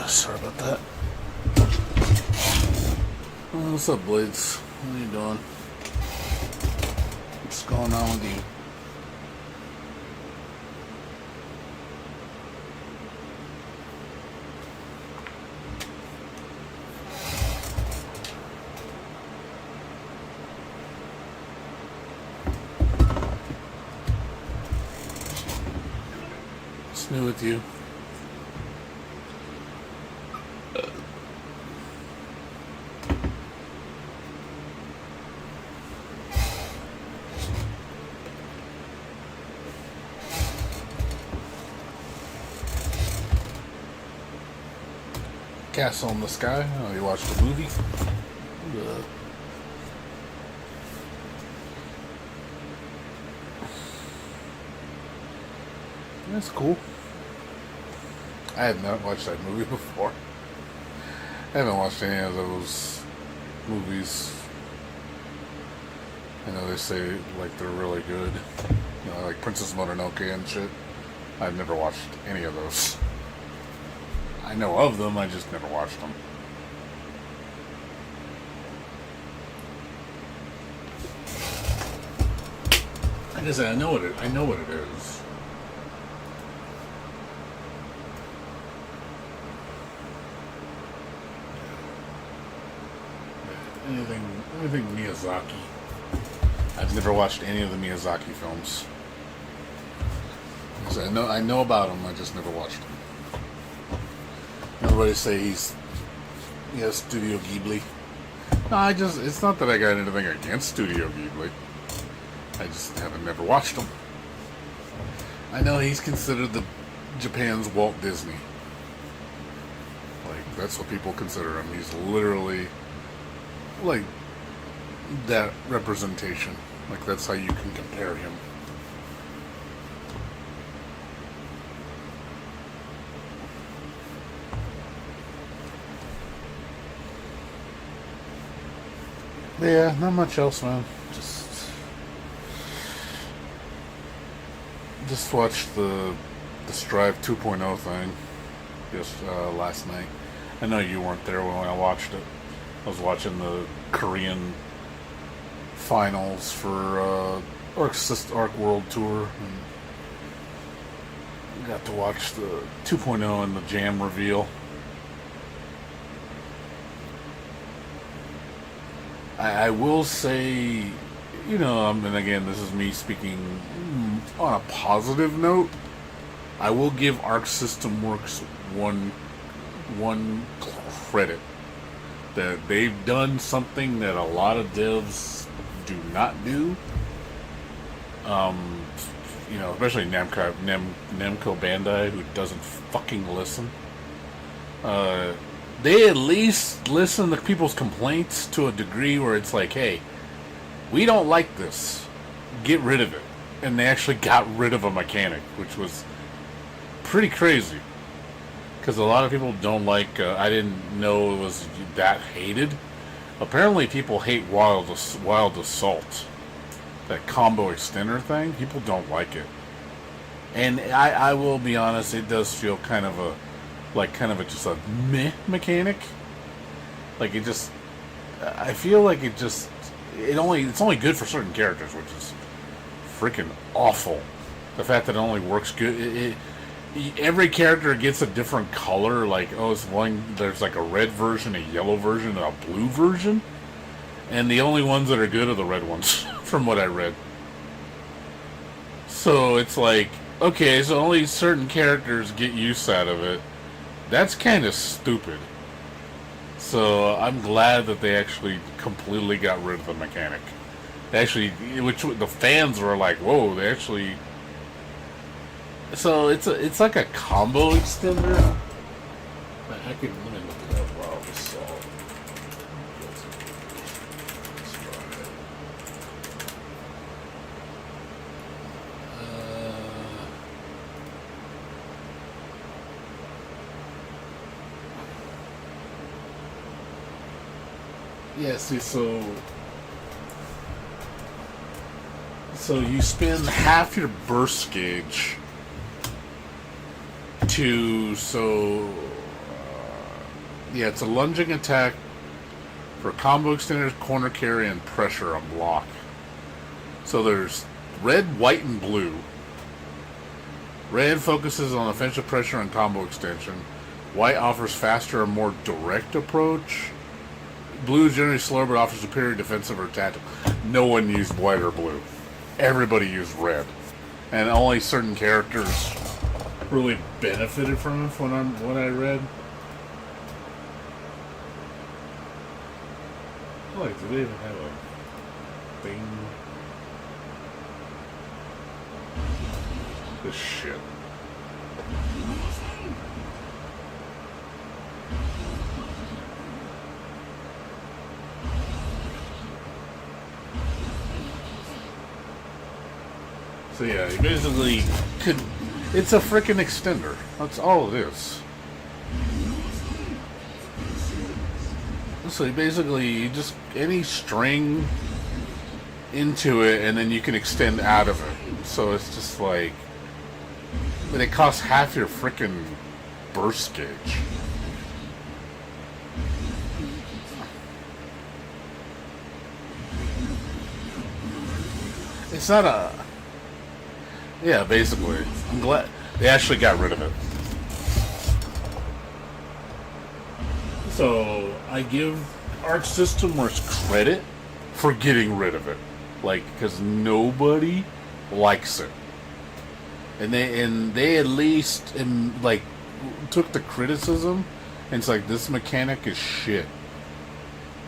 Sorry about that. What's up, Blades? What are you doing? What's going on with you? What's new with you? Castle in the Sky. Oh, you watched the movie? That's cool. I have not watched that movie before. I haven't watched any of those movies. I know they say like they're really good. You know, like Princess Mononoke and shit. I've never watched any of those. I know of them, I just never watched them. Like I said, I know what it is. Anything Miyazaki. I've never watched any of the Miyazaki films. Like I said, I know about them, I just never watched them. Everybody say he has Studio Ghibli. No, it's not that I got anything against Studio Ghibli. I just haven't never watched him. I know he's considered Japan's Walt Disney. Like, that's what people consider him. He's literally, like, that representation. Like, that's how you can compare him. Yeah, not much else, man. Just watched the Strive 2.0 thing just last night. I know you weren't there when I watched it. I was watching the Korean finals for Arc World Tour, and got to watch the 2.0 and the Jam reveal. I will say, you know, and again, this is me speaking on a positive note. I will give Arc System Works one credit, that they've done something that a lot of devs do not do. You know, especially Namco Bandai, who doesn't fucking listen. They at least listen to people's complaints to a degree where it's like, hey, we don't like this. Get rid of it. And they actually got rid of a mechanic, which was pretty crazy. Because a lot of people don't like, I didn't know it was that hated. Apparently people hate Wild Assault. That combo extender thing. People don't like it. And I will be honest, it does feel kind of just a meh mechanic. Like it just, I feel like it's only good for certain characters, which is freaking awful. The fact that it only works good, every character gets a different color. Like, there's like a red version, a yellow version, and a blue version, and the only ones that are good are the red ones, from what I read. So it's like, okay, so only certain characters get use out of it. That's kind of stupid. So I'm glad that they actually completely got rid of the mechanic. Which the fans were like, whoa, they actually... So it's like a combo extender. Let me look it up while I was Yeah, see, so you spend half your burst gauge to, Yeah, it's a lunging attack for combo extenders, corner carry, and pressure on block. So there's red, white, and blue. Red focuses on offensive pressure and combo extension. White offers faster and more direct approach. Blue is generally slower but offers superior defensive or tactical. No one used white or blue. Everybody used red. And only certain characters really benefited from it when I read. Like, do they even have a thing? This shit. So yeah, you basically could... It's a freaking extender. That's all it is. So you just... Any string into it, and then you can extend out of it. So it's just like... But it costs half your freaking burst gauge. It's not a... Yeah, basically. I'm glad they actually got rid of it. So, I give Arc Systemworks credit for getting rid of it. Like, because nobody likes it. And they at least, like, took the criticism, and it's like, this mechanic is shit.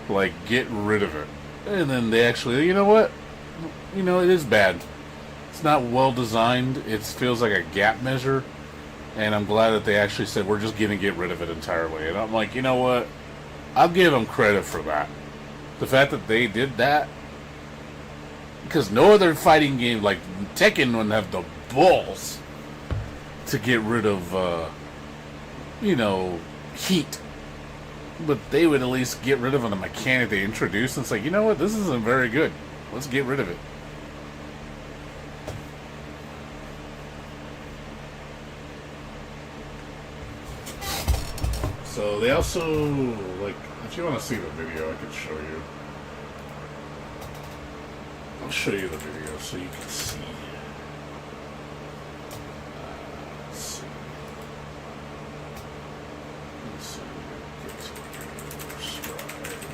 Like, get rid of it. And then they actually, you know what? You know, it is bad. It's not well designed. It feels like a gap measure. And I'm glad that they actually said, we're just going to get rid of it entirely. And I'm like, you know what? I'll give them credit for that. The fact that they did that. Because no other fighting game, like Tekken, wouldn't have the balls to get rid of, you know, heat. But they would at least get rid of the mechanic they introduced. And it's like, you know what? This isn't very good. Let's get rid of it. So they also, like, if you want to see the video, I could show you. I'll show you the video so you can see. Let's see. Let's see. Get to Stride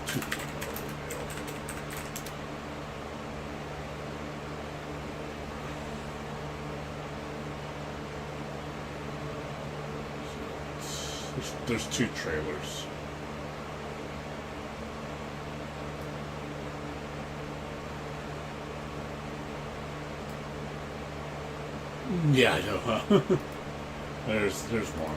2.0 video. There's two trailers. Yeah, I know, huh? there's one.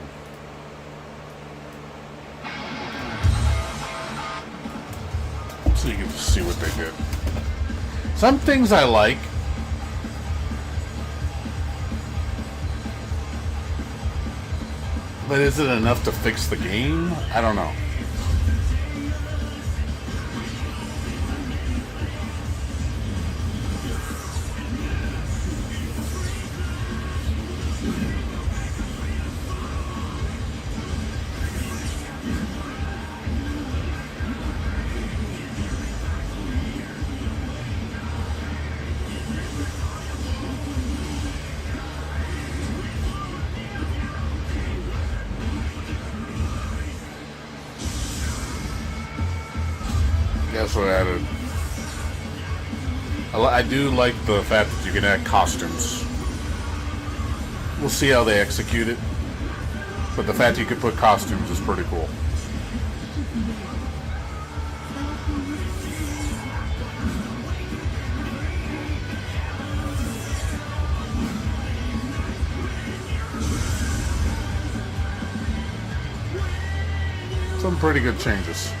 So you can just see what they did. Some things I like. But is it enough to fix the game? I don't know. That's what I added. I do like the fact that you can add costumes. We'll see how they execute it. But the fact you can put costumes is pretty cool. Some pretty good changes.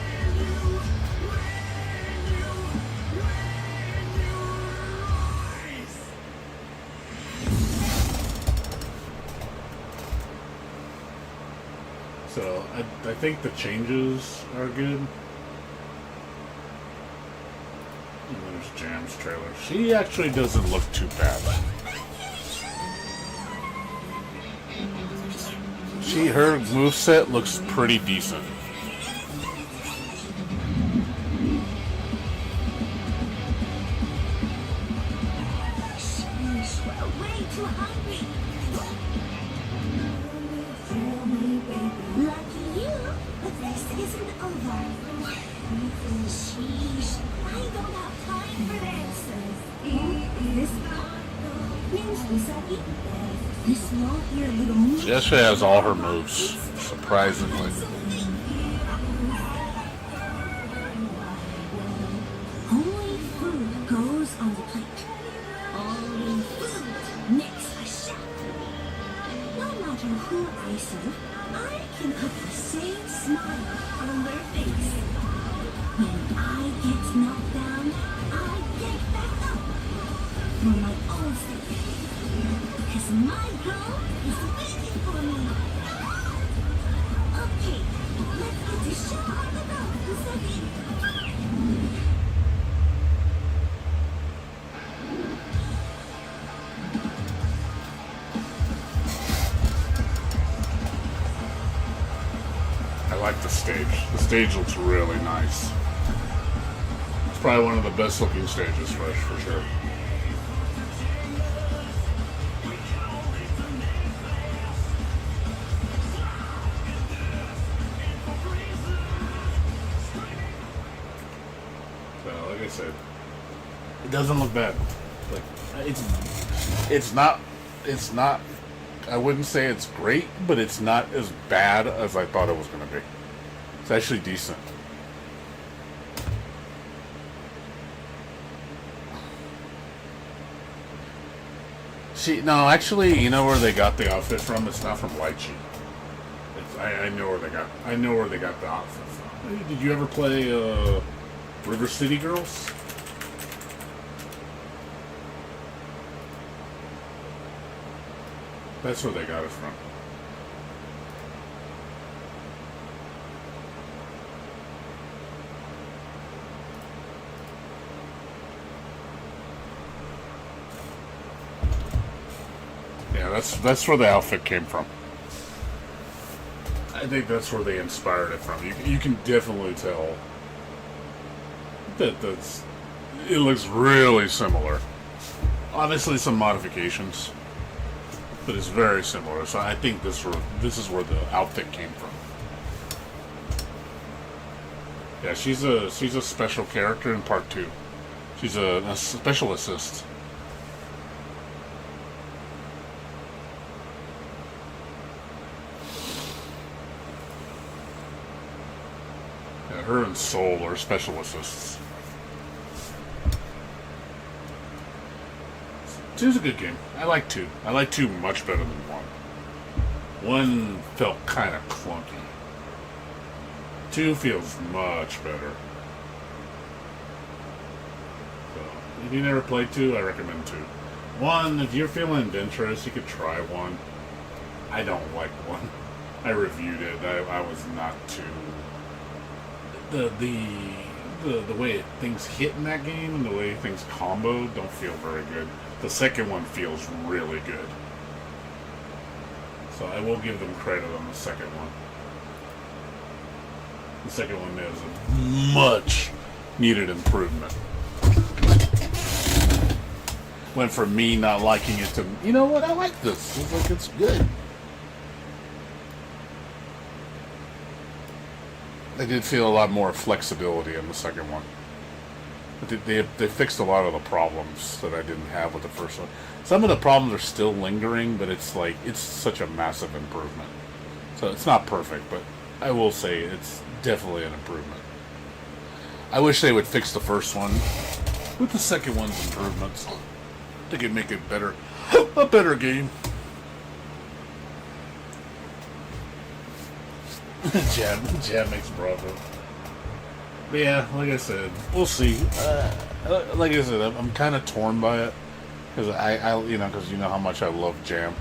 So, I think the changes are good. And there's Jam's trailer. She actually doesn't look too bad. Her moveset looks pretty decent. over. Sheesh, I don't have time for this. This means Usagi. This small here little move. She actually has all her moves, surprisingly. Only food goes on the plate. Only food makes a chef. No matter who I serve, I can put the same smile on their face. When I get knocked down, I get back up. For my own sake. Because my girl is waiting for me. Okay, let's get this show on the road, Usagi. I like the stage. The stage looks really nice. It's probably one of the best looking stages for sure. So, like I said, it doesn't look bad. Like it's not. I wouldn't say it's great, but it's not as bad as I thought it was going to be. It's actually decent. No, actually, you know where they got the outfit from? It's not from Lychee. I know where they got. I know where they got the outfit from. Hey, did you ever play River City Girls? That's where they got it from. Yeah, that's where the outfit came from. I think that's where they inspired it from. You can definitely tell that it looks really similar. Obviously, some modifications, but it's very similar. So I think this is where the outfit came from. Yeah, she's a special character in part 2. She's a special assist. Yeah, her and Soul are special assists. 2's a good game. I like 2. I like 2 much better than 1. 1 felt kind of clunky. 2 feels much better. So, if you never played 2, I recommend 2. 1, if you're feeling adventurous, you could try 1. I don't like 1. I reviewed it. I was not too... The way things hit in that game and the way things combo don't feel very good. The second one feels really good. So I will give them credit on the second one. The second one is a much needed improvement. Went from me not liking it to, you know what, I like this. It's like, it's good. They did feel a lot more flexibility in the second one. But they fixed a lot of the problems that I didn't have with the first one. Some of the problems are still lingering, but it's like, it's such a massive improvement. So it's not perfect, but I will say it's definitely an improvement. I wish they would fix the first one with the second one's improvements. They could make it better, a better game. Jab makes Bravo. But yeah, like I said, we'll see. Like I said, I'm kind of torn by it because because you know how much I love Jam.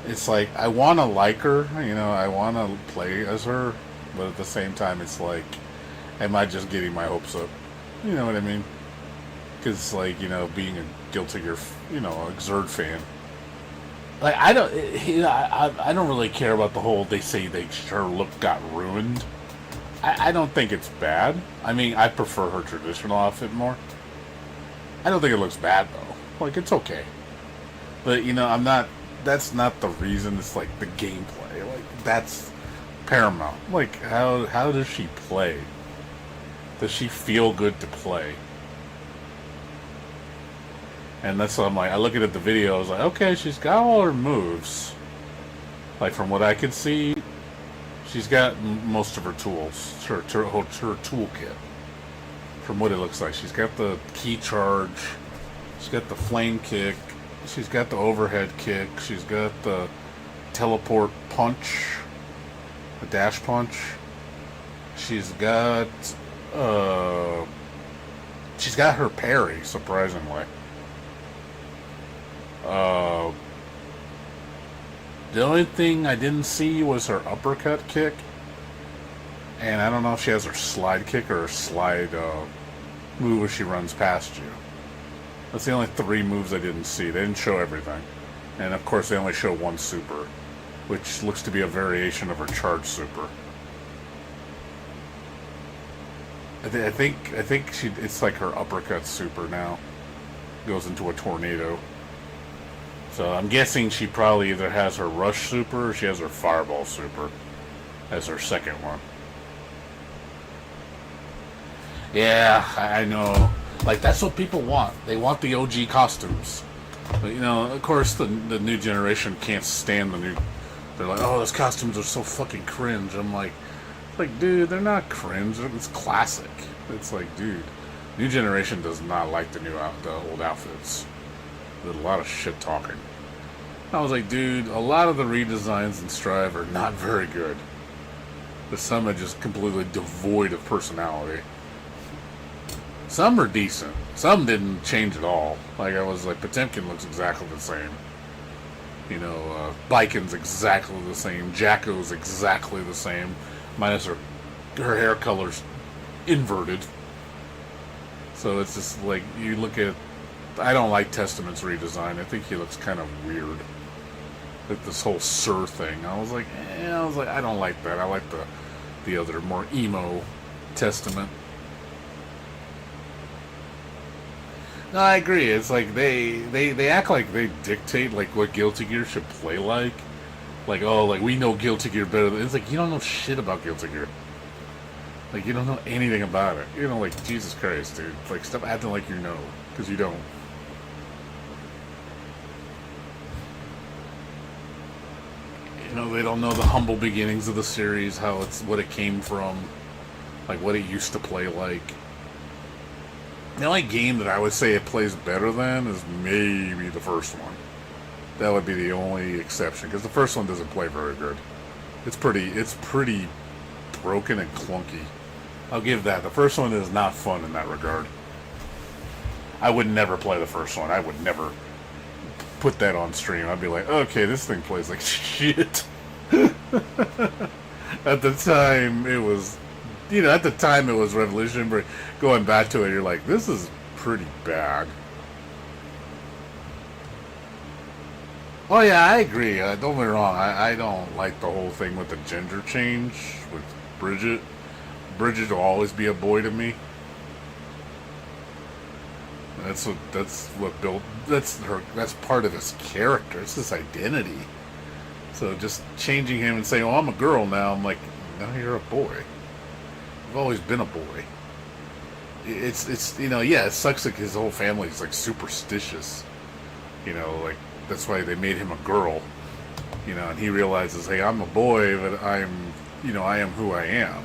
It's like I want to like her, I want to play as her, but at the same time, it's like, am I just getting my hopes up? You know what I mean? Because being a Guilty Gear, Xrd fan. Like I don't really care about the whole. They say her look got ruined. I don't think it's bad. I mean, I prefer her traditional outfit more. I don't think it looks bad though. Like it's okay. But I'm not. That's not the reason. It's like the gameplay. Like that's Paramount. Like, how does she play? Does she feel good to play? And that's what I'm like. I look at the video. I was like, okay, she's got all her moves. Like, from what I can see, she's got most of her tools. Her toolkit. From what it looks like, she's got the key charge. She's got the flame kick. She's got the overhead kick. She's got the teleport punch. The dash punch. She's got her parry, surprisingly. The only thing I didn't see was her uppercut kick. And I don't know if she has her slide kick or her slide move where she runs past you. That's the only 3 moves I didn't see. They didn't show everything. And of course they only show one super, which looks to be a variation of her charge super. I think it's like her uppercut super now. Goes into a tornado. So I'm guessing she probably either has her rush super or she has her fireball super as her second one. Yeah, I know. Like, that's what people want. They want the OG costumes. But, you know, of course, the new generation can't stand the new... They're like, oh, those costumes are so fucking cringe. I'm like, dude, they're not cringe. It's classic. It's like, dude, new generation does not like the old outfits. There's a lot of shit talking. I was like, dude, a lot of the redesigns in Strive are not very good. But some are just completely devoid of personality. Some are decent. Some didn't change at all. Like, I was like, Potemkin looks exactly the same. You know, Biken's exactly the same. Jacko's exactly the same. Minus her hair color's inverted. So it's just like, you look at... I don't like Testament's redesign. I think he looks kind of weird. Like this whole Sir thing. I was like, I don't like that. I like the other, more emo Testament. No, I agree. It's like they act like they dictate like what Guilty Gear should play like. Like, oh, like we know Guilty Gear better than... It's like, you don't know shit about Guilty Gear. Like, you don't know anything about it. You know, like, Jesus Christ, dude. Like, stop acting like you know, because you don't. You know, they don't know the humble beginnings of the series, what it came from, like what it used to play like. The only game that I would say it plays better than is maybe the first one. That would be the only exception, because the first one doesn't play very good. It's pretty broken and clunky. I'll give that. The first one is not fun in that regard. I would never play the first one. I would never put that on stream. I'd be like, okay, this thing plays like shit. At the time, it was, revolutionary. But going back to it, you're like, this is pretty bad. Oh yeah, I agree. Don't get me wrong. I don't like the whole thing with the gender change with Bridget. Bridget will always be a boy to me. That's part of his character. It's his identity. So just changing him and saying, "Oh, I'm a girl now," I'm like, "No, you're a boy. You've always been a boy." It's it sucks like his whole family's like superstitious. Like that's why they made him a girl. And he realizes, hey, I'm a boy, but I am who I am.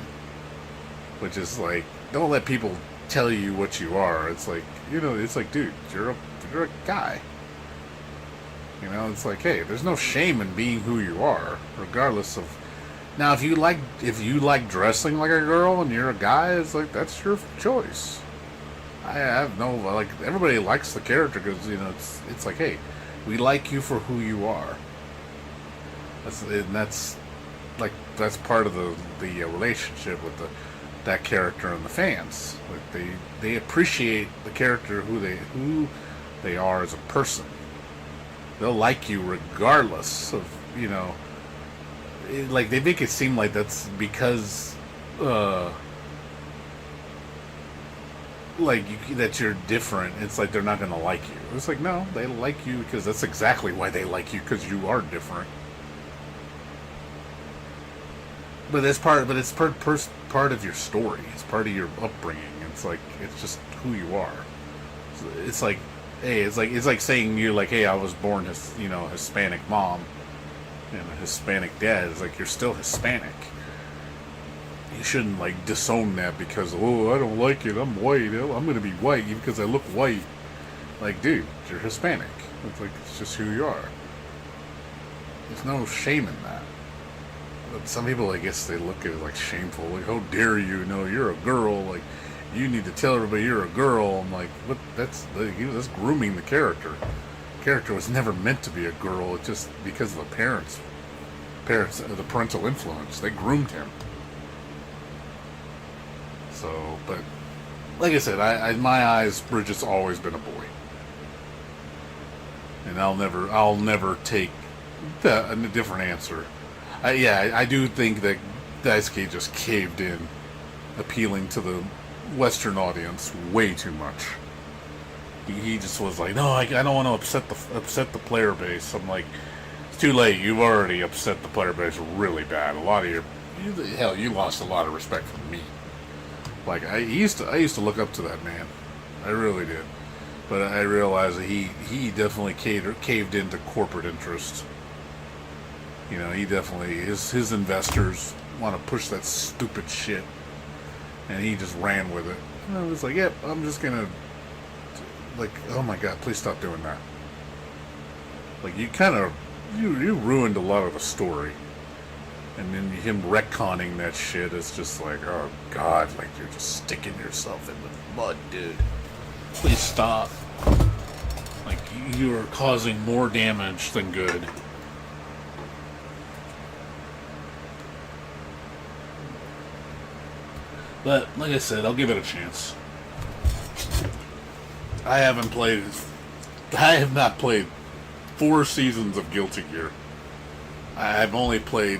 Which is like, don't let people tell you what you are. It's like, it's like, dude, you're a guy. It's like, hey, there's no shame in being who you are, regardless of. Now, if you like dressing like a girl and you're a guy, it's like, that's your choice. I have no, like, everybody likes the character because it's like, hey, we like you for who you are. That's part of the relationship with that character and the fans. Like they appreciate the character who they are as a person. They'll like you regardless of like they make it seem like that's because that you're different. It's like they're not gonna like you. It's like, no, they like you because that's exactly why they like you, because you are different. But it's part of your story. It's part of your upbringing. It's like it's just who you are. It's like, hey, it's like saying you're like, hey, I was born Hispanic mom and a Hispanic dad. It's like you're still Hispanic. You shouldn't like disown that because I don't like it. I'm white. I'm gonna be white because I look white. Like, dude, you're Hispanic. It's just who you are. There's no shame in that. But some people, I guess, they look at it like shameful. Like, how dare you? No, you're a girl. Like, you need to tell everybody you're a girl. I'm like, what? That's grooming the character. The character was never meant to be a girl. It's just because of the parents, the parental influence. They groomed him. So, but like I said, in my eyes, Bridget's always been a boy, and I'll never take a different answer. I do think that Daisuke just caved in, appealing to the Western audience way too much. He just was like, no, I don't want to upset the player base. I'm like, it's too late. You've already upset the player base really bad. A lot of you lost a lot of respect from me. Like, I used to look up to that man. I really did. But I realized that he definitely caved into corporate interest. You know, he definitely, his investors want to push that stupid shit. And he just ran with it. And I was like, yep, I'm just gonna, like, oh my god, please stop doing that. Like, you ruined a lot of the story. And then him retconning that shit is just like, oh god, like you're just sticking yourself in the mud, dude. Please stop. Like, you are causing more damage than good. But, like I said, I'll give it a chance. I have not played 4 seasons of Guilty Gear. I've only played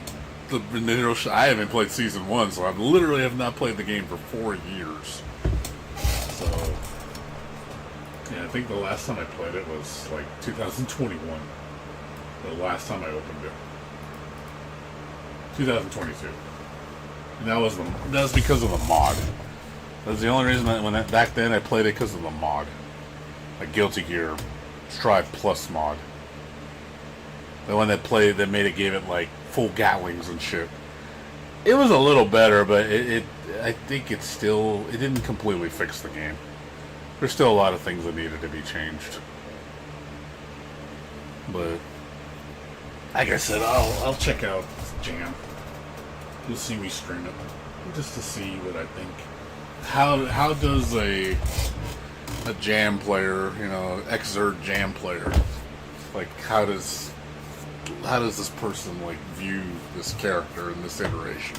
I haven't played season 1, so I literally have not played the game for 4 years. So, yeah, I think the last time I played it was like 2021. The last time I opened it. 2022. And that was because of the mod. That was the only reason back then I played it, because of the mod. Like Guilty Gear Strive Plus mod. The one that made it, gave it like full Gatlings and shit. It was a little better, but I think it didn't completely fix the game. There's still a lot of things that needed to be changed. But like I said, I'll check out Jam. You'll see me stream it just to see what I think. How does a Jam player, Xrd Jam player, like how does this person like view this character in this iteration?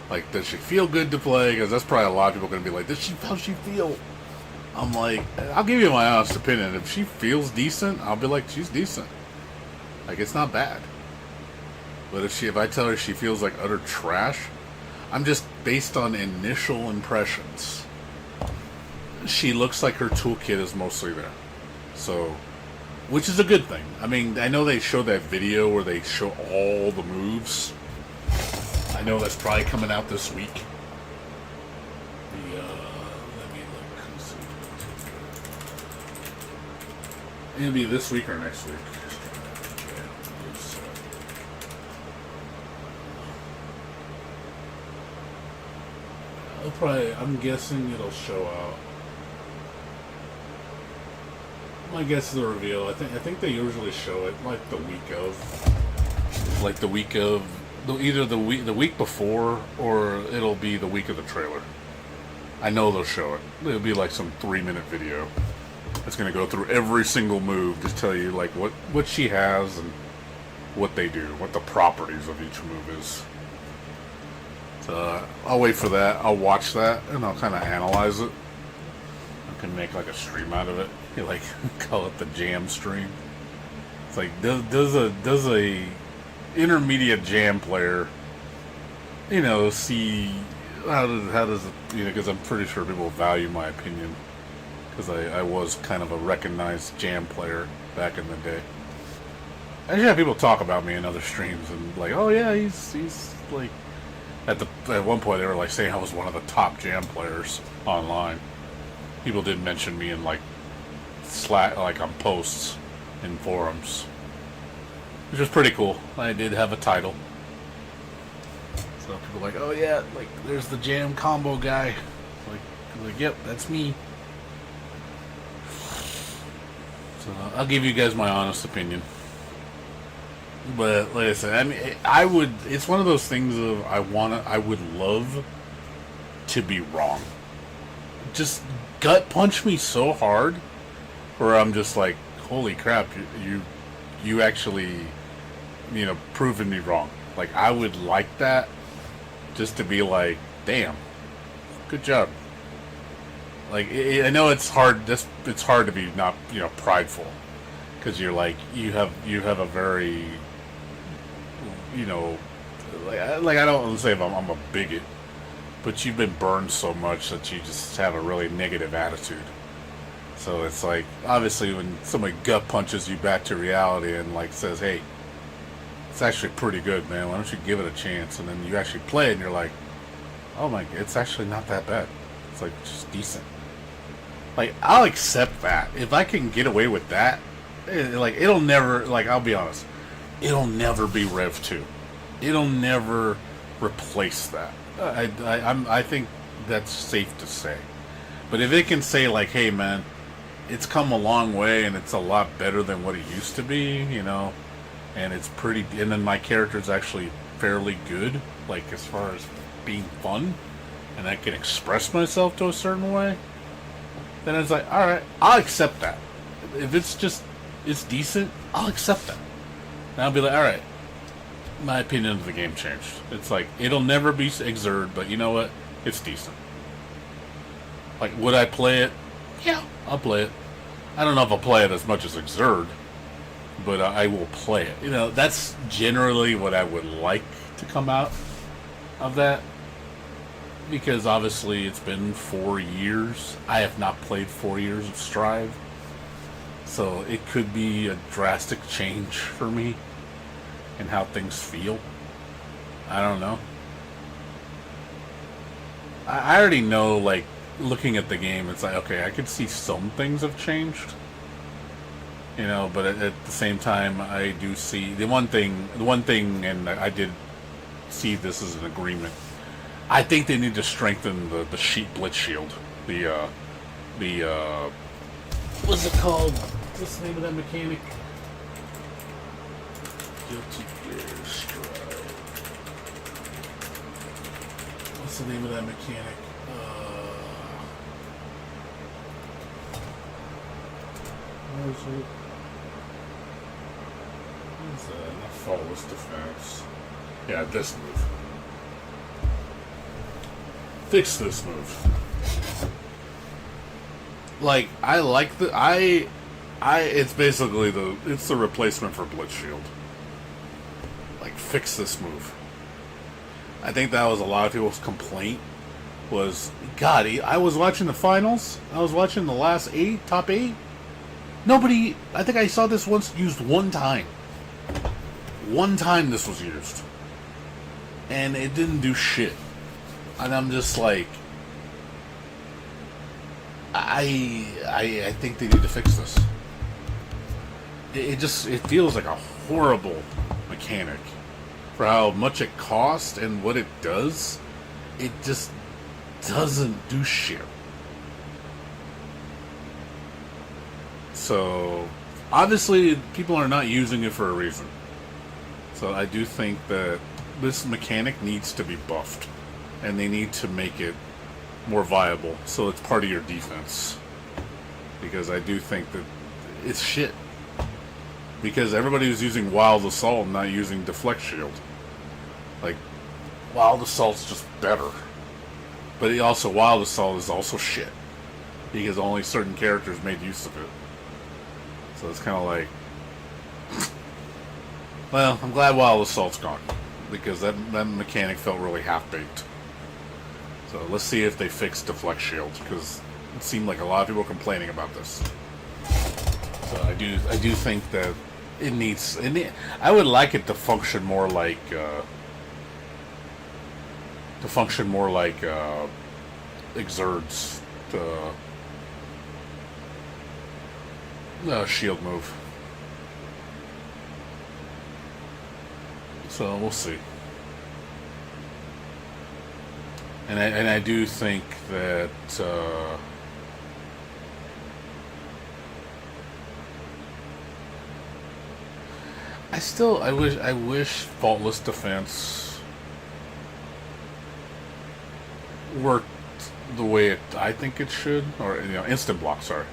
Like, does she feel good to play? Because that's probably a lot of people going to be like, how she feel? I'm like, I'll give you my honest opinion. If she feels decent, I'll be like, she's decent. Like, it's not bad. But if I tell her she feels like utter trash, I'm just based on initial impressions. She looks like her toolkit is mostly there. So, which is a good thing. I mean, I know they showed that video where they show all the moves. I know that's probably coming out this week. Let me look. Let's see. It'll be this week or next week. I'm guessing it'll show out. My guess is the reveal. I think they usually show it like the week of, either the week before, or it'll be the week of the trailer. I know they'll show it. It'll be like some 3-minute video. It's gonna go through every single move, just tell you like what she has and what they do, what the properties of each move is. So I'll wait for that. I'll watch that and I'll kind of analyze it. I can make like a stream out of it. You like call it the Jam stream. It's like does a intermediate Jam player, see how does it, because I'm pretty sure people value my opinion, because I was kind of a recognized Jam player back in the day. I just have people talk about me in other streams and like, oh yeah, he's like, At one point, they were like saying I was one of the top jam players online. People did mention me in like Slack, like on posts in forums, which was pretty cool. I did have a title, so people were like, oh yeah, like there's the jam combo guy. Like yep, that's me. So I'll give you guys my honest opinion. But like I said, I mean, I would. It's one of those things of I would love to be wrong. Just gut punch me so hard, where I'm just like, holy crap, you actually, proven me wrong. Like I would like that, just to be like, damn, good job. Like I know it's hard. It's hard to be not prideful, because you're like you have a very like I don't say if I'm a bigot, but you've been burned so much that you just have a really negative attitude. So it's like, obviously when somebody gut punches you back to reality and like says, hey, it's actually pretty good, man, why don't you give it a chance, and then you actually play it and you're like, oh my, it's actually not that bad, it's like just decent. Like I'll accept that if I can get away with that. It'll never, like, I'll be honest, it'll never be Rev 2. It'll never replace that. I think that's safe to say. But if it can say like, hey man, it's come a long way and it's a lot better than what it used to be, and it's pretty, and then my character's actually fairly good, like as far as being fun, and I can express myself to a certain way, then it's like, alright, I'll accept that. If it's decent, I'll accept that. And I'll be like, alright, my opinion of the game changed. It's like, it'll never be Exurd, but you know what? It's decent. Like, would I play it? Yeah, I'll play it. I don't know if I'll play it as much as Exurd, but I will play it. That's generally what I would like to come out of that. Because obviously it's been 4 years. I have not played 4 years of Strive. So it could be a drastic change for me and how things feel. I don't know. I already know, like, looking at the game, it's like, okay, I could see some things have changed. But at the same time, I do see the one thing, and I did see this as an agreement. I think they need to strengthen the sheet blitz shield. What's it called? What's the name of that mechanic? Guilty Gear Strive. What's the name of that mechanic? Where is it? What is that? Not faultless defense. Yeah, this move. Fix this move. Like, I like it's basically it's the replacement for Blitz Shield. Like, fix this move. I think that was a lot of people's complaint. Was, God, I was watching the finals. I was watching the last top 8. Nobody, I think I saw this once used one time. One time this was used. And it didn't do shit. And I'm just like, I think they need to fix this. It feels like a horrible mechanic for how much it costs and what it does. It just doesn't do shit. So obviously people are not using it for a reason. So I do think that this mechanic needs to be buffed, and they need to make it more viable so it's part of your defense. Because I do think that it's shit. Because everybody was using Wild Assault and not using Deflect Shield. Like, Wild Assault's just better. But Wild Assault is also shit. Because only certain characters made use of it. So it's kind of like, well, I'm glad Wild Assault's gone. Because that mechanic felt really half-baked. So let's see if they fix Deflect Shield, because it seemed like a lot of people were complaining about this. So I do think that it needs. I would like it to function more like to function more like Exerd's shield move. So we'll see. And I do think that I wish faultless defense worked the way I think it should, or instant block. Sorry.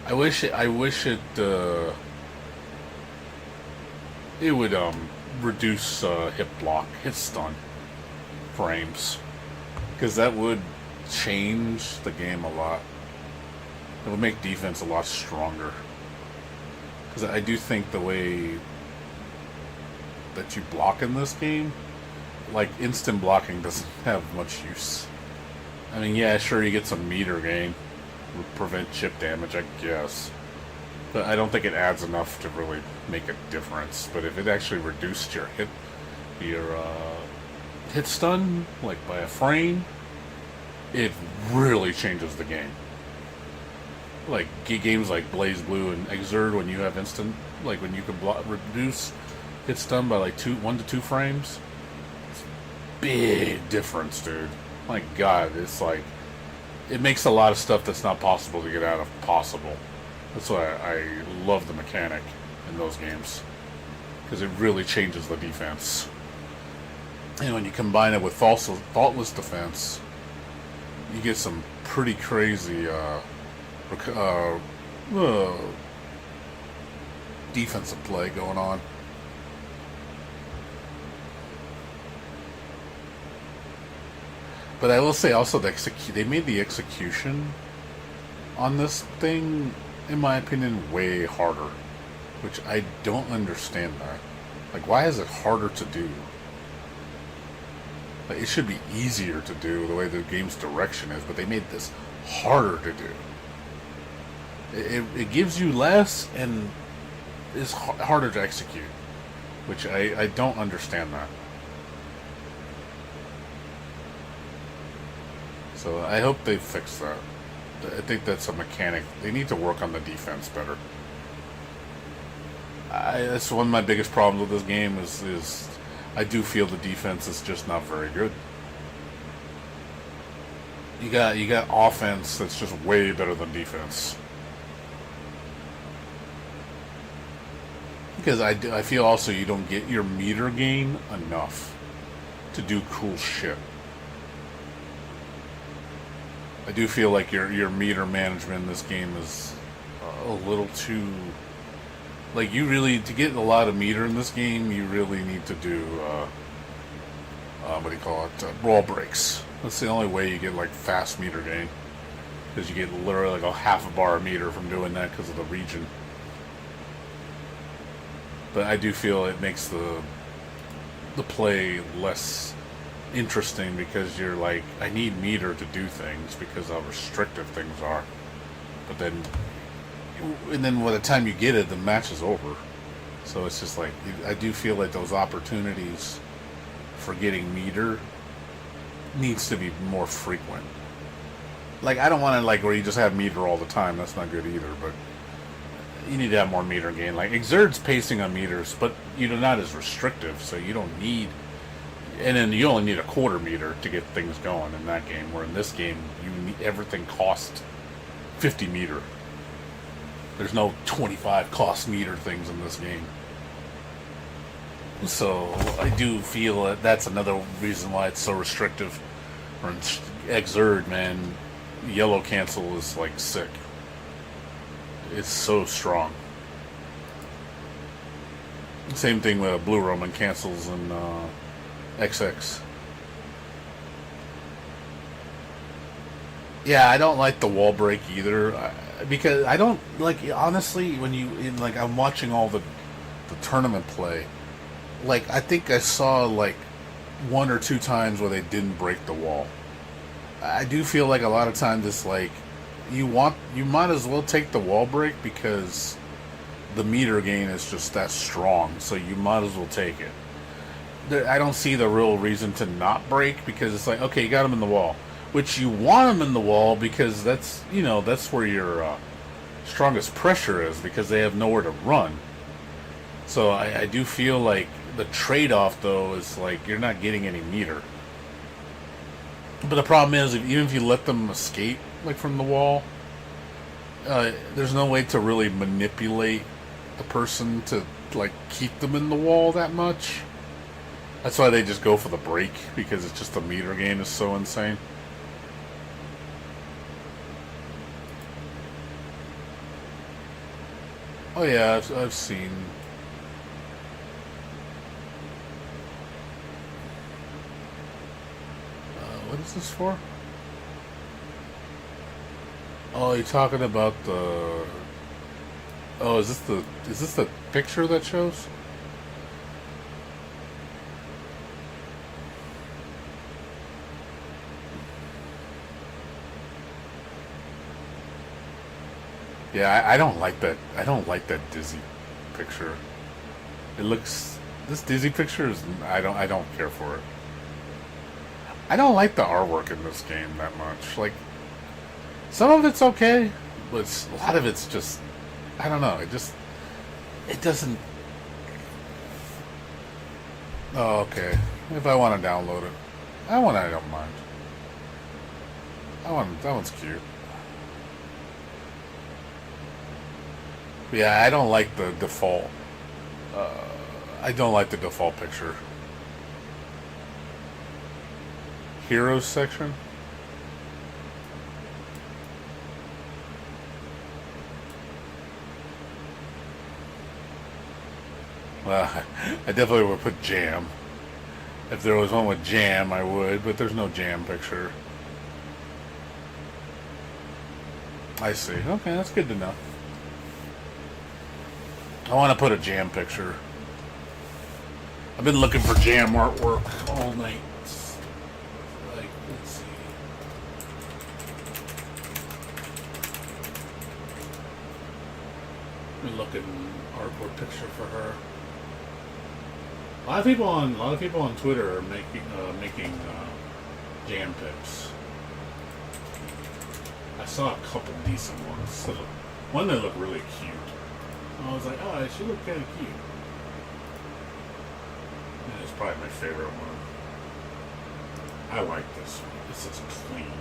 I wish it would reduce hit stun frames, because that would change the game a lot. It would make defense a lot stronger. Because I do think the way that you block in this game, like instant blocking doesn't have much use. I mean, yeah, sure, you get some meter gain, prevent chip damage, I guess. But I don't think it adds enough to really make a difference. But if it actually reduced your hit stun, like by a frame, it really changes the game. Like games like Blaze Blue and Exerd, when you have instant, like when you can reduce hit stun by like 1 to 2 frames, it's big difference, dude. My God, it's like it makes a lot of stuff that's not possible to get out of possible. That's why I love the mechanic in those games, because it really changes the defense. And when you combine it with faultless defense, you get some pretty crazy defensive play going on. But I will say also they made the execution on this thing, in my opinion, way harder, which I don't understand that. Like, why is it harder to do? Like, it should be easier to do the way the game's direction is, but they made this harder to do. It gives you less and is harder to execute, which I don't understand that. So I hope they fix that. I think that's a mechanic. They need to work on the defense better. That's one of my biggest problems with this game is I do feel the defense is just not very good. You got offense that's just way better than defense. Because I feel also you don't get your meter gain enough to do cool shit. I do feel like your meter management in this game is a little too... Like, you really, to get a lot of meter in this game, you really need to do, what do you call it, brawl breaks. That's the only way you get, like, fast meter gain. Because you get literally, like, a half a bar of meter from doing that because of the region. But I do feel it makes the play less interesting, because you're like, I need meter to do things because how restrictive things are. But then, and then by the time you get it, the match is over. So it's just like, I do feel like those opportunities for getting meter needs to be more frequent. Like, I don't want to, like, where you just have meter all the time. That's not good either, but you need to have more meter gain. Like, Exerd's pacing on meters, but you're not as restrictive, so you don't need... And then you only need a quarter meter to get things going in that game, where in this game, everything costs 50 meter. There's no 25 cost meter things in this game. So I do feel that that's another reason why it's so restrictive. Or in Exerd, man, yellow cancel is like sick. It's so strong. Same thing with Blue Roman cancels and XX. Yeah, I don't like the wall break either, because I don't like, honestly, when I'm watching all the tournament play, like, I think I saw like 1 or 2 times where they didn't break the wall. I do feel like a lot of times it's like you might as well take the wall break, because the meter gain is just that strong, so you might as well take it. I don't see the real reason to not break, because it's like, okay, you got them in the wall, which you want them in the wall because that's, you know, that's where your strongest pressure is, because they have nowhere to run. So I do feel like the trade-off, though, is like you're not getting any meter. But the problem is, even if you let them escape like from the wall, there's no way to really manipulate the person to like keep them in the wall that much. That's why they just go for the break, because it's just the meter gain is so insane. Oh yeah, I've seen. What is this for? Oh, you're talking about the. Oh, is this the picture that shows? Yeah, I don't like that. I don't like that Dizzy picture. It looks. This Dizzy picture is. I don't care for it. I don't like the artwork in this game that much. Like, some of it's okay, but a lot of it's just. I don't know. It doesn't. Oh, okay. If I want to download it, I don't mind. That one's cute. Yeah, I don't like the default. I don't like the default picture. Heroes section. Well, I definitely would put Jam. If there was one with Jam, I would, but there's no Jam picture. I see. Okay, that's good to know. I want to put a Jam picture. I've been looking for Jam artwork all night. Like, let's see. Been looking artwork picture for her. A lot of people on Twitter are making Jam pics. I saw a couple decent ones. So one that looked really cute. I was like, oh, she looked kind of cute. And it's probably my favorite one. I like this one. This is clean.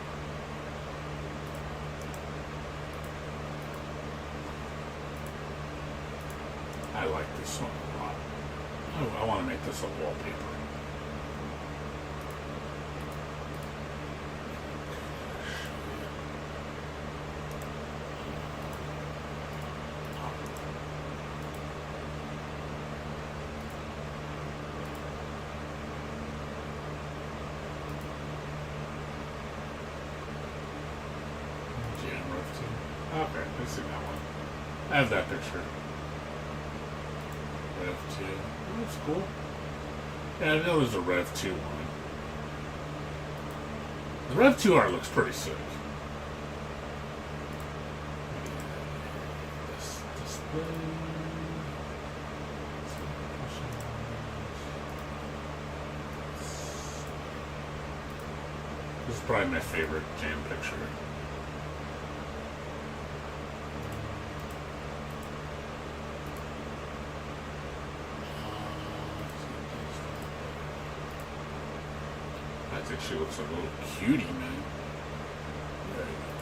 I like this one a lot. I want to make this a wallpaper. Okay, I see that one. I have that picture. Rev 2. Oh, that's cool. Yeah, I know there's a Rev 2 one. The Rev 2 art looks pretty sick. This is probably my favorite Jam picture. I think she looks like a little cutie, man.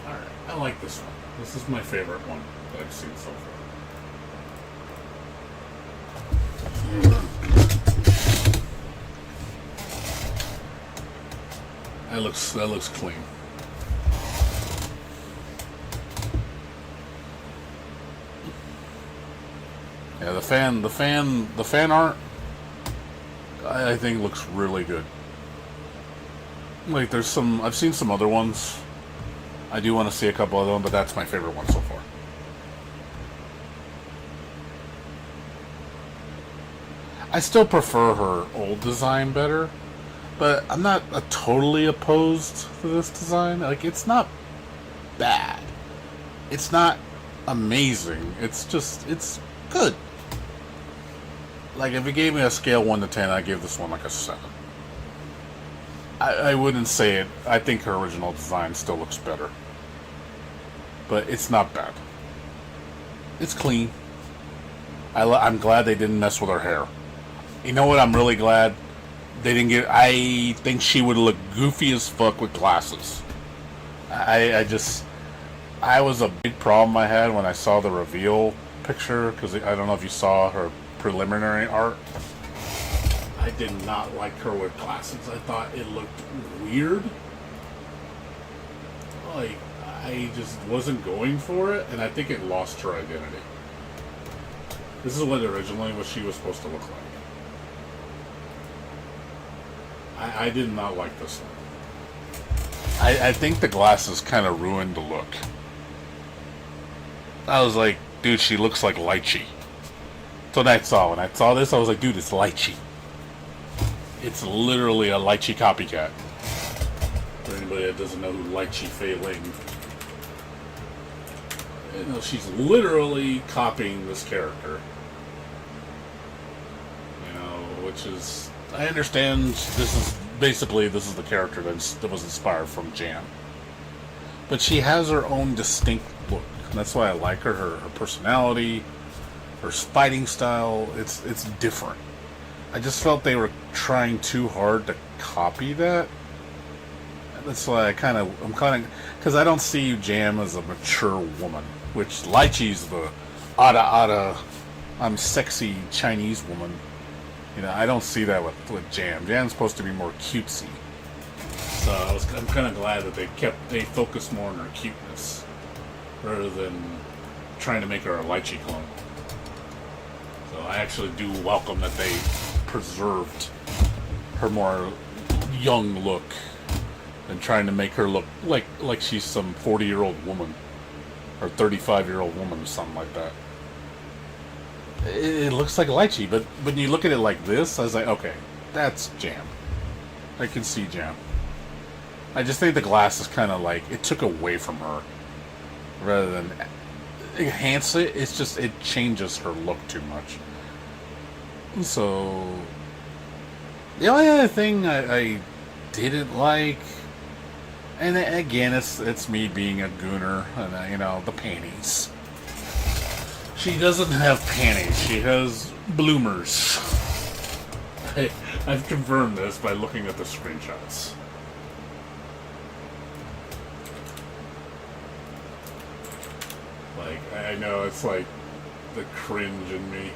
Alright, I like this one. This is my favorite one that I've seen so far. That looks clean. Yeah, the fan art I think looks really good. Like, I've seen some other ones. I do want to see a couple of them, but that's my favorite one so far. I still prefer her old design better, but I'm not totally opposed to this design. Like, it's not bad. It's not amazing. It's good. Like, if you gave me a scale 1 to 10, I'd give this one like a 7. I wouldn't say it. I think her original design still looks better. But it's not bad. It's clean. I'm glad they didn't mess with her hair. You know what? I'm really glad they didn't get... I think she would look goofy as fuck with glasses. I was a big problem I had when I saw the reveal picture, because I don't know if you saw her preliminary art. I did not like her with glasses. I thought it looked weird. Like, I just wasn't going for it, and I think it lost her identity. This is what originally what she was supposed to look like. I did not like this one. I think the glasses kind of ruined the look. I was like, dude, she looks like Lychee. So when I saw this, I was like, dude, it's Lychee. It's literally a Lychee copycat. For anybody that doesn't know who Lychee Fei Ling, you know, she's literally copying this character. You know, which is, I understand this is the character that was inspired from Jam. But she has her own distinct look. And that's why I like her. Her personality, her fighting style, it's different. I just felt they were trying too hard to copy that. That's why I'm kind of, because I don't see Jam as a mature woman, which Lychee's the I'm sexy Chinese woman. You know, I don't see that with Jam. Jam's supposed to be more cutesy. So I'm kind of glad that they focused more on her cuteness rather than trying to make her a Lychee clone. So I actually do welcome that they preserved her more young look and trying to make her look like she's some 40-year-old woman or 35-year-old woman or something like that. It looks like Lychee, but when you look at it like this, I was like, okay, that's Jam. I can see Jam. I just think the glass is kind of like, it took away from her rather than enhance it. It's just, it changes her look too much. So the only other thing I didn't like, and again, it's me being a gooner, and you know, the panties. She doesn't have panties. She has bloomers. I've confirmed this by looking at the screenshots. Like, I know it's like the cringe in me.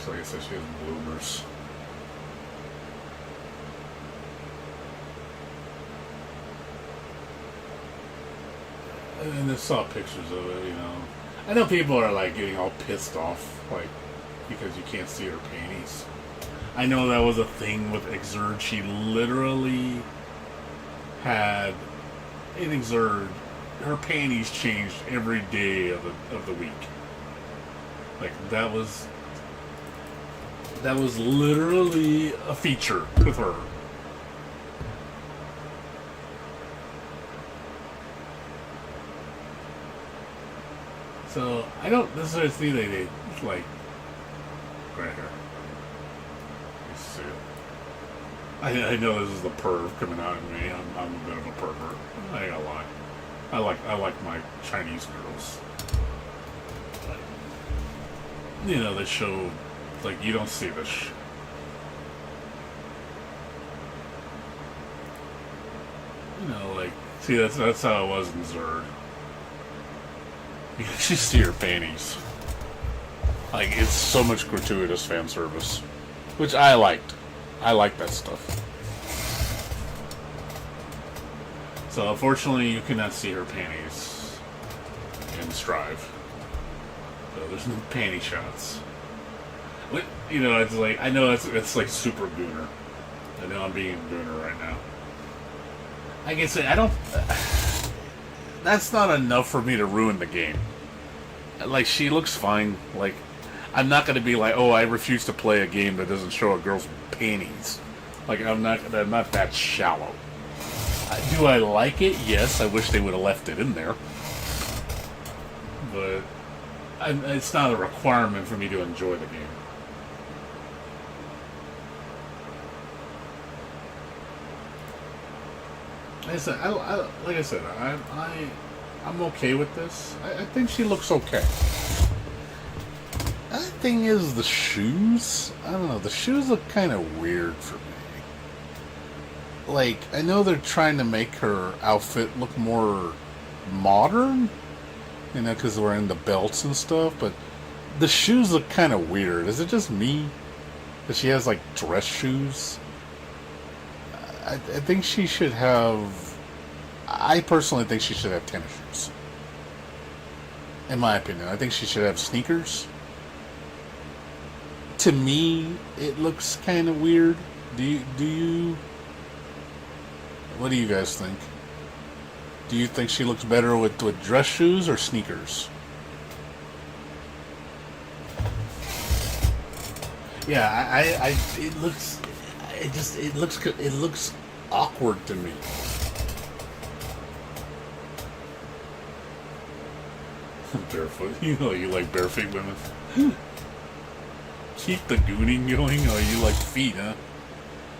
Like I said, she has bloomers. And I saw pictures of it, you know. I know people are like getting all pissed off, like, because you can't see her panties. I know that was a thing with Exurge. She literally had, in Exurge, her panties changed every day of the week. Like, that was literally a feature with her. So, I don't necessarily see they like, right here. Let's see it. I know this is the perv coming out of me. I'm a bit of a pervert. I ain't gonna lie. I like my Chinese girls. Like, you know, they show, like, you don't see this you know, like, see, that's how it was in Zerd. You can just see her panties. Like, it's so much gratuitous fan service, which I liked. I like that stuff. So, unfortunately, you cannot see her panties in Strive. So, there's no panty shots. But, you know, it's like, I know it's like super gooner. I know I'm being a gooner right now. Like I said, I don't... that's not enough for me to ruin the game. Like, she looks fine. Like, I'm not going to be like, oh, I refuse to play a game that doesn't show a girl's panties. Like, I'm not that shallow. Do I like it? Yes, I wish they would have left it in there. But it's not a requirement for me to enjoy the game. Like I said, I'm okay with this. I think she looks okay. The thing is, the shoes. I don't know. The shoes look kind of weird for me. Like, I know they're trying to make her outfit look more modern, you know, because we're in the belts and stuff. But the shoes look kind of weird. Is it just me that she has like dress shoes? I think she should have. I personally think she should have tennis shoes. In my opinion, I think she should have sneakers. To me, it looks kind of weird. Do you? What do you guys think? Do you think she looks better with dress shoes or sneakers? Yeah, it looks awkward to me. Barefoot. You know you like barefoot women. Keep the gooning going. Oh, you like feet, huh?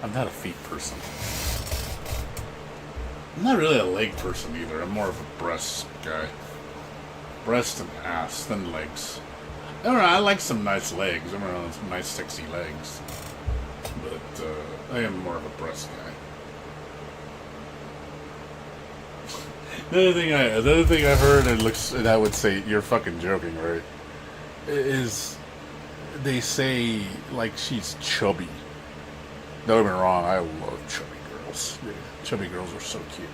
I'm not a feet person. I'm not really a leg person either. I'm more of a breast guy. Breast and ass than legs. I don't know, I like some nice legs. I'm around some nice sexy legs. But I am more of a breast guy. The other thing I heard, and I would say, you're fucking joking, right? Is they say like she's chubby. Don't get me wrong, I love chubby girls. Chubby girls are so cute.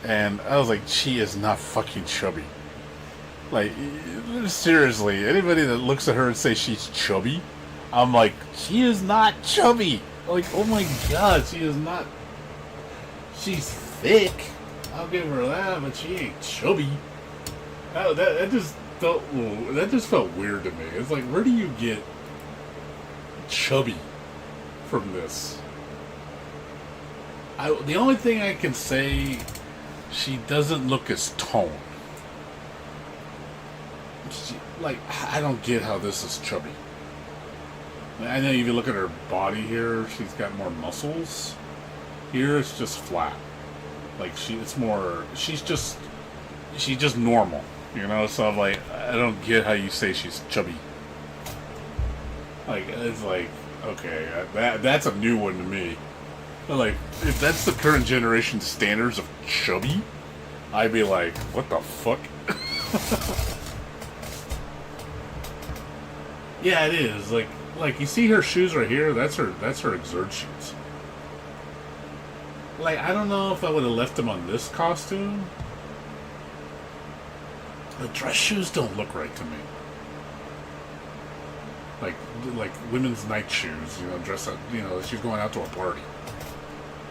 And I was like, she is not fucking chubby. Like, seriously, anybody that looks at her and says she's chubby, I'm like, she is not chubby. Like, oh my god, she is not. She's thick. I'll give her that, but she ain't chubby. That just felt weird to me. It's like, where do you get chubby from this? The only thing I can say, she doesn't look as toned. Like, I don't get how this is chubby. I know if you look at her body here, she's got more muscles. Here it's just flat. Like, she's just normal, you know? So I'm like, I don't get how you say she's chubby. Like, it's like, okay, that's a new one to me. But like, if that's the current generation standards of chubby, I'd be like, what the fuck? Yeah, it is. Like you see her shoes right here, that's her exert shoes. Like, I don't know if I would have left them on this costume. The dress shoes don't look right to me. Like women's night shoes, you know, dress up, you know, she's going out to a party.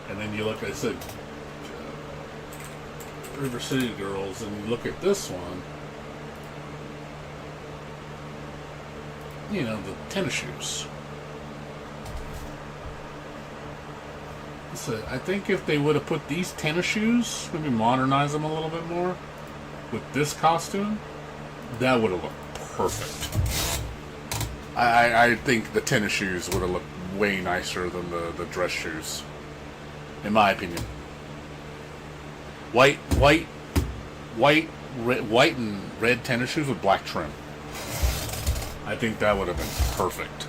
And then you look at, I said, River City Girls, and you look at this one, you know, the tennis shoes. So I think if they would have put these tennis shoes, maybe modernize them a little bit more, with this costume, that would have looked perfect. I think the tennis shoes would have looked way nicer than the dress shoes, in my opinion. White and red tennis shoes with black trim. I think that would have been perfect.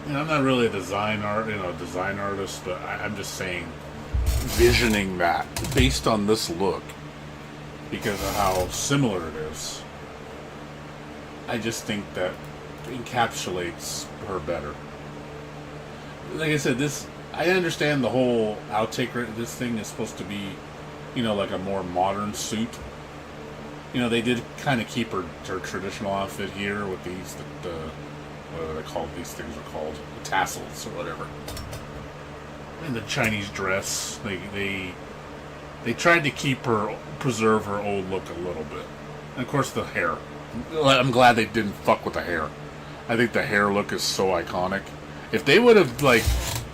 You know, I'm not really a design artist, but I'm just saying, visioning that based on this look, because of how similar it is, I just think that encapsulates her better. Like I said, I understand the whole outtake. This thing is supposed to be, you know, like a more modern suit. You know, they did kind of keep her traditional outfit here with these, what are they called? These things are called the tassels or whatever. in the Chinese dress. They tried to preserve her old look a little bit. And of course the hair. I'm glad they didn't fuck with the hair. I think the hair look is so iconic. If they would have, like,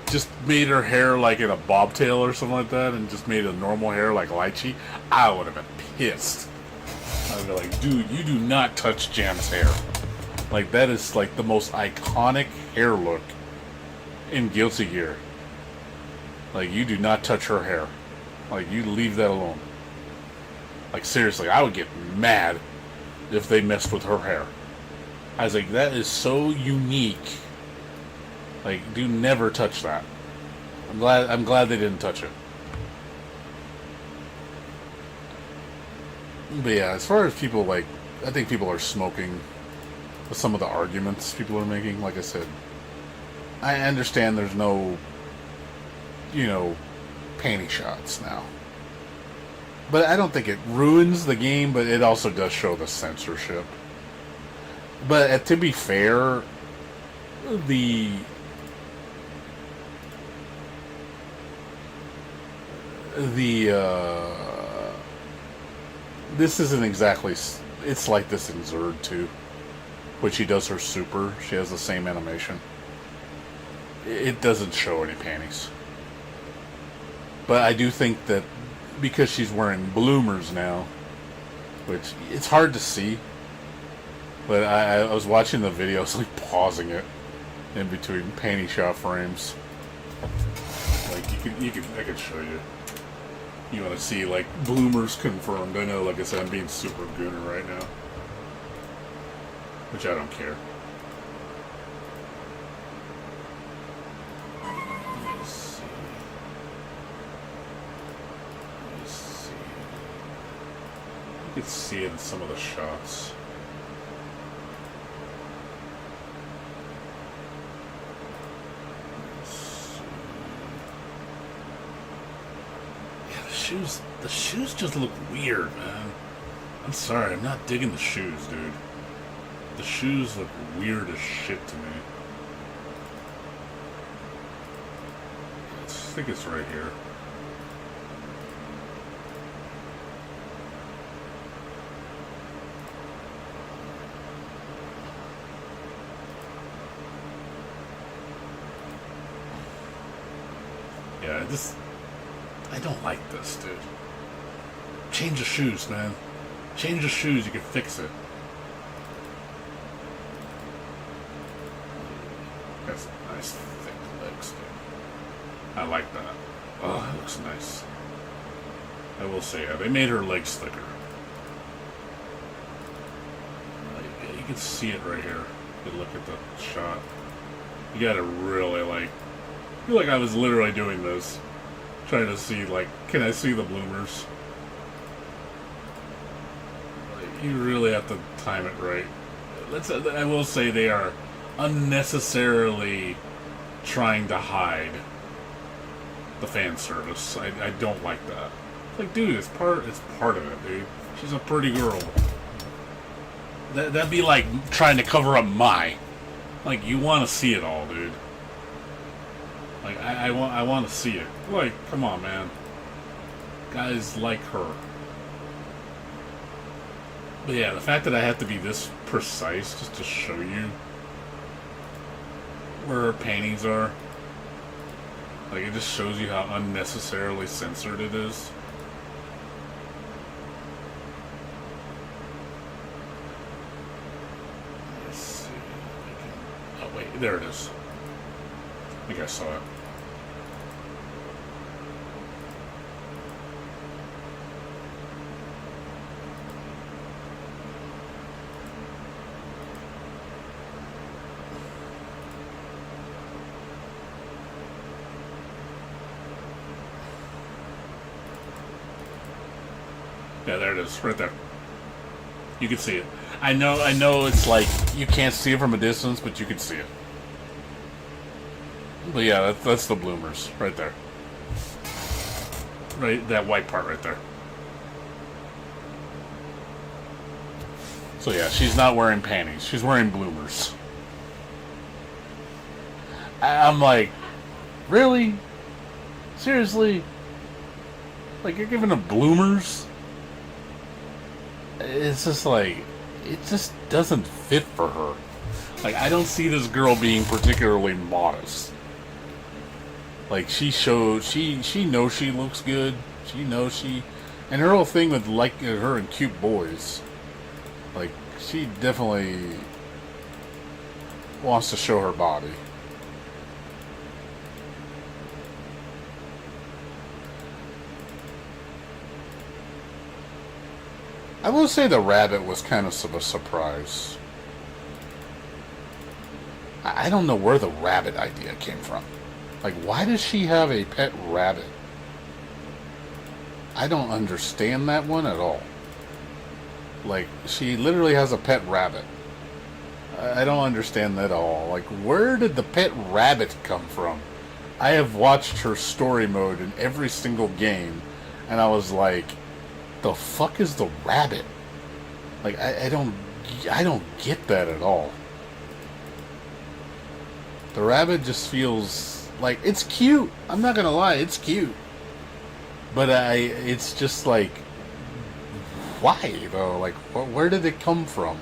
just made her hair, like, in a bobtail or something like that, and just made a normal hair like Lychee, I would have been pissed. I would be like, dude, you do not touch Jam's hair. Like, that is, like, the most iconic hair look in Guilty Gear. Like, you do not touch her hair. Like, you leave that alone. Like, seriously, I would get mad if they messed with her hair. I was like, that is so unique. Like, do never touch that. I'm glad they didn't touch it. But yeah, as far as people, like, I think people are smoking with some of the arguments people are making. Like I said, I understand there's no, panty shots now. But I don't think it ruins the game, but it also does show the censorship. But to be fair, this isn't exactly, it's like this in Zerd too, when she does her super, she has the same animation. It doesn't show any panties. But I do think that because she's wearing bloomers now, which it's hard to see, but I was watching the video, I was like pausing it in between panty shot frames. Like I could show you. You want to see, like, bloomers confirmed. I know, like I said, I'm being super gooner right now, which I don't care. Let's see. You can see it in some of the shots. The shoes just look weird, man. I'm sorry, I'm not digging the shoes, dude. The shoes look weird as shit to me. I think it's right here. Yeah, I don't like this, dude. Change the shoes, man. Change the shoes, you can fix it. That's nice thick legs, dude. I like that. Oh, that looks nice. I will say, yeah, they made her legs thicker. Yeah, you can see it right here. You look at the shot. You gotta really, like... I feel like I was literally doing this. Trying to see, like, can I see the bloomers? Like, you really have to time it right. I will say they are unnecessarily trying to hide the fan service. I don't like that. It's like, dude, it's part of it, dude. She's a pretty girl. That'd be like trying to cover up Mai. Like, you want to see it all, dude. Like, I want to see it. Like, come on, man. Guys like her. But yeah, the fact that I have to be this precise just to show you where her paintings are, like, it just shows you how unnecessarily censored it is. Let's see. Oh, wait, there it is. I think I saw it. Yeah, there it is, right there. You can see it. I know it's like, you can't see it from a distance, but you can see it. But yeah, that's the bloomers, right there. Right, that white part right there. So yeah, she's not wearing panties. She's wearing bloomers. I'm like, really? Seriously? Like, you're giving them bloomers? It's just like, it just doesn't fit for her. Like, I don't see this girl being particularly modest. Like, she knows she looks good. She knows and her whole thing with like her and cute boys. Like, she definitely wants to show her body. I will say the rabbit was kind of a surprise. I don't know where the rabbit idea came from. Like, why does she have a pet rabbit? I don't understand that one at all. Like, she literally has a pet rabbit. I don't understand that at all. Like, where did the pet rabbit come from? I have watched her story mode in every single game, and I was like, the fuck is the rabbit? Like, I don't get that at all. The rabbit just feels like, it's cute. I'm not gonna lie, it's cute. But it's just like, why though? Like, where did it come from?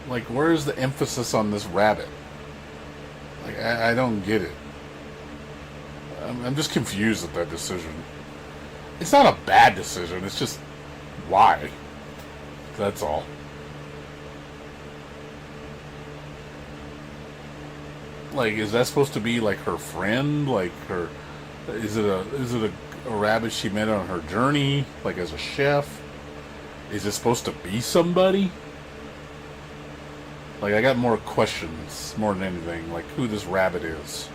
Like, where's the emphasis on this rabbit? Like, I don't get it. I'm just confused at that decision. It's not a bad decision. It's just, why? That's all. Like, is that supposed to be like her friend? Like, her? Is it a rabbit she met on her journey? Like, as a chef? Is it supposed to be somebody? Like, I got more questions more than anything. Like, who this rabbit is.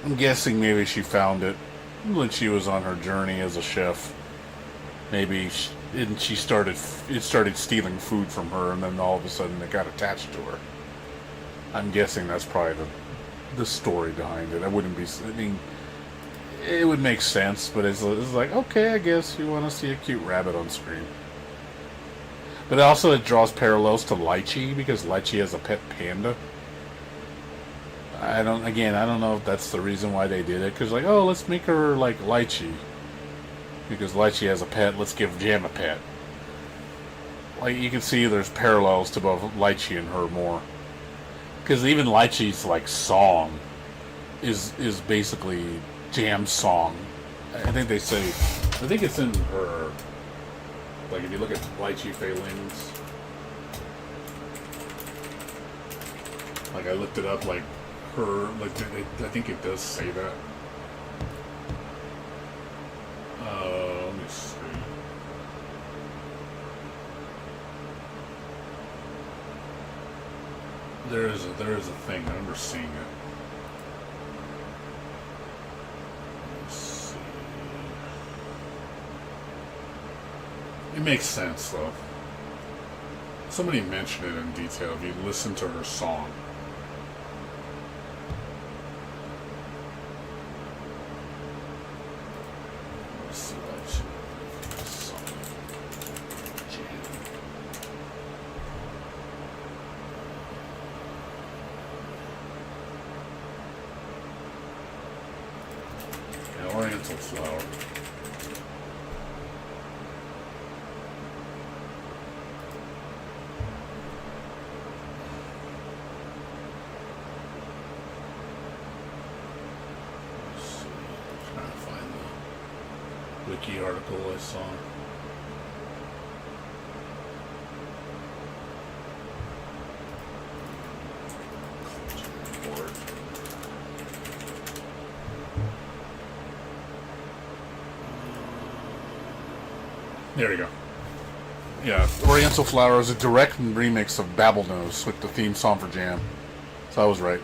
I'm guessing maybe she found it when she was on her journey as a chef. Maybe it started stealing food from her, and then all of a sudden it got attached to her. I'm guessing that's probably the story behind it. I mean, it would make sense, but it's like, okay, I guess you want to see a cute rabbit on screen. But also it draws parallels to Lychee, because Lychee has a pet panda. I don't know if that's the reason why they did it. Because, like, oh, let's make her like Lychee. Because Lychee has a pet, let's give Jam a pet. Like, you can see there's parallels to both Lychee and her more. Because even Lychee's, like, song is basically Jam's song. I think it's in her... Like, if you look at Lychee Failings... Like, I looked it up, like, her, like, I think it does say that. Let me see. There is a thing. I remember seeing it. Let's see. It makes sense, though. Somebody mentioned it in detail if you listen to her song. Oriental flower. Let's see. I'm trying to find the wiki article I saw. There we go. Yeah, Oriental Flower is a direct remix of Babble Nose with the theme song for Jam. So I was right.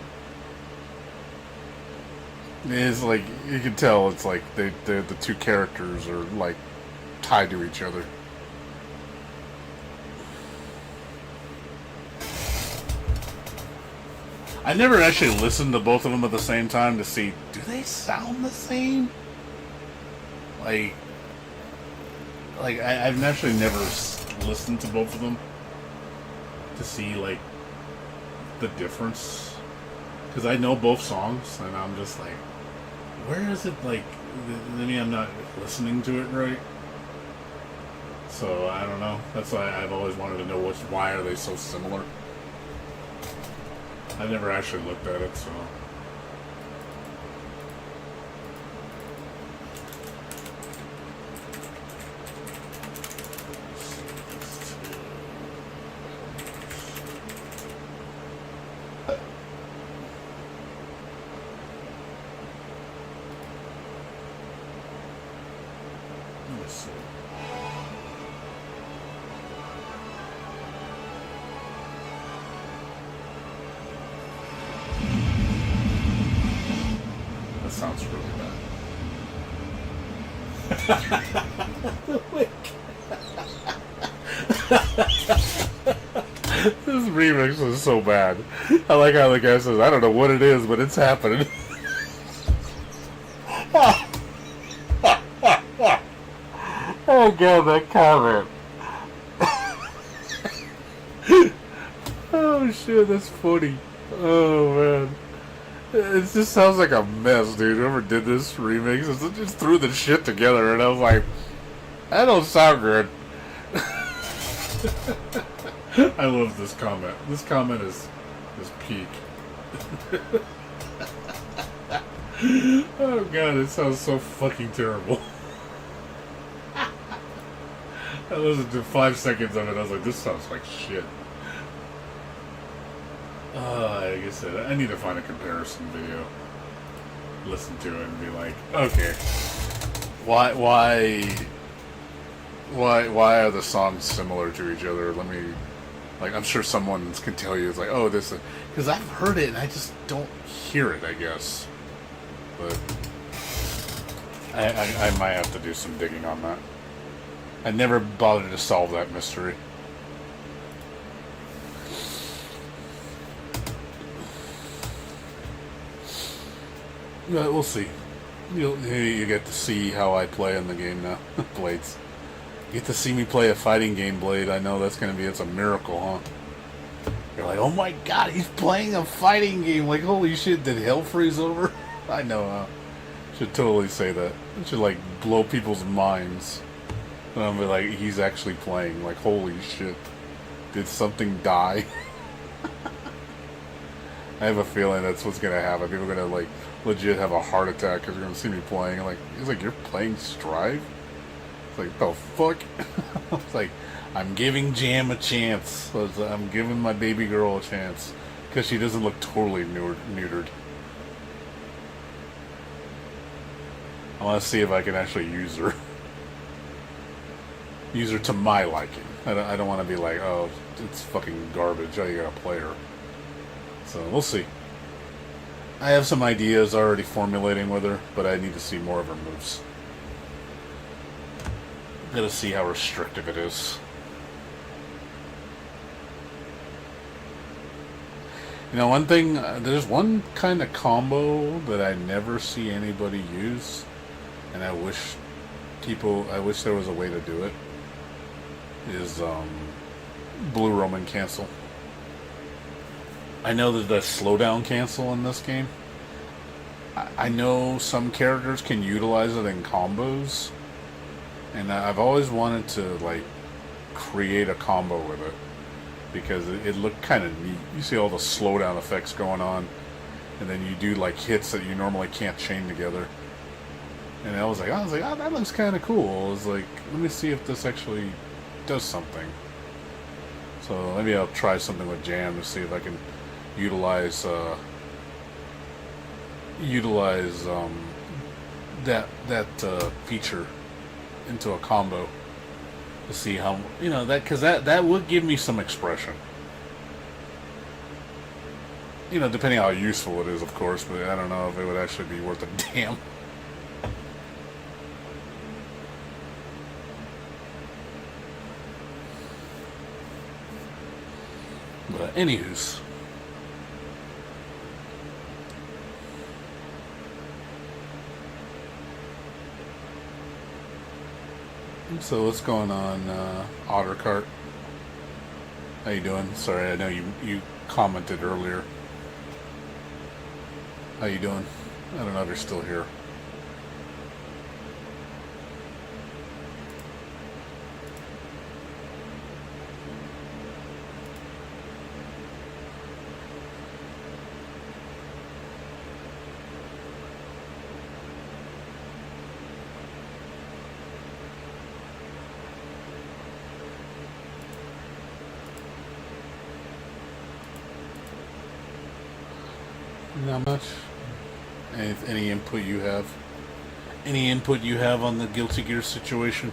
It's like, you can tell it's like the two characters are like tied to each other. I never actually listened to both of them at the same time to see, do they sound the same? I've actually never listened to both of them to see, like, the difference, because I know both songs, and I'm just like, where is it? Like, maybe I'm not listening to it right. So I don't know. That's why I've always wanted to know why are they so similar. I never actually looked at it, so. Let's see. That sounds really bad. This remix is so bad. I like how the guy says, I don't know what it is, but it's happening. Oh god, that comment. Oh shit, that's funny. Oh man. It just sounds like a mess, dude. Whoever did this remix just threw the shit together, and I was like, that don't sound good. I love this comment. This comment is peak. Oh god, it sounds so fucking terrible. I listened to 5 seconds of it, I was like, this sounds like shit. Like I said, I need to find a comparison video. Listen to it and be like, okay, why are the songs similar to each other? Let me, like, I'm sure someone can tell you, it's like, oh, this, because I've heard it and I just don't hear it, I guess. But I might have to do some digging on that. I never bothered to solve that mystery. But we'll see. You get to see how I play in the game now. Blades. You get to see me play a fighting game, Blade. I know that's going to be, it's a miracle, huh? You're like, oh my god, he's playing a fighting game. Like, holy shit, did hell freeze over? I know, huh? Should totally say that. It should, like, blow people's minds. And I'll be like, he's actually playing. Like, holy shit. Did something die? I have a feeling that's what's going to happen. People are going to, like, legit have a heart attack because they're going to see me playing. I'm like, he's like, you're playing Strive? It's like, the fuck? It's like, I'm giving Jam a chance. I'm giving my baby girl a chance. Because she doesn't look totally neutered. I want to see if I can actually use her. Use her to my liking. I don't want to be like, oh, it's fucking garbage. Oh, you gotta play her. So, we'll see. I have some ideas already formulating with her, but I need to see more of her moves. Gotta see how restrictive it is. You know, one thing, there's one kind of combo that I never see anybody use, and I wish there was a way to do it, is Blue Roman cancel. I know that the slowdown cancel in this game. I know some characters can utilize it in combos, and I've always wanted to, like, create a combo with it because it looked kind of neat. You see all the slowdown effects going on, and then you do like hits that you normally can't chain together. And I was like, oh, that looks kind of cool. I was like, let me see if this actually does something. So maybe I'll try something with Jam to see if I can utilize that feature into a combo to see how, you know, that, because that would give me some expression, you know, depending how useful it is, of course, but I don't know if it would actually be worth a damn. But anywho's, so what's going on, Ottercart? How you doing? Sorry, I know you commented earlier. How you doing? I don't know if you're still here. Not much. Any input you have? Any input you have on the Guilty Gear situation?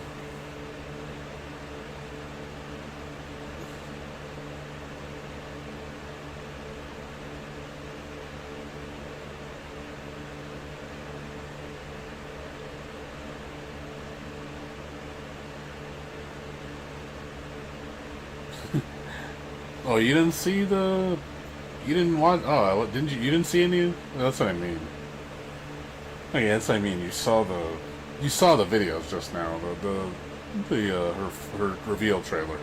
Oh, you didn't see the... You didn't watch... Oh, didn't you? You didn't see any... That's what I mean. Okay, that's what I mean. You saw the videos just now. Her reveal trailer,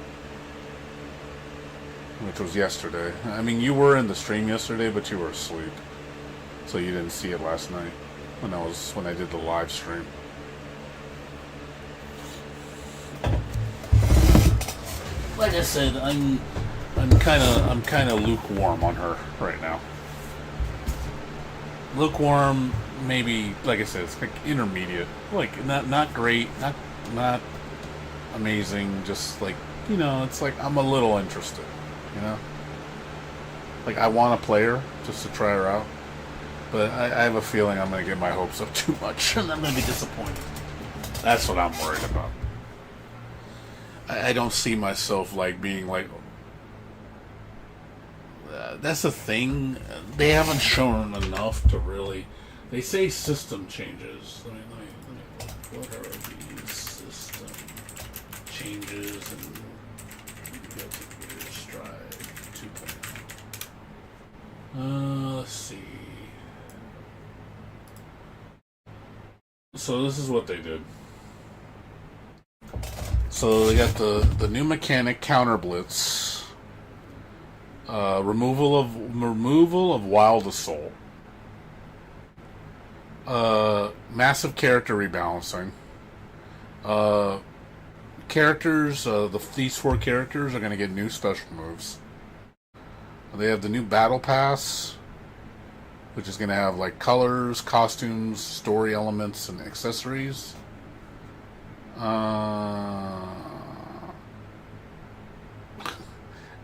which was yesterday. I mean, you were in the stream yesterday, but you were asleep, so you didn't see it last night when I did the live stream. Like I said, I'm kind of lukewarm on her right now. Lukewarm, maybe, like I said, it's like intermediate. Like not great, not amazing, just like, you know, it's like I'm a little interested, you know? Like I want to play her just to try her out. But I have a feeling I'm gonna get my hopes up too much and I'm gonna be disappointed. That's what I'm worried about. I don't see myself like being like, that's the thing. They haven't shown enough to really. They say system changes. Let me look. What are these system changes and Guilty Gear Strive 2.0? Let's see. So this is what they did. So they got the new mechanic, Counter Blitz. Removal of Wild Assault. Massive character rebalancing. These 4 characters are going to get new special moves. They have the new Battle Pass, which is going to have like colors, costumes, story elements, and accessories.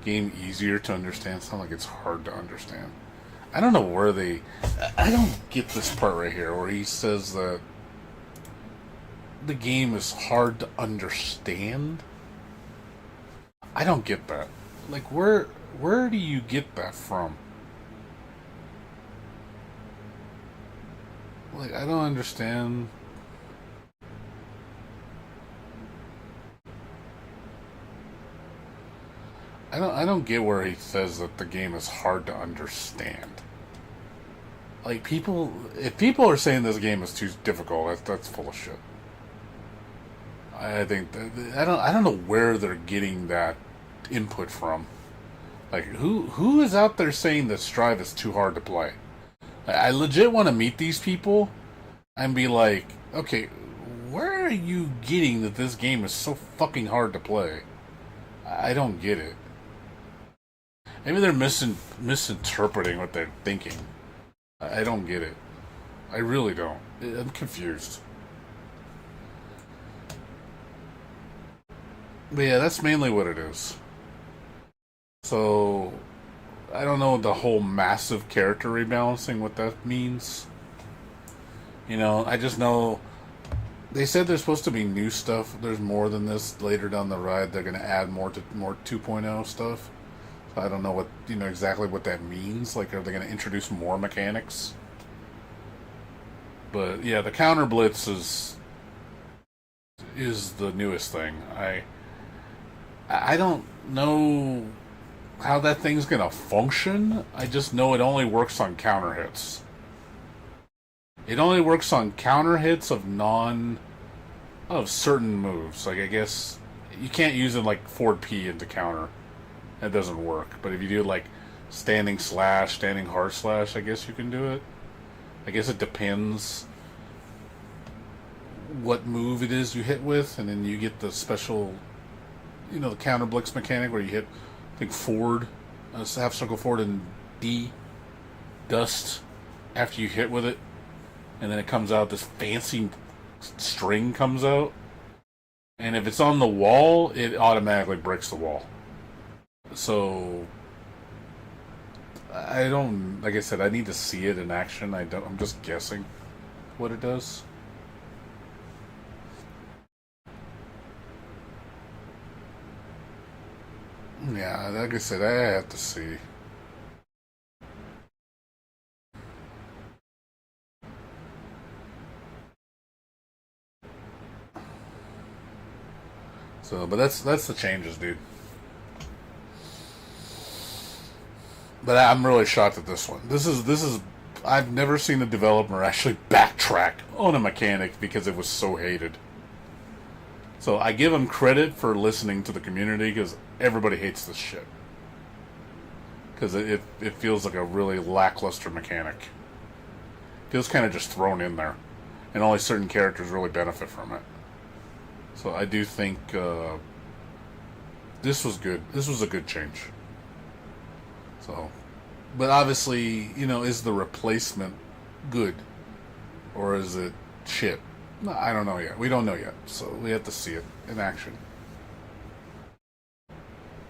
Game easier to understand. It's not like it's hard to understand. I don't know where I don't get this part right here where he says that the game is hard to understand. I don't get that. Like, where do you get that from? Like, I don't understand. I don't get where he says that the game is hard to understand. Like, if people are saying this game is too difficult, that's full of shit. I think I don't know where they're getting that input from. Like, who is out there saying that Strive is too hard to play? I legit want to meet these people and be like, okay, where are you getting that this game is so fucking hard to play? I don't get it. Maybe they're misinterpreting what they're thinking. I don't get it. I really don't. I'm confused. But yeah, that's mainly what it is. So, I don't know the whole massive character rebalancing, what that means. You know, I just know they said there's supposed to be new stuff. There's more than this later down the ride. They're going to add more 2.0 stuff. I don't know what, exactly what that means. Like, are they going to introduce more mechanics? But yeah, the Counter Blitz is the newest thing. I don't know how that thing's going to function. I just know it only works on counter hits. It only works on counter hits of certain moves. Like, I guess you can't use it like forward P into counter. That doesn't work. But if you do like standing slash, standing hard slash, I guess you can do it. I guess it depends what move it is you hit with, and then you get the special, the counter blitz mechanic where you hit, I think, forward, half circle forward and D, dust, after you hit with it, and then it comes out, this fancy string comes out, and if it's on the wall, it automatically breaks the wall. So I don't, like I said, I need to see it in action. I'm just guessing what it does. Yeah, like I said, I have to see. So, but that's the changes, dude. But I'm really shocked at this one. This is I've never seen a developer actually backtrack on a mechanic because it was so hated. So I give them credit for listening to the community because everybody hates this shit. Because it feels like a really lackluster mechanic. It feels kind of just thrown in there. And only certain characters really benefit from it. So I do think this was good. This was a good change. So, but obviously, is the replacement good? Or is it shit? I don't know yet. We don't know yet. So we have to see it in action.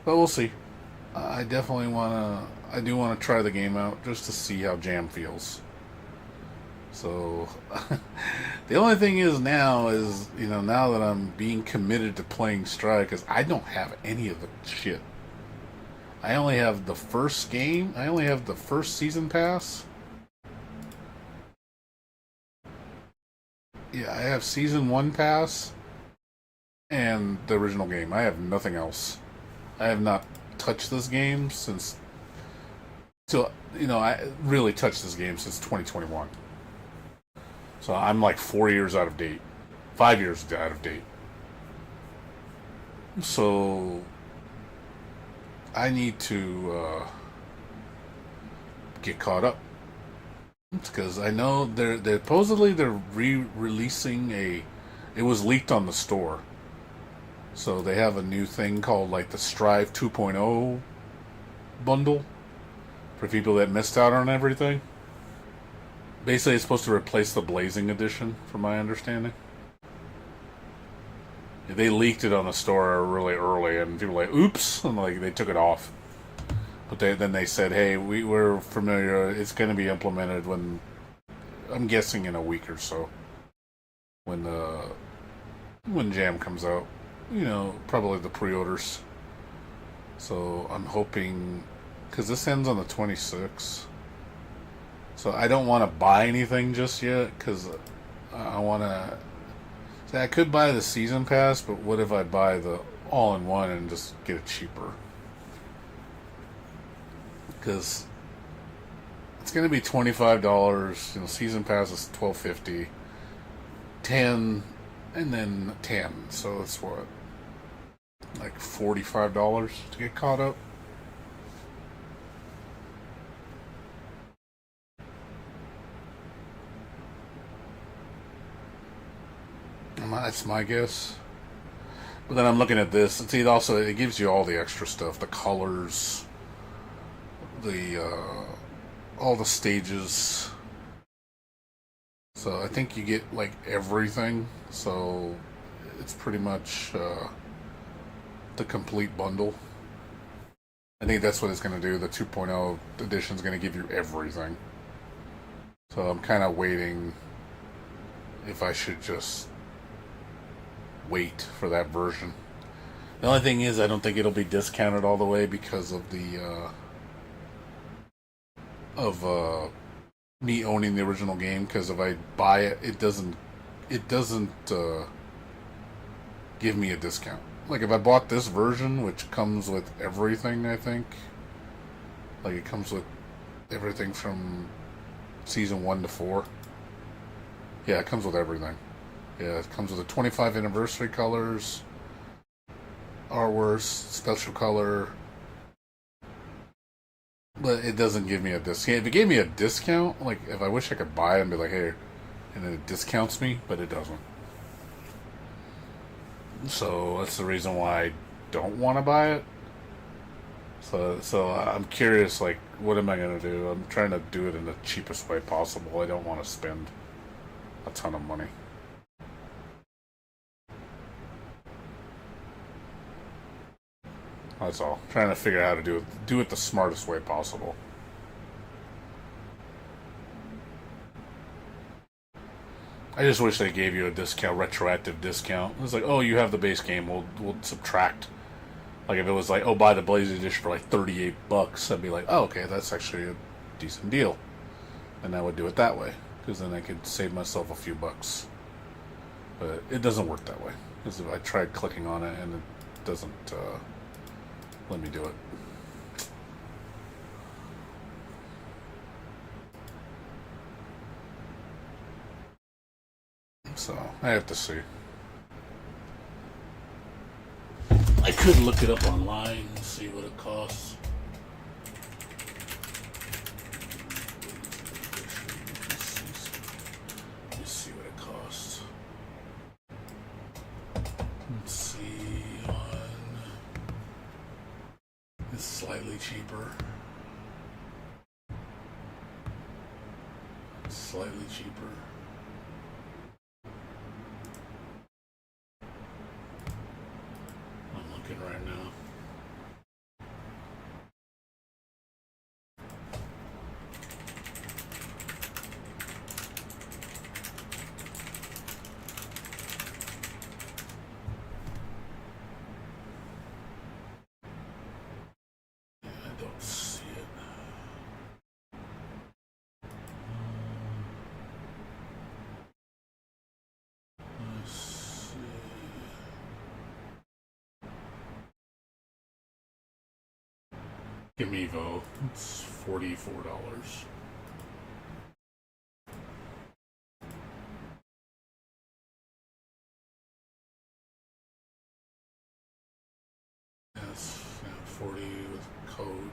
But we'll see. I definitely I do want to try the game out just to see how Jam feels. So, the only thing is now that I'm being committed to playing Strike, is I don't have any of the shit. I only have the first game. I only have the first season pass. Yeah, I have season 1 pass and the original game. I have nothing else. I have not touched this game since... So, I really touched this game since 2021. So I'm like 4 years out of date. 5 years out of date. So I need to get caught up. Because I know they're supposedly they're re-releasing it was leaked on the store. So they have a new thing called like the Strive 2.0 bundle for people that missed out on everything. Basically, it's supposed to replace the Blazing Edition, from my understanding. They leaked it on the store really early, and people were like, oops, and like they took it off. But then they said, hey, we're familiar, it's going to be implemented when, I'm guessing in a week or so, when Jam comes out. Probably the pre-orders. So I'm hoping, because this ends on the 26th. So I don't want to buy anything just yet, because I want to... See, I could buy the season pass, but what if I buy the all-in-one and just get it cheaper? Because it's going to be $25. Season pass is $12.50. 10, and then 10. So it's what? Like $45 to get caught up? That's my guess. But then I'm looking at this, and see, it gives you all the extra stuff, the colors, all the stages. So I think you get like everything. So it's pretty much the complete bundle. I think that's what it's going to do. The 2.0 edition is going to give you everything. So I'm kind of waiting if I should just wait for that version. The only thing is, I don't think it'll be discounted all the way because of the me owning the original game. Because if I buy it, it doesn't give me a discount. Like if I bought this version, which comes with everything, I think, like it comes with everything from season 1 to 4. Yeah, it comes with everything. Yeah, it comes with the 25 anniversary colors, artwork, special color, But it doesn't give me a discount. If it gave me a discount, like if I wish I could buy it and be like, hey, and then it discounts me, but it doesn't. So that's the reason why I don't want to buy it. So I'm curious, like, what am I gonna do? I'm trying to do it in the cheapest way possible. I don't want to spend a ton of money. That's all. Trying to figure out how to do it the smartest way possible. I just wish they gave you a discount, retroactive discount. It's like, oh, you have the base game. We'll subtract. Like if it was like, oh, buy the Blaze Edition for like $38, I'd be like, oh, okay, that's actually a decent deal, and I would do it that way because then I could save myself a few bucks. But it doesn't work that way because I tried clicking on it and it doesn't let me do it. So I have to see. I could look it up online and see what it costs. Let me see what it costs. Let's see on. It's slightly cheaper. Slightly cheaper. Right now. Yeah, I don't see it. Let's see. Give me Evo. It's $44. Yes, 40 with code.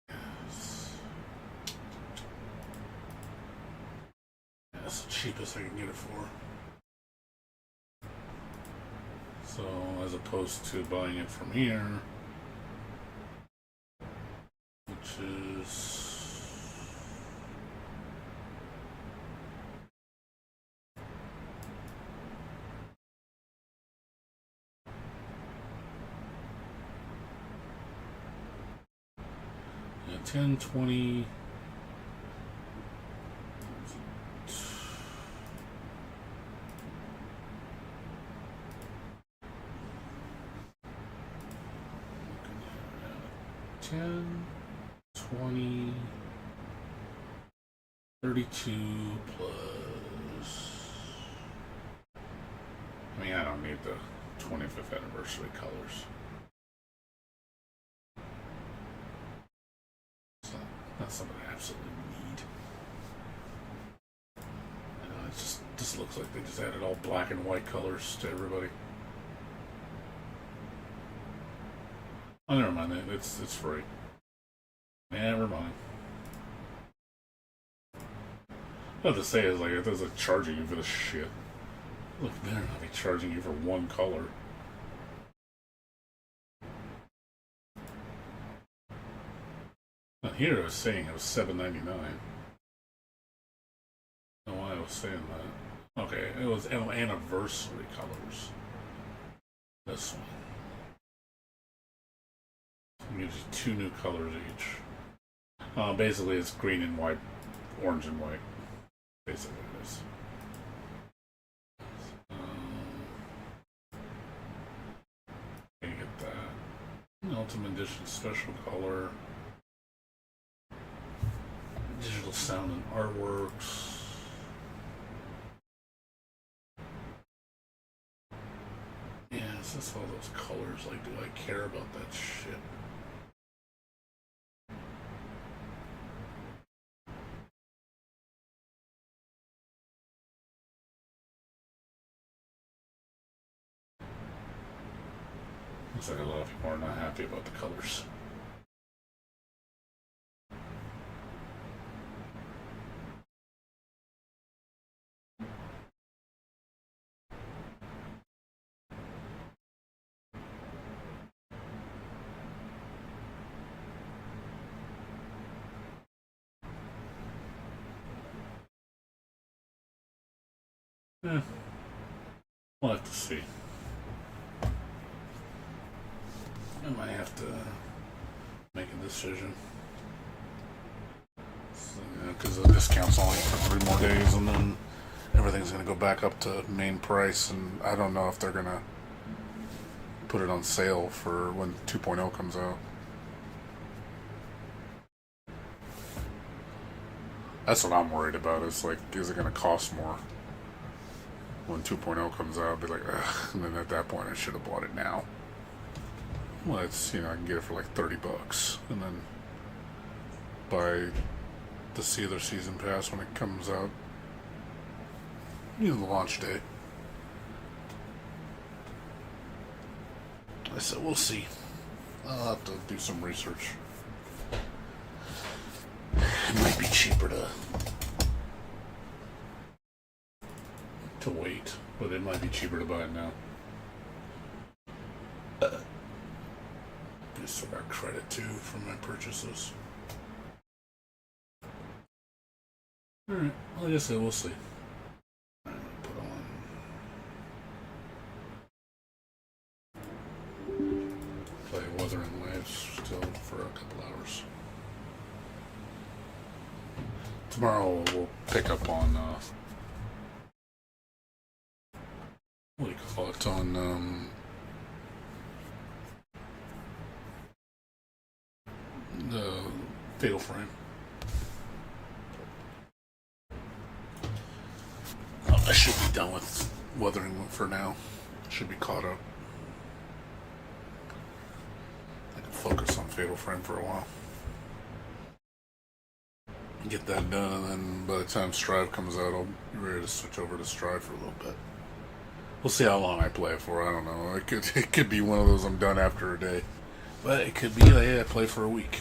Yes. That's the cheapest I can get it for. So, as opposed to buying it from here, which is yeah, 10, 20. $10, $20, $32 plus. I mean, I don't need the 25th anniversary colors. It's not something I absolutely need. It just looks like they just added all black and white colors to everybody. Oh, never mind. It's free. Never mind. What I have to say is, like, it doesn't charging you for this shit. Look, they're not be charging you for one color. Now here it was saying it was $7.99. I don't know why I was saying that. Okay, it was anniversary colors. This one. It gives you 2 new colors each. Basically, it's green and white, orange and white. Basically, it is. You get that. Ultimate Edition special color. Digital sound and artworks. Yeah, it's just all those colors. Like, do I care about that shit? Looks like a lot of people are not happy about the colors. We'll have to see. I might have to make a decision. Because the discount's only for 3 more days, and then everything's going to go back up to main price, and I don't know if they're going to put it on sale for when 2.0 comes out. That's what I'm worried about. Is like, is it going to cost more when 2.0 comes out? I'll be like, ugh. And then at that point, I should have bought it now. Well, it's, I can get it for like $30, and then buy the other season pass when it comes out. The launch date. I said we'll see. I'll have to do some research. It might be cheaper to wait, but it might be cheaper to buy it now. I still got credit too for my purchases. Alright, like I said, we'll see. I'm gonna put on play Wuthering still for a couple hours. Tomorrow we'll pick up on what do you call it, on the Fatal Frame. I should be done with Wuthering for now. Should be caught up. I can focus on Fatal Frame for a while. Get that done, and then by the time Strive comes out, I'll be ready to switch over to Strive for a little bit. We'll see how long I play it for. I don't know. It could be one of those I'm done after a day, but it could be that I play for a week.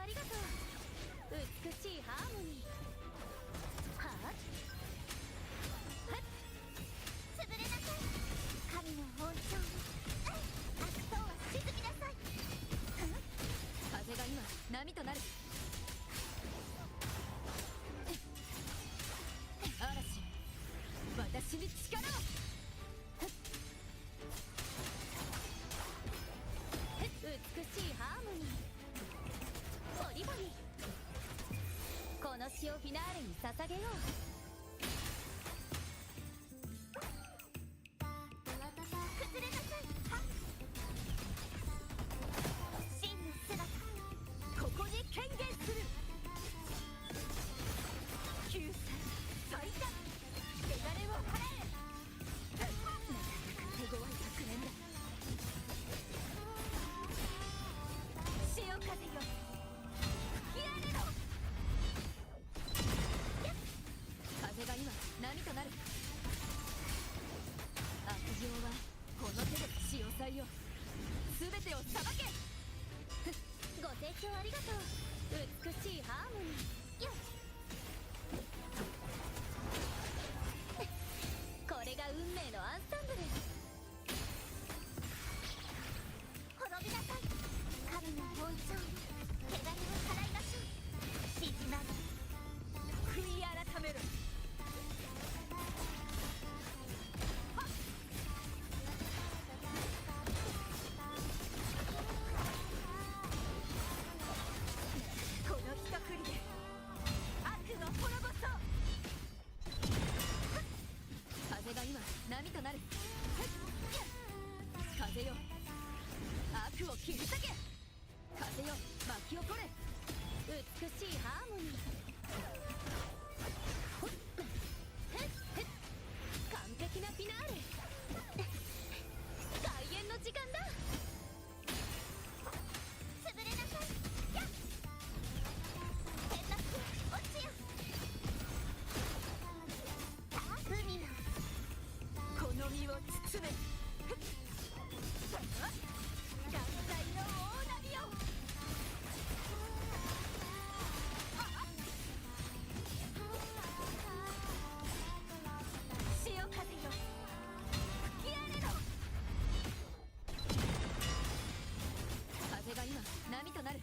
ありがとう。美しいハーモニー。はあ、潰れなさい。神の恩寵に悪党は沈みなさい。風が今波となる。嵐、私に力を。美しいハーモニー。ボリボリ。この詩をフィナーレに捧げよう。崩れなさい。はっ、真の姿、ここに権限する。救済最多、汚れを払え。なかなか手強い学年だ。潮風よ、吹き荒れろ。風が今波となる。悪行はこの手で潮騒よ。全てを裁け。ご清聴ありがとう。美しいハーモニー。よっ、これが運命のアンサンブル。滅びなさい。神の恩寵に汚れを払いましょう。静まり、悔い改めろ。この一振りで悪の滅ぼそう。風が今波となる。風よ、悪を切り裂け。風よ、巻き起これ。美しいハーモニー。完璧なフィナーレ。開演の時間だ。潰れなさい。やっ、天幕落ちよ。さあ海よ、この身を包め。断罪の大波よ。潮風よ、吹き荒れろ。風が今波となる。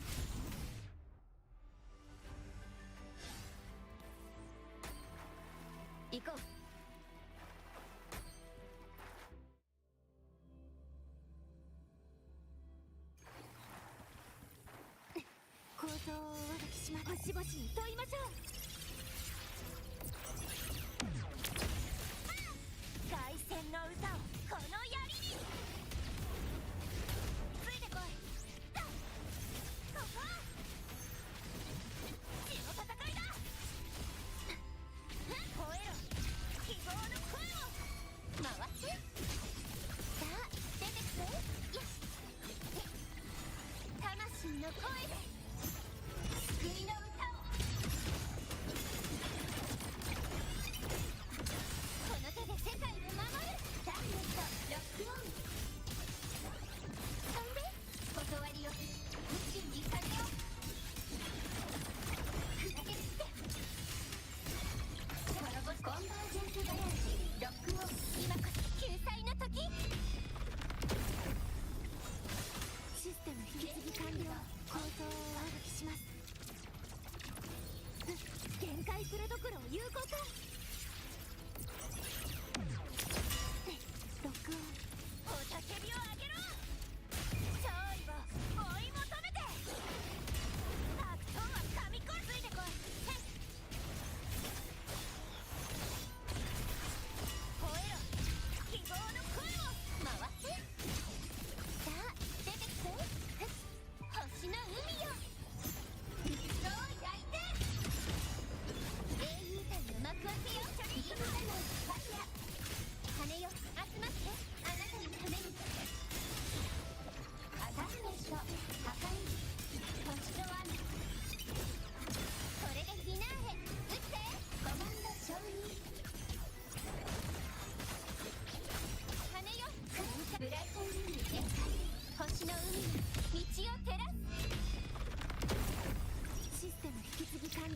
行こう。構造を私しま星々に問いましょう。凱旋の歌をこの槍に。ついてこい。ここ血の戦いだ。吠えろ、希望の声を。回ってさあ出てくぜ。よし、魂の声で救いの歌を。この手で世界を守る。ダイレクトロックオン。飛んで断りを、宇宙に風を砕け散って。コンバージェンスガレージロックオン。今こそ救済の時。システム引き継ぎ完了。構造を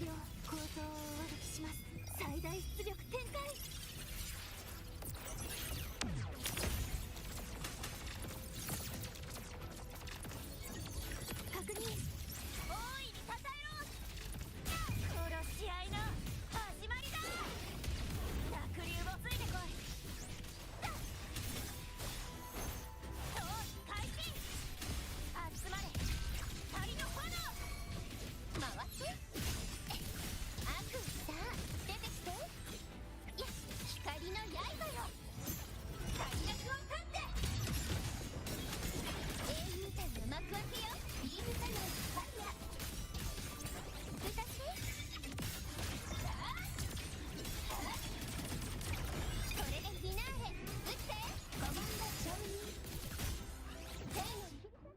了。構造をお歩きします。最大出力展開。確認。大いにたたえろ。殺し合いの始まりだ。濁流もついてこい。装置開始。集まれ光の炎。回って悪さあ出てきて。よし光の刃よ。最悪を立って英雄譚の幕開けよ。ビームサマーファイヤー。歌ってこれでフィナーレ。撃ってコマンド承認。天のリズム。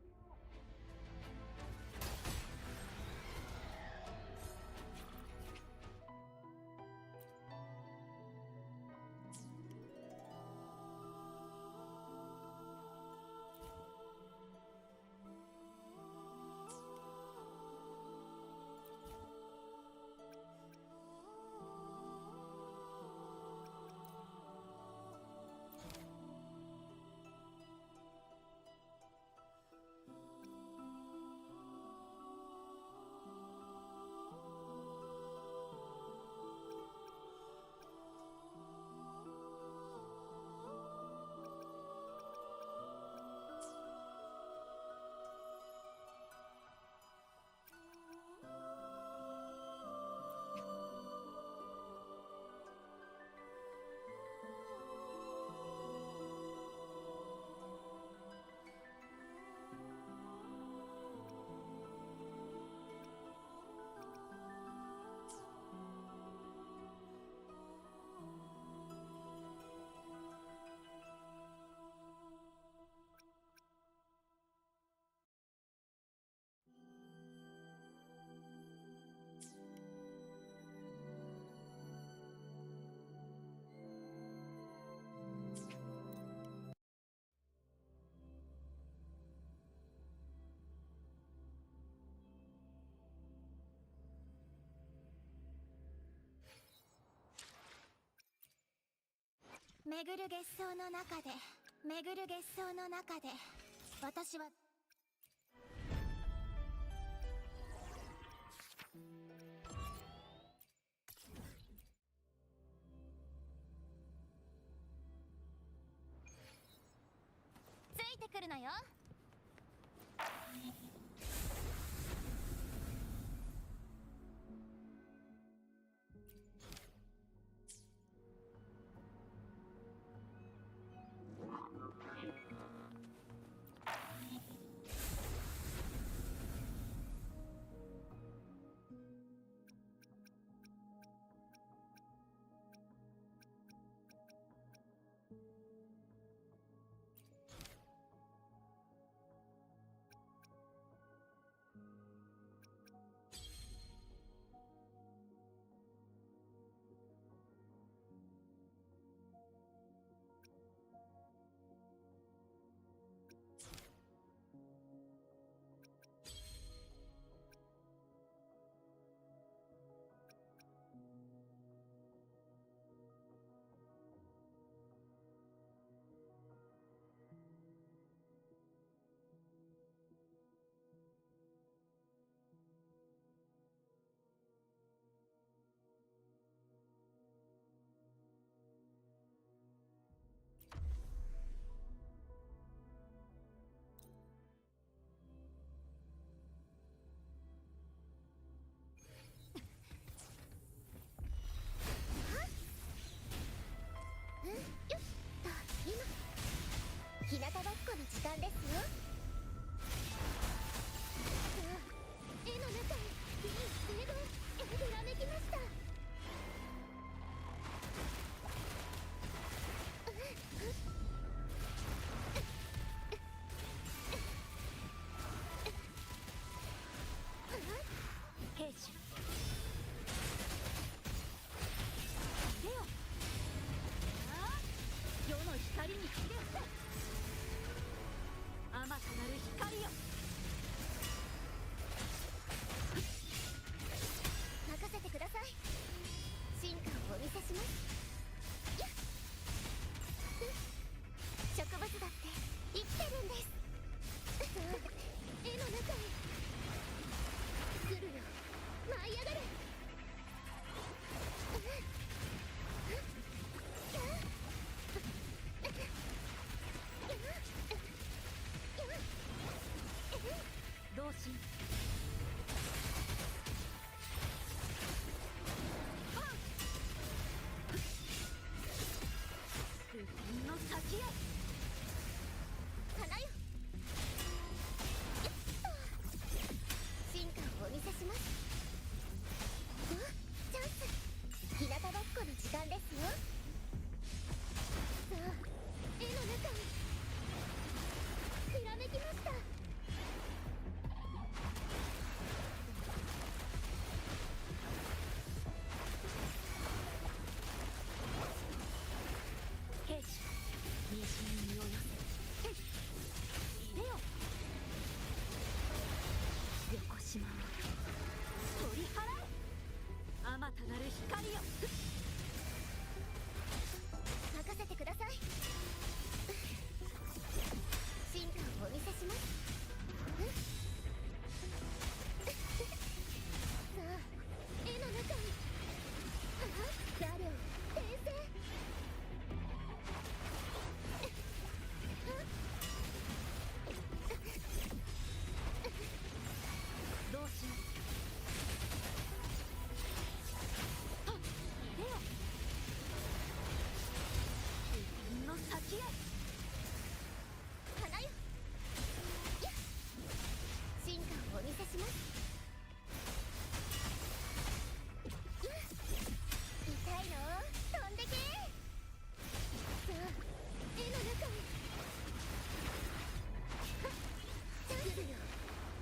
巡る月相の中で、巡る月相の中で、私はついてくるのよ。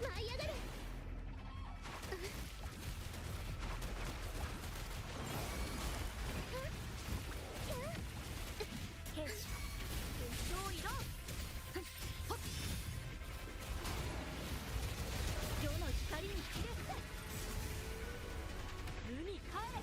舞い上がる。兵士決勝移動。世の光に切れ海帰れ。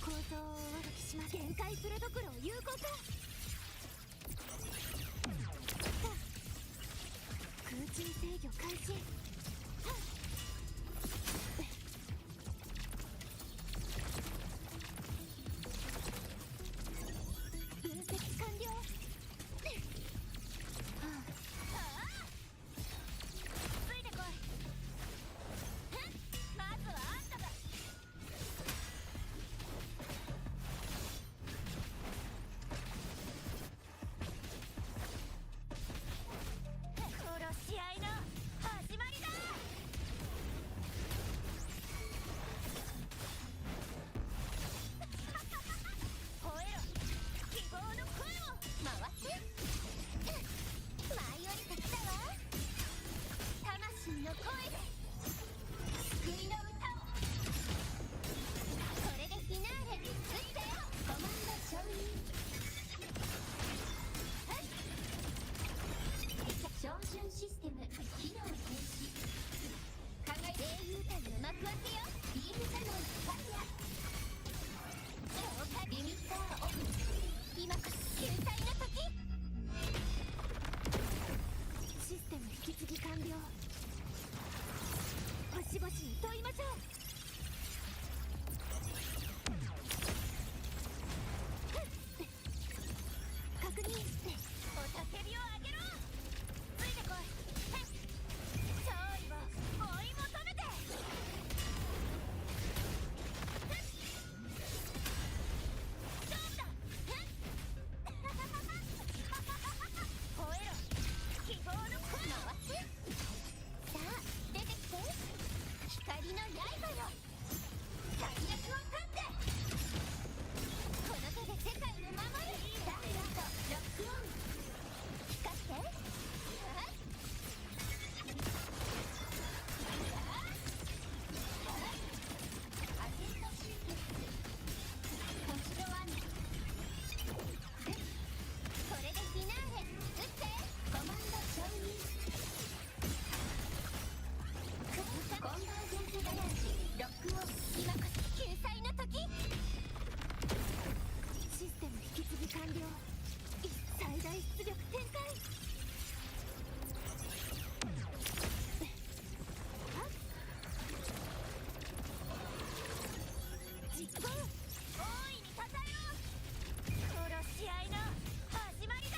構造を悪くします。限界プロトコルを有効化。空中制御開始。分析完了。ついてこい。まずはあんただ。殺し合いの始まりだ。吠えろ希望の声を回って。舞い降りてきたわ。魂の声で救いの歌を。これでフィナーレ打ってコマンド承認。照準システム機能停止。輝い英雄譚の幕開けよ。ビームカノンファイヤー。リミッターオフ。今こそ救済の時。システム引き継ぎ完了。星々に問いましょう。確認。おたけびを上げろ。ついてこい。勝利を追い求めて。勝負だ。吠えろ希望の声。回ってさあ出てきて。光の刃よ。最悪を立ってこの手で世界を守る。ダイヤとロックオン。光ってこれでフィナーレ打ってコマンド承認。コンバージェンスガラージロックオン。今こそ救済の時。システム引き継ぎ完了。最大出力展開。実行。大いにたたえろ。殺し合いの始まりだ。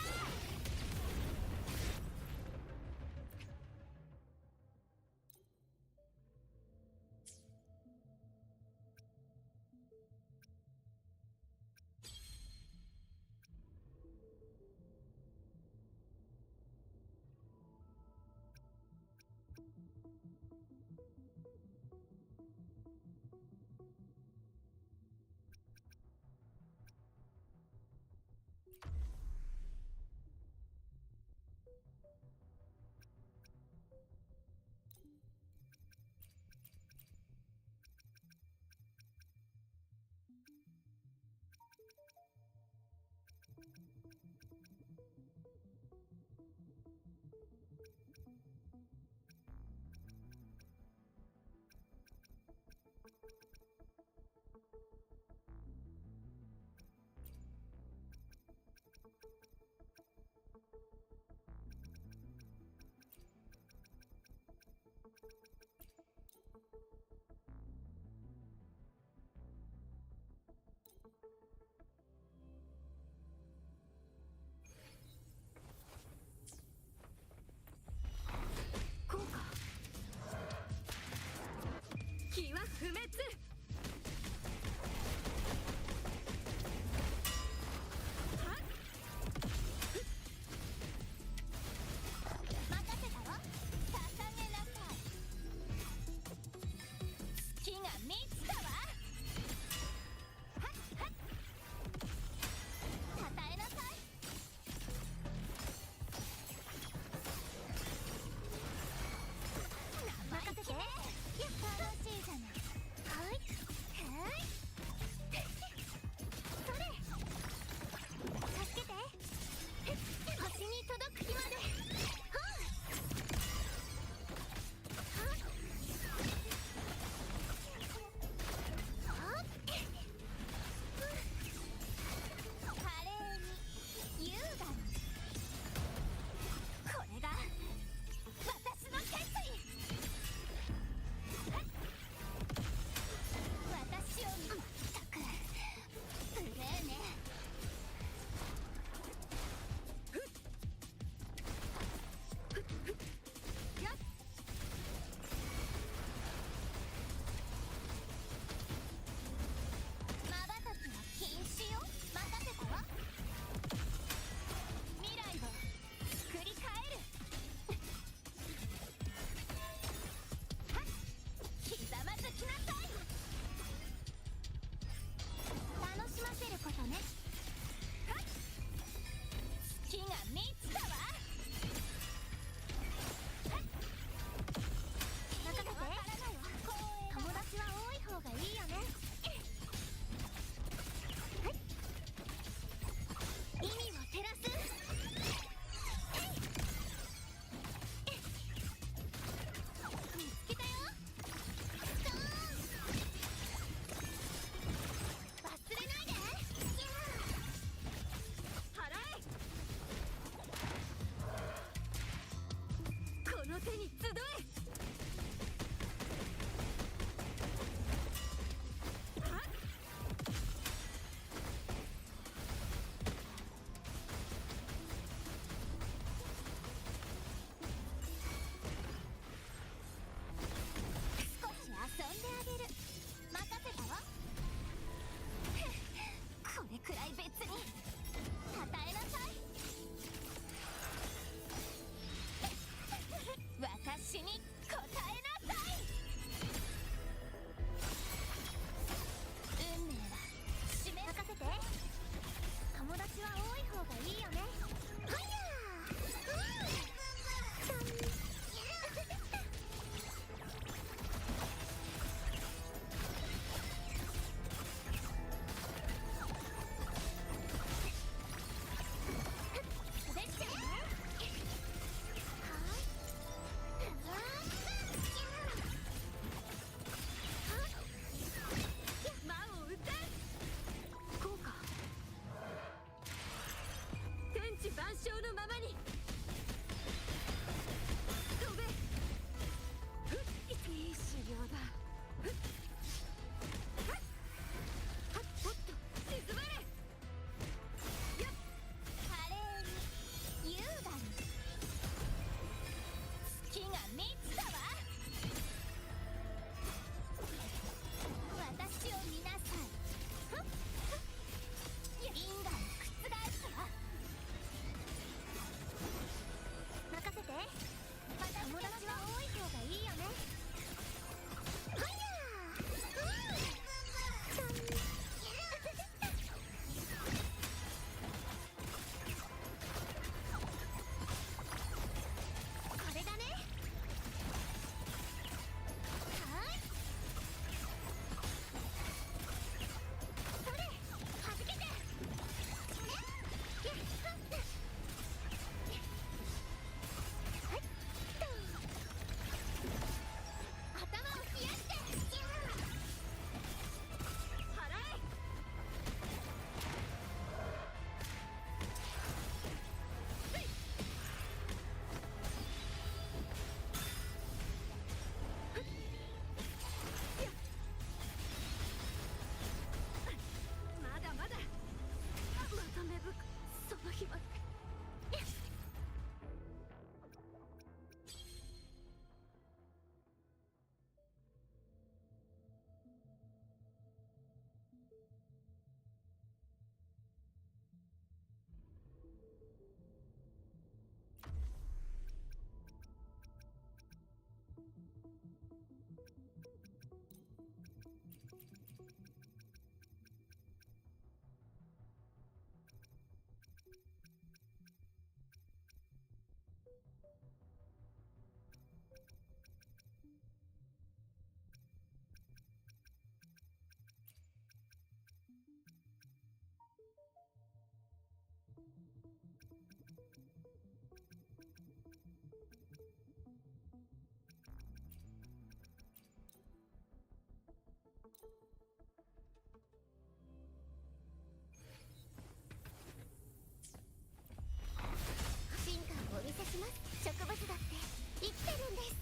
進化をお見せします。植物だって生きてるんです。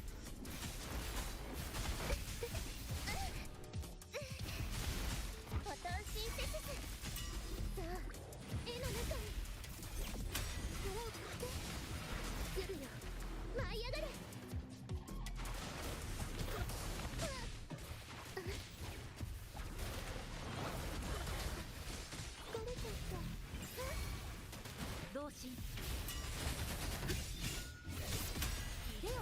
ボタンシンセシス。さあ絵の中に力を使って来るよ、舞い上がれ。疲れちゃった。同心入れよ。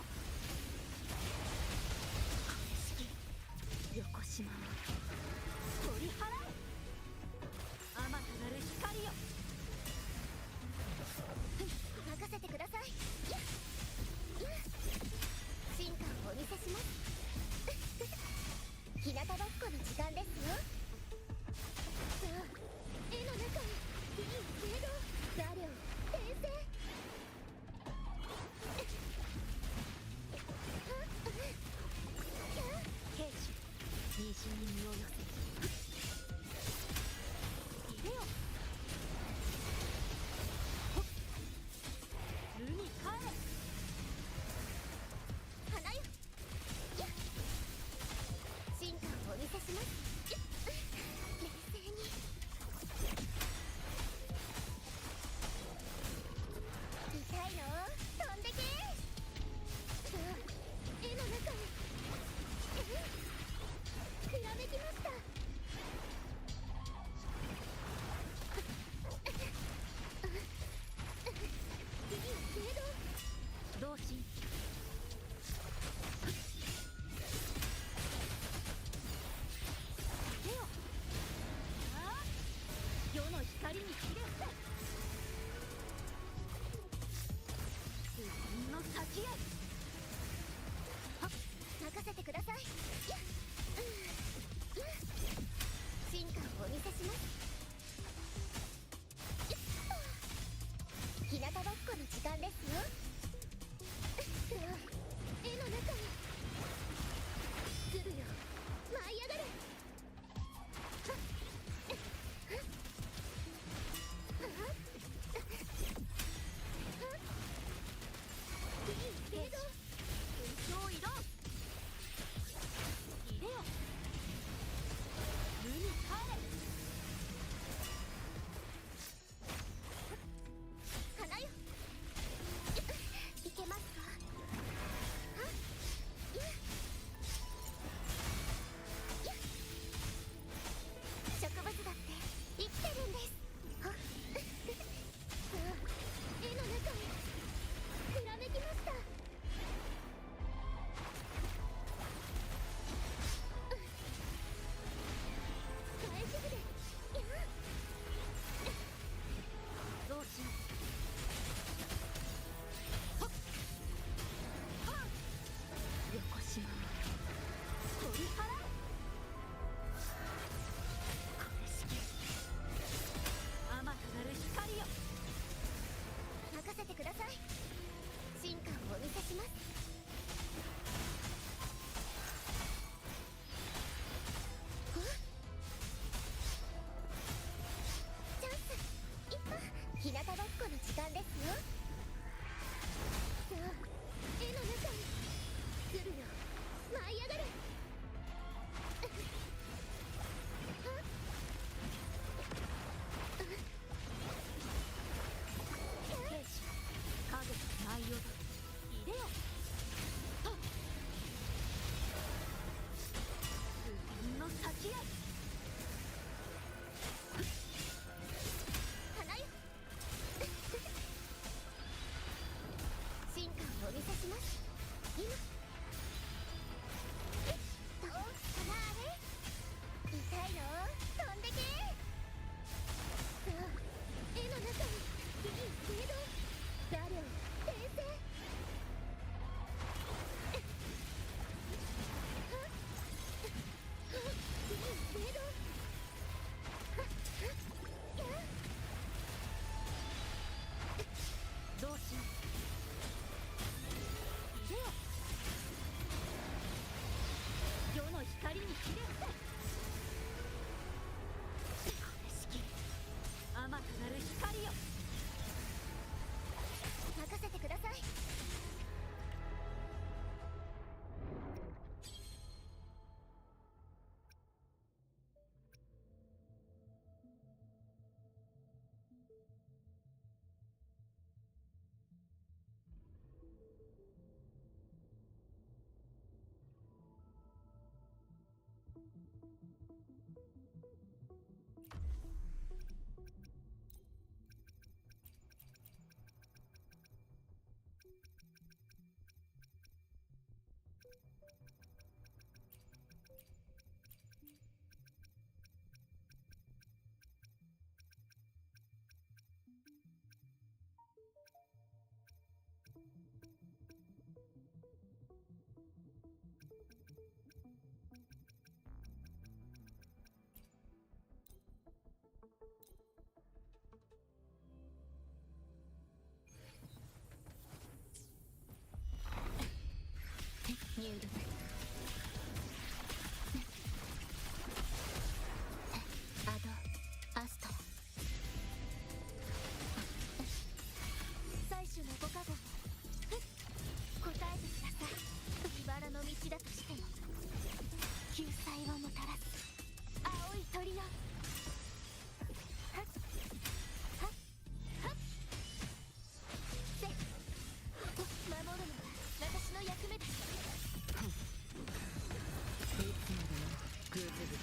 横島を取り払う。あまたなる光よ。任せてください。進化をお見せします。日向ぼっこの時間ですよ。さあ絵の中にいい聖堂座領転生。兵士妊娠に身を寄せ入れよ。炉に帰れ。花よ。進化をお見せします。冷静に。痛いの飛んでけ。さあ絵の中にひらめきました。いい聖堂同心。手よ。ああ世の光に切れ伏せ。自分の先へ。はっ任せてください。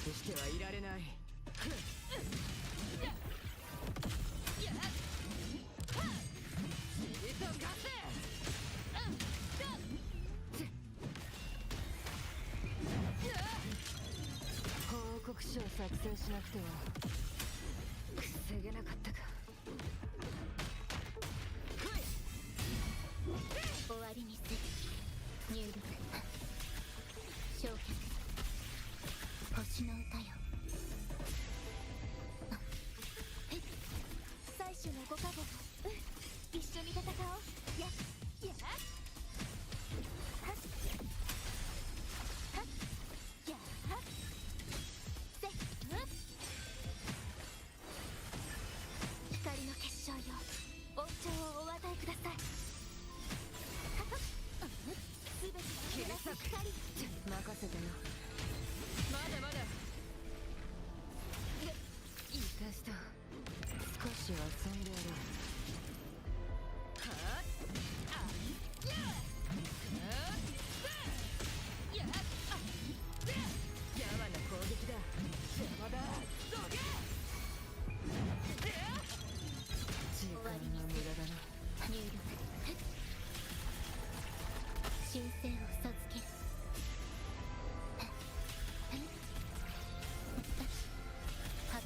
ってしてはいられない。尻とガス。報告書を作成しなくては防げなかったか。終わりにする。入力焼却星の歌よ。最初のご加護、一緒に戦おう。やっはっはっやっはっせっ光の結晶よ、恩寵をお与えください。すべて切り裂く。光。任せてよ。まだまだ。いたした。少し遊んでやろう。はっあっやっやっあっやわな攻撃だ。邪魔だ。どけ。時間の無駄だな。入力神聖を授ける。破壊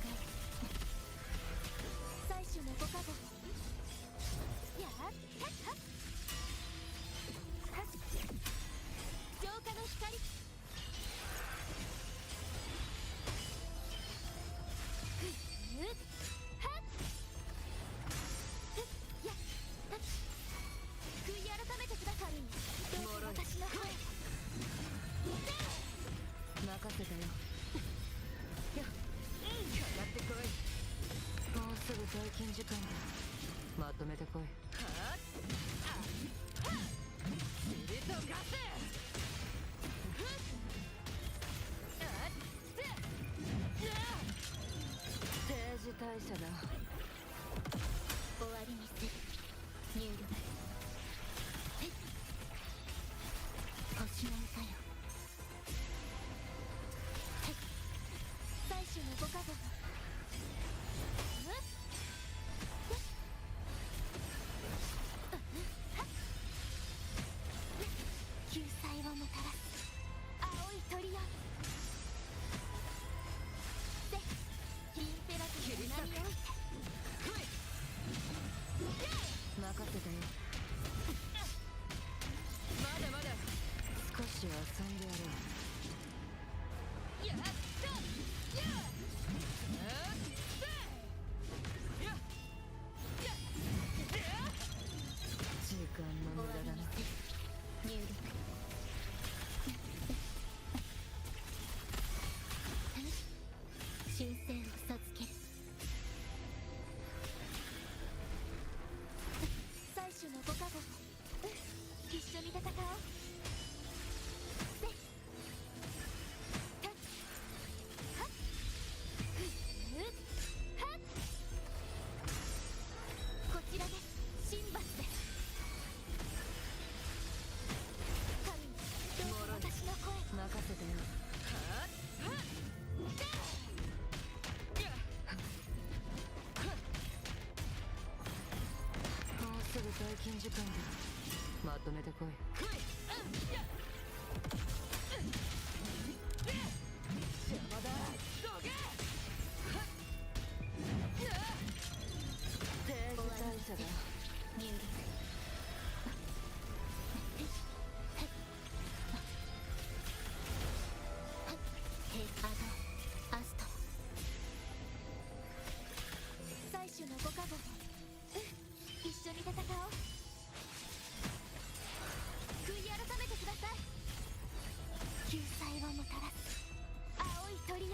最初のご加護。やっはっはっ浄化の光。ふっはっやっはっ悔い改めてください。どうぞ私の方へ。任せたよ。よっ、かかってこい。もうすぐ退勤時間だ。まとめてこい。はっあっはっ尻とガス。ふっあっ定時退社だ。終わりにする。入力星の歌よ。最初のご加護。救済をもたらす青い鳥よ。でインペラティブの名において任せたよ。まだまだ。少し遊んでやろう。やっとやっ時間の無駄だな。入力神聖を授ける。最初のご加護。一緒に戦おう。せったっはっふっはっこちらです神罰です。神どうぞ私の声。任せたよ。はっはっもうすぐ退勤時間だ。まとめてこい。邪魔だ。どけ。定時退社だ。入力アスト最初のご加護。一緒に戦おう。悔い改めてください。救済をもたらす青い鳥よ。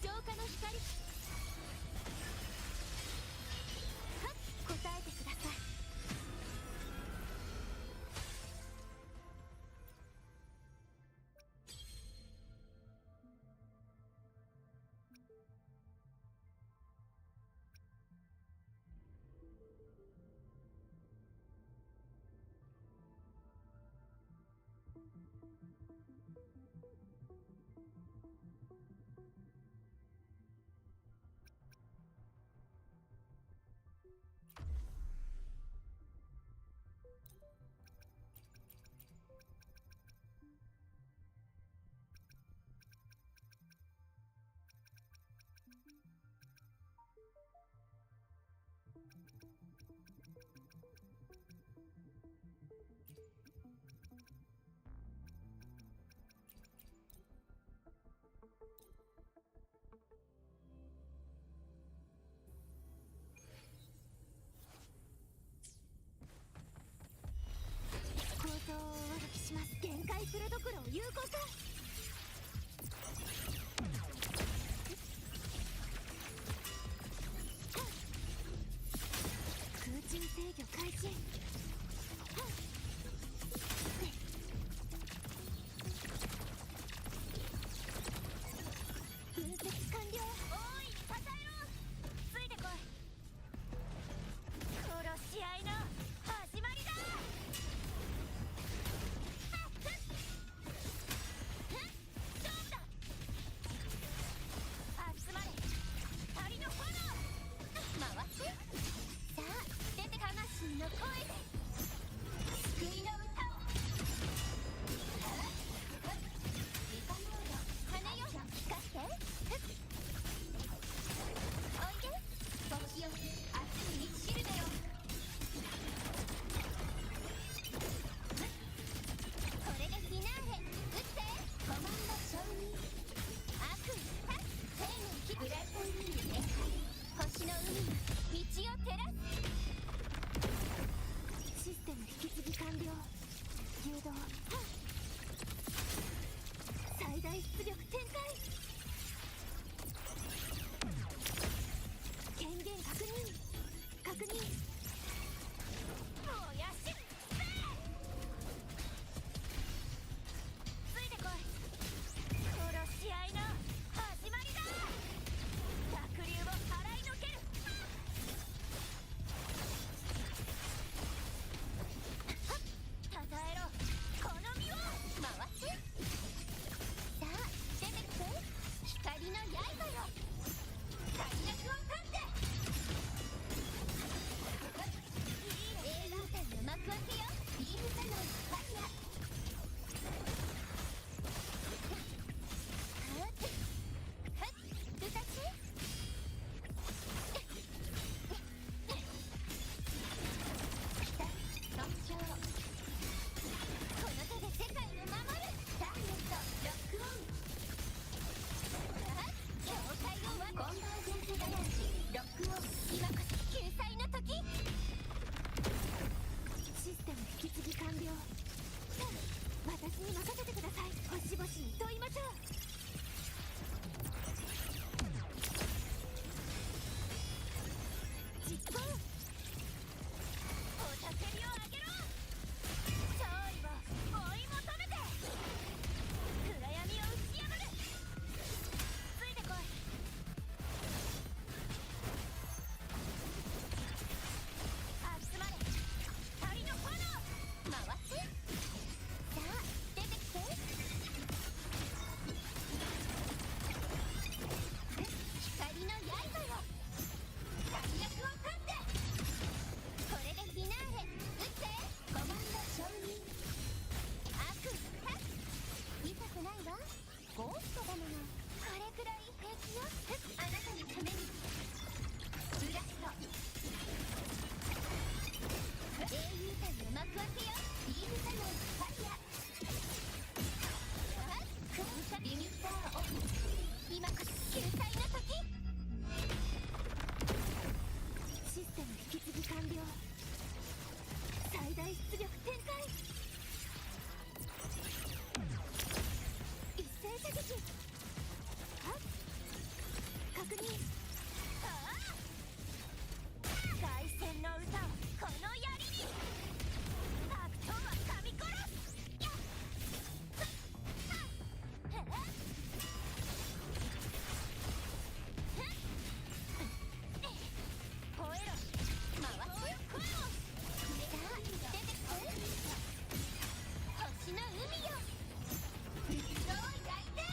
浄化の光。答えてください。有効か。空中制御開始。分析完了。大いに支えろ。ついてこい。殺し合いの始まりだ。勝負だ。集まれ光の炎。回って。さあ出て魂の声で救いの歌を。リカモード羽よ光って。おいで僕よ明日にシルベよ。これでフィナーレ打ってコマンド承認。悪意タッ生命キブライトウィング展開。星の海が道を照らす。システム引き継ぎ完了。誘導最大出力展開。権限確認確認。燃やしせついてこい。殺し合いの始まりだ。濁流を払いのける。たたえろこの身を。回って。さあ出てきて光の刃よ。大役を立って英雄譚の幕開けよ。ビームサノンファイヤー。はっはっうたち。尊重。この手で世界を守る。ターゲットロックオン。境界を割る。コンバージェンスガランジロックオン。今こそ救済の時。システム引き継ぎ完了。私に任せてください。星々に問いましょう。実行。おたけびを上げろ。勝利を追い求めて。暗闇を打ち破る。ついてこい。集まれ光の炎。回って。さあ出てきて。光の刃よ。大役を立って。これでフィナーレ打ってコマンド承認。悪タッ痛くないわ。ゴーストだもの。これくらい平気よ。あなたのためにブラスト。英雄譚の幕開けよ。ビームサノンファイヤー。空射リミッターオフ。今こそ救済の時。システム引き継ぎ完了。最大出力展開。一斉射撃。はっ確認。ああ凱旋の歌をこの槍に。悪党は噛み殺す。やっはっはっ吠えろ。回って声を。さあ出てきて。星の海よ。水を焼いて。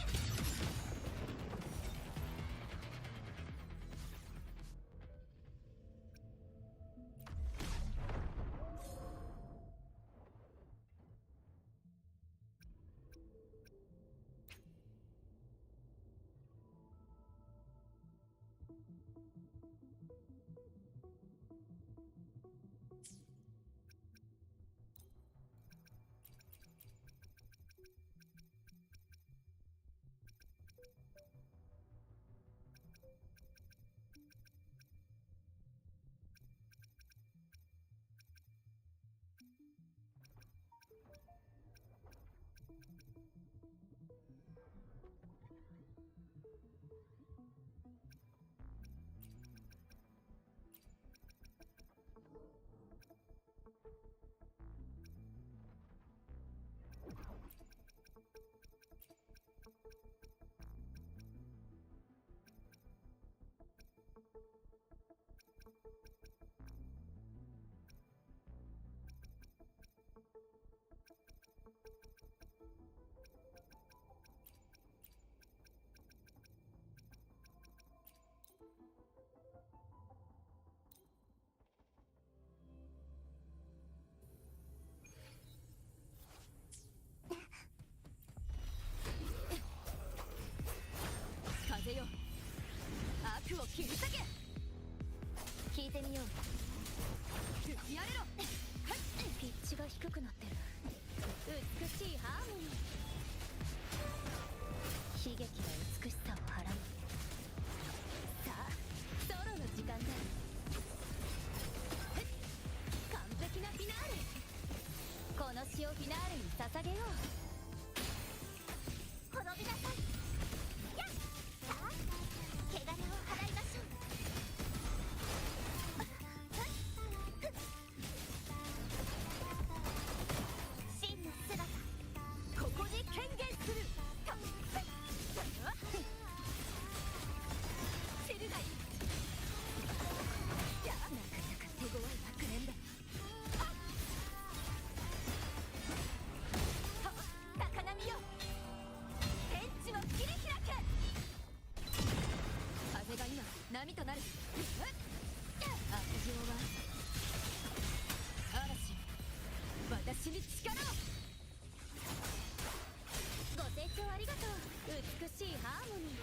ハーモニー。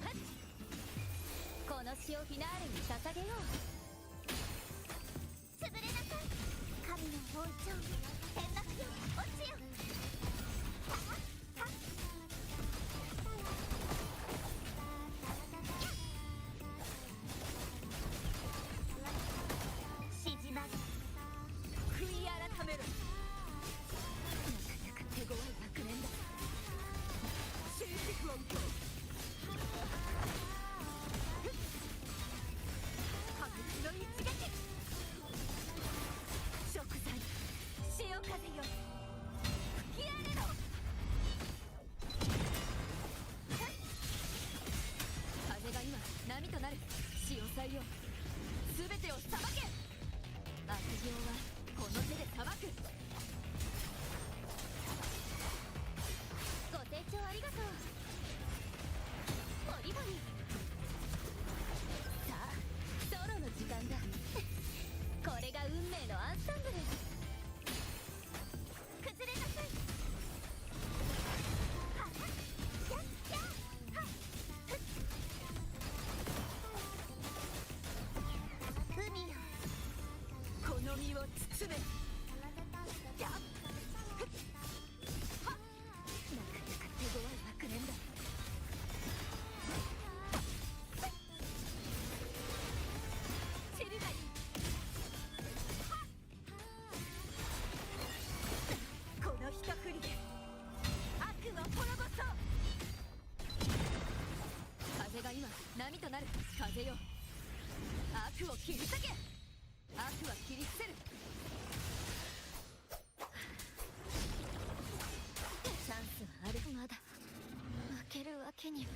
はっ、この詩をフィナーレに捧げよう。潰れなさい、神の王朝、天幕よ、落ちよ。はっはっ、しじまる、悔い改めろ。なかなか手強い学年だ。終止符を今日歌舞伎の一撃。食材、潮風よ、吹き荒れろ。風が今波となる。潮騒よ、全てを裁け。悪行はこの手で裁く。ご清聴ありがとう。モリモリ。さあ、ソロの時間だ。これが運命のアンサンブル。崩れなさい。はっやっやっはっふっ、海よ、この身を包め。やっふっはっ、なかなか手強い学年だ。チルガリー、この一振りで悪を滅ぼそう。風が今波となる。風よ、悪を切り裂け。悪は切り捨てる。チャンスはある。まだ負けるわけには。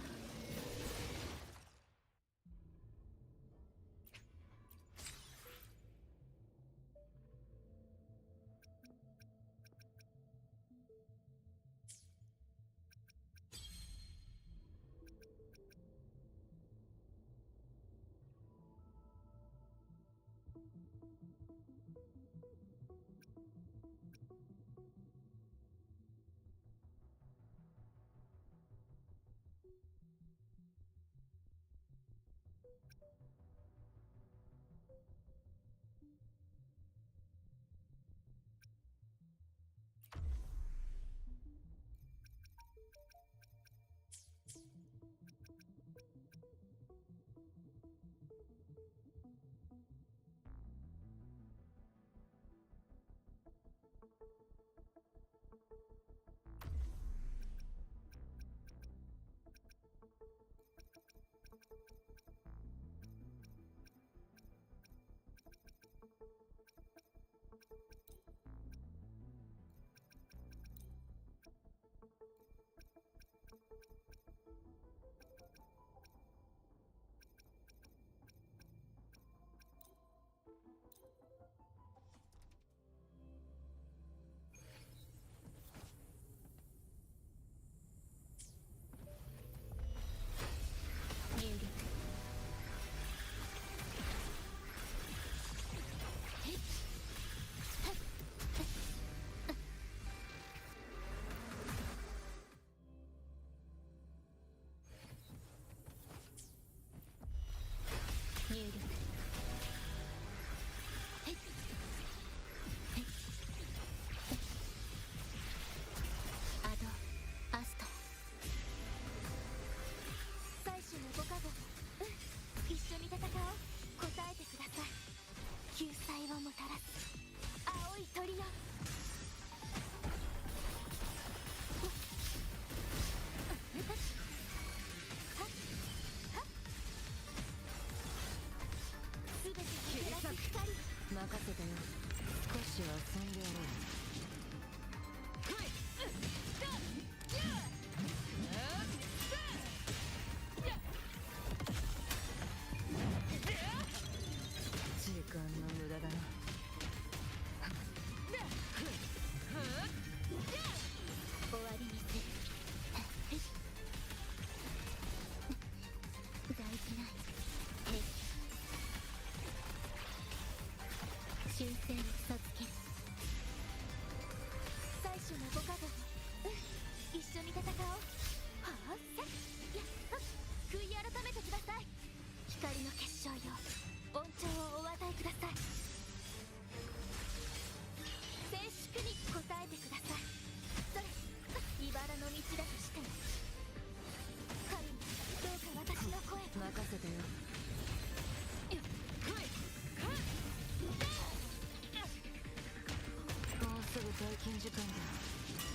平均時間だ。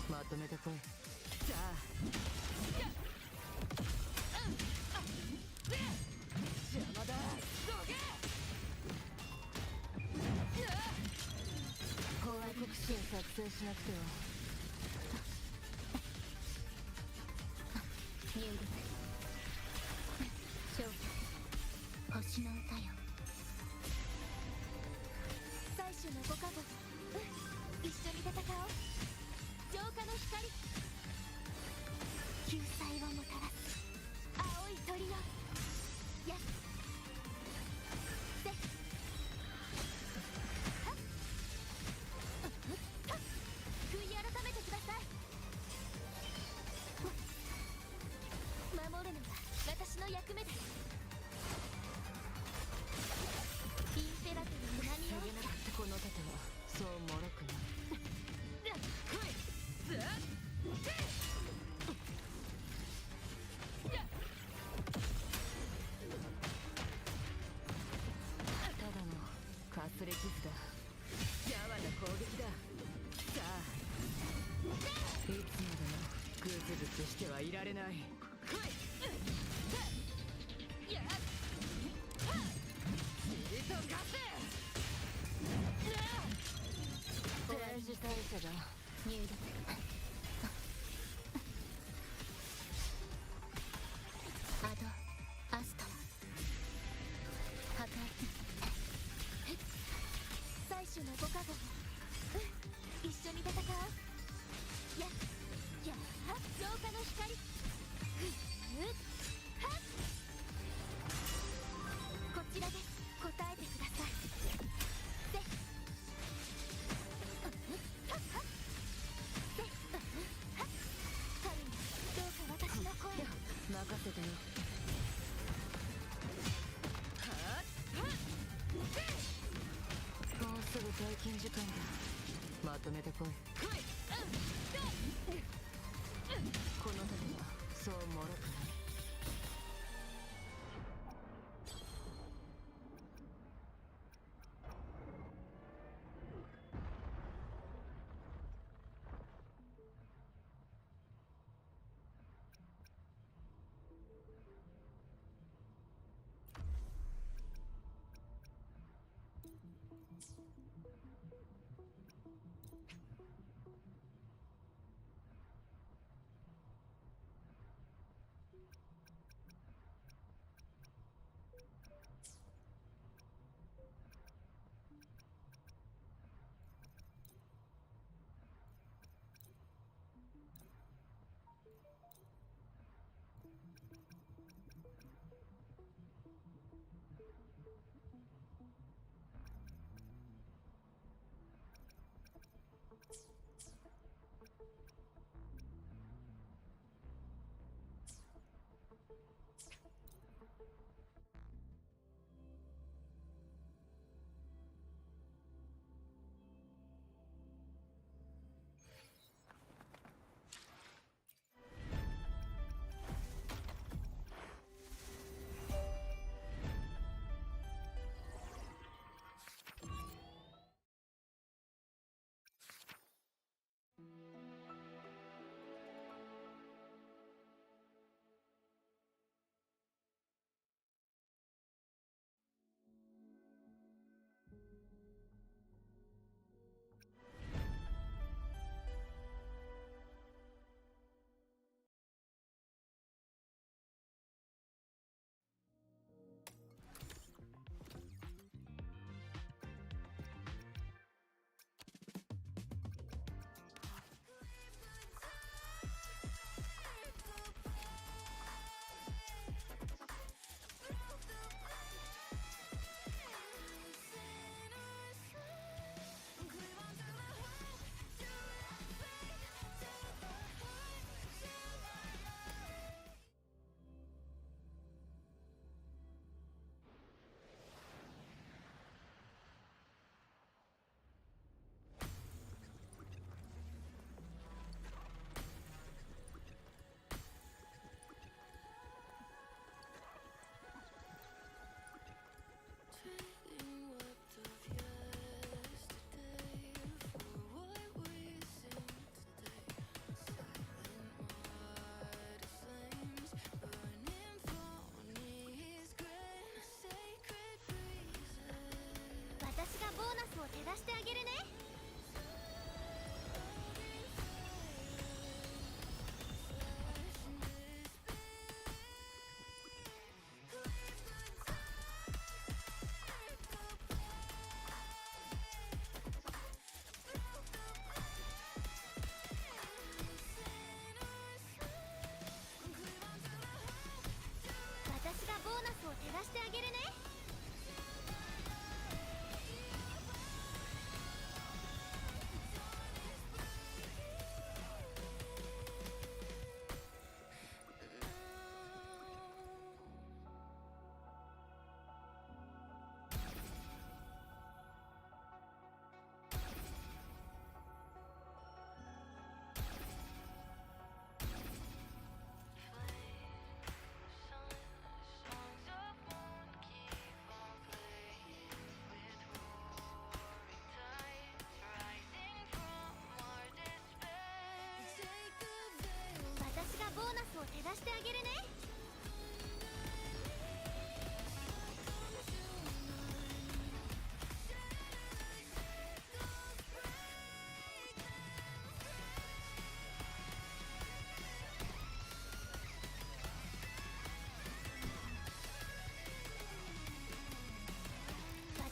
まとめてこい。さあ邪魔だ。どけ。報告書を作成しなくては。入力勝負星の歌よ。最終のご加護、一緒に戦おう。浄化の光、救済をもたらす。青い鳥よ。やっせっはっはっ悔い改めてください。守るのが私の役目です。インペラトルの波を下げなかったこの盾はそう脆くない。ただのかすれ傷だ。やわな攻撃だ。さあいつまでもグズグズしてはいられない。とかせ定時退社だ。入力アドアストラ破壊。最終のご加護を、一緒に戦おう。ややはっ浄化の光、はっこちらです。答えてください。せっはっはっせっはっ神よ、どうか私の声を。任せてよ。もうすぐ平均時間だ。まとめてこい。この盾はそう脆くない。照らしてあげるね。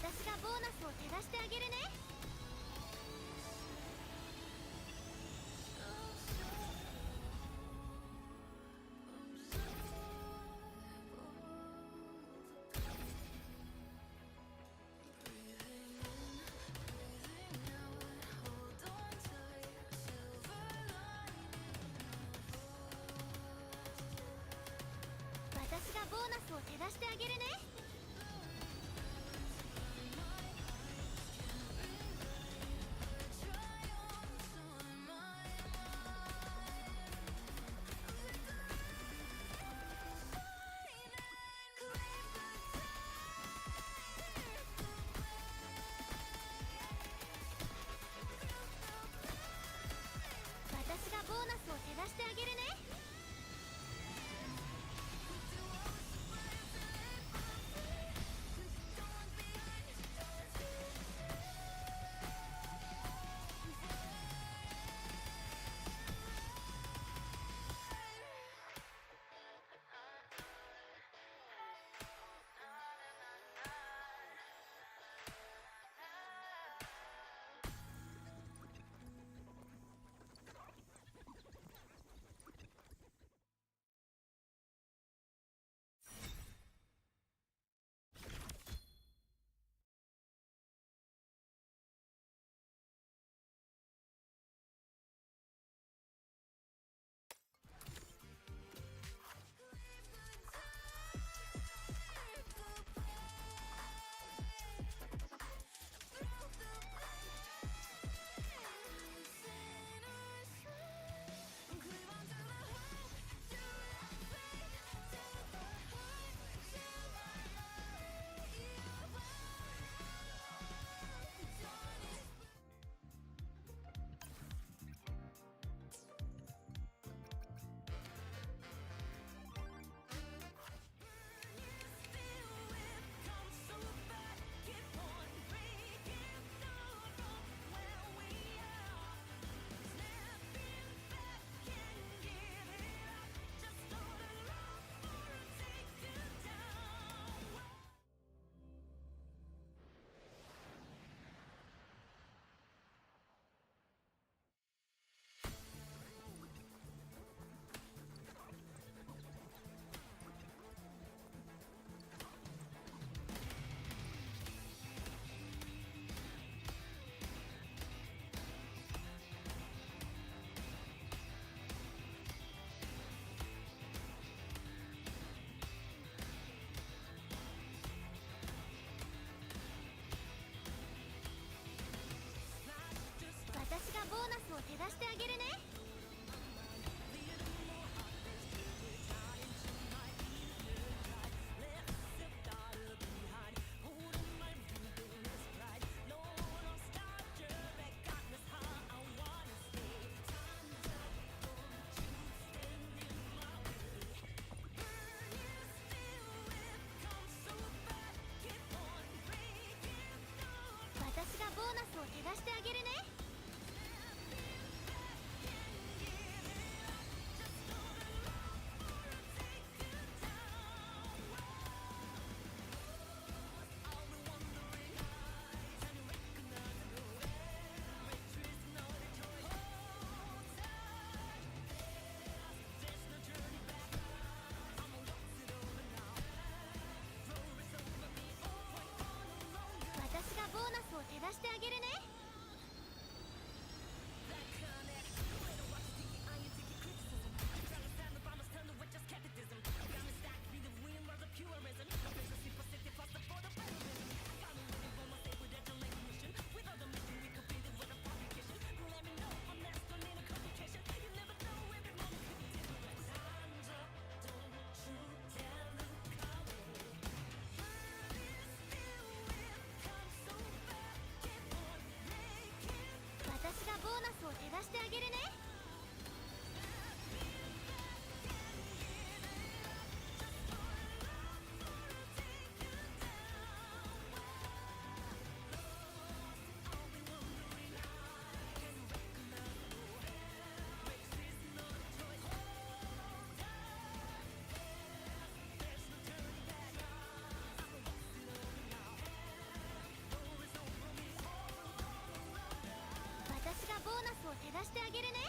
私がボーナスを照らしてあげるね。私がボーナスを照らしてあげるね。私がボーナスを照らしてあげるね。私がボーナスを照らしてあげるね。私がボーナスを照らしてあげるね。私がボーナスを照らしてあげるね。私がボーナスを照らしてあげるね。してあげるね。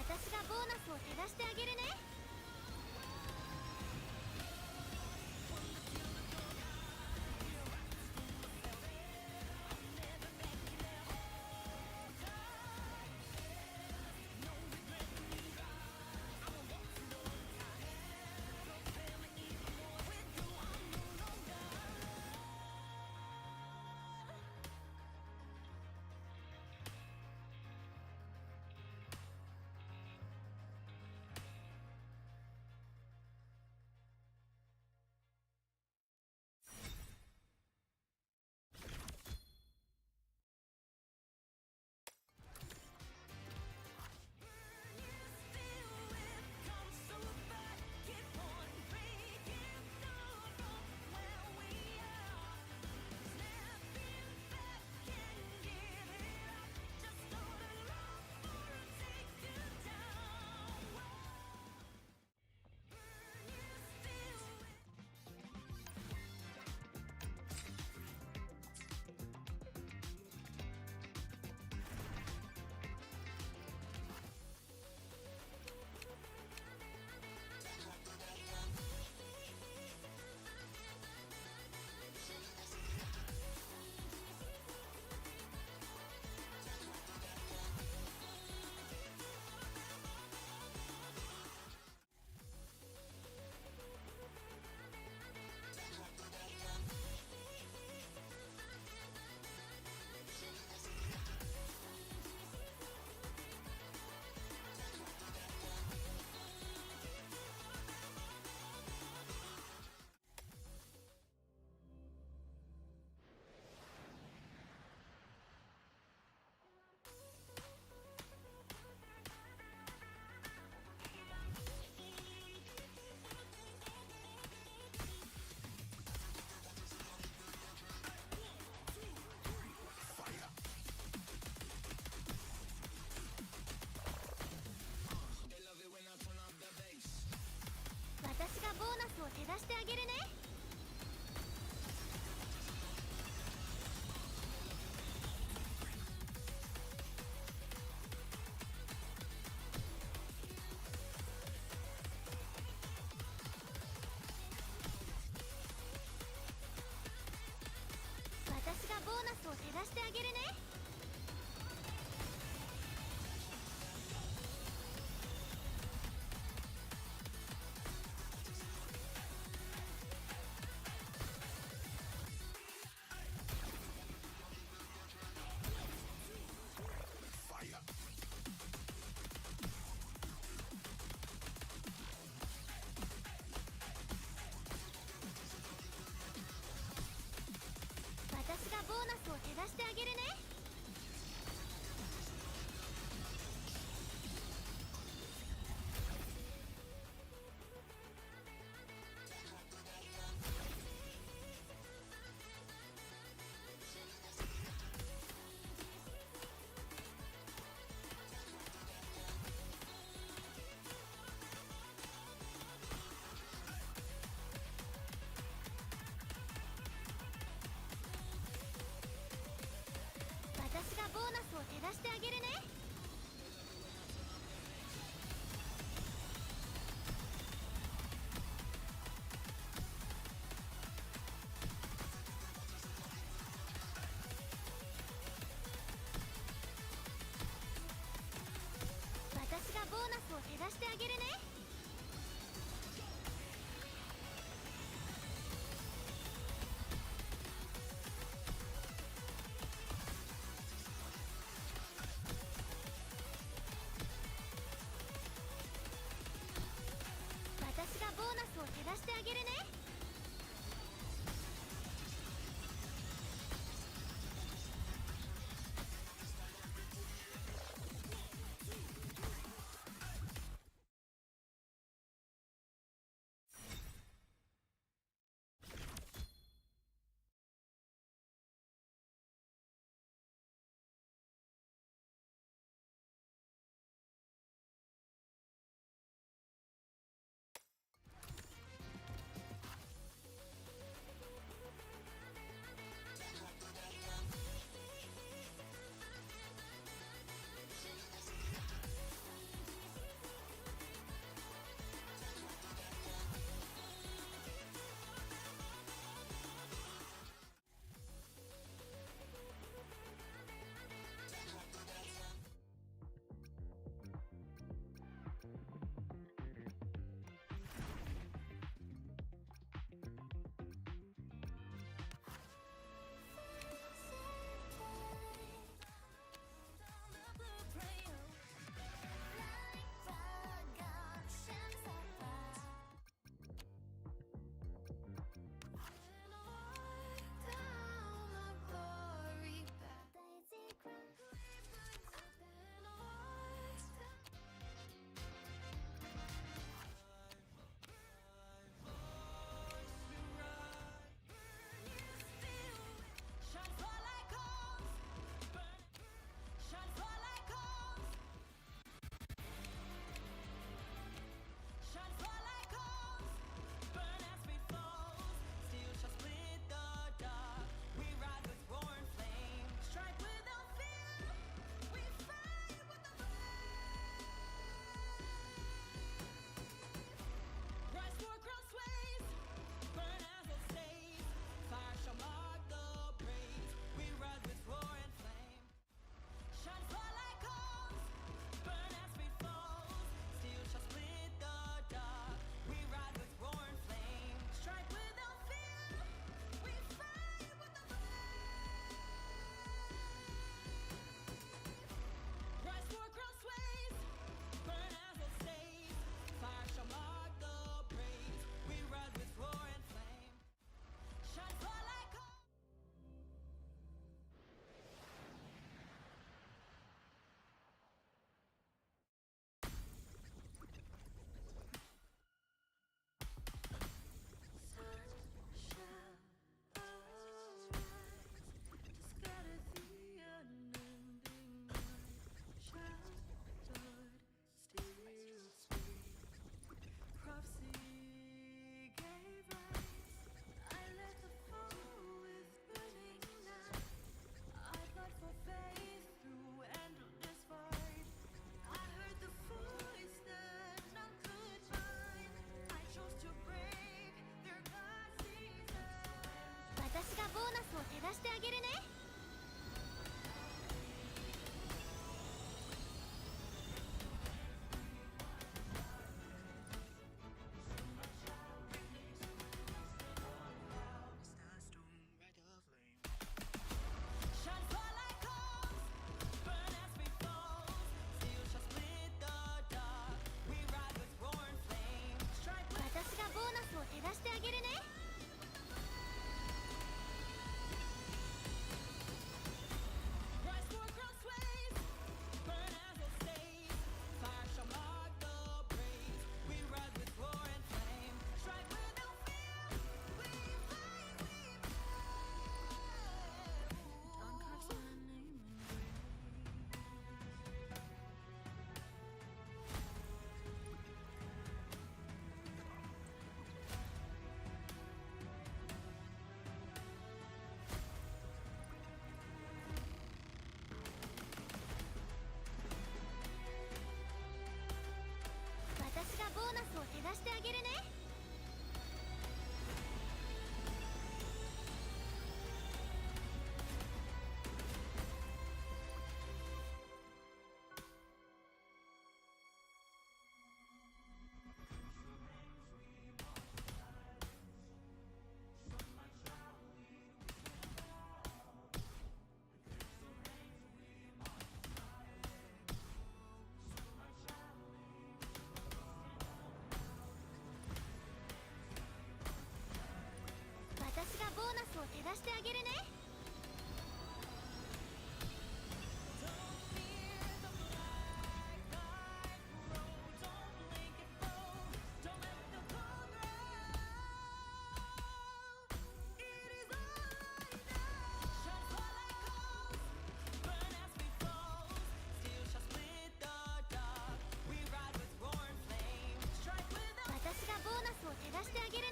私がボーナスを減らしてあげるね。私がボーナスを減らしてあげるね。私がボーナスを減らしてあげるね。私がボーナスを減らしてあげるね。私がボーナスを減らしてあげるね。私がボーナスを減らしてあげるね。私がボーナスを減らしてあげるね。照らしてあげるね。私がボーナスを照らしてあげるね。私がボーナスを照らしてあげるね。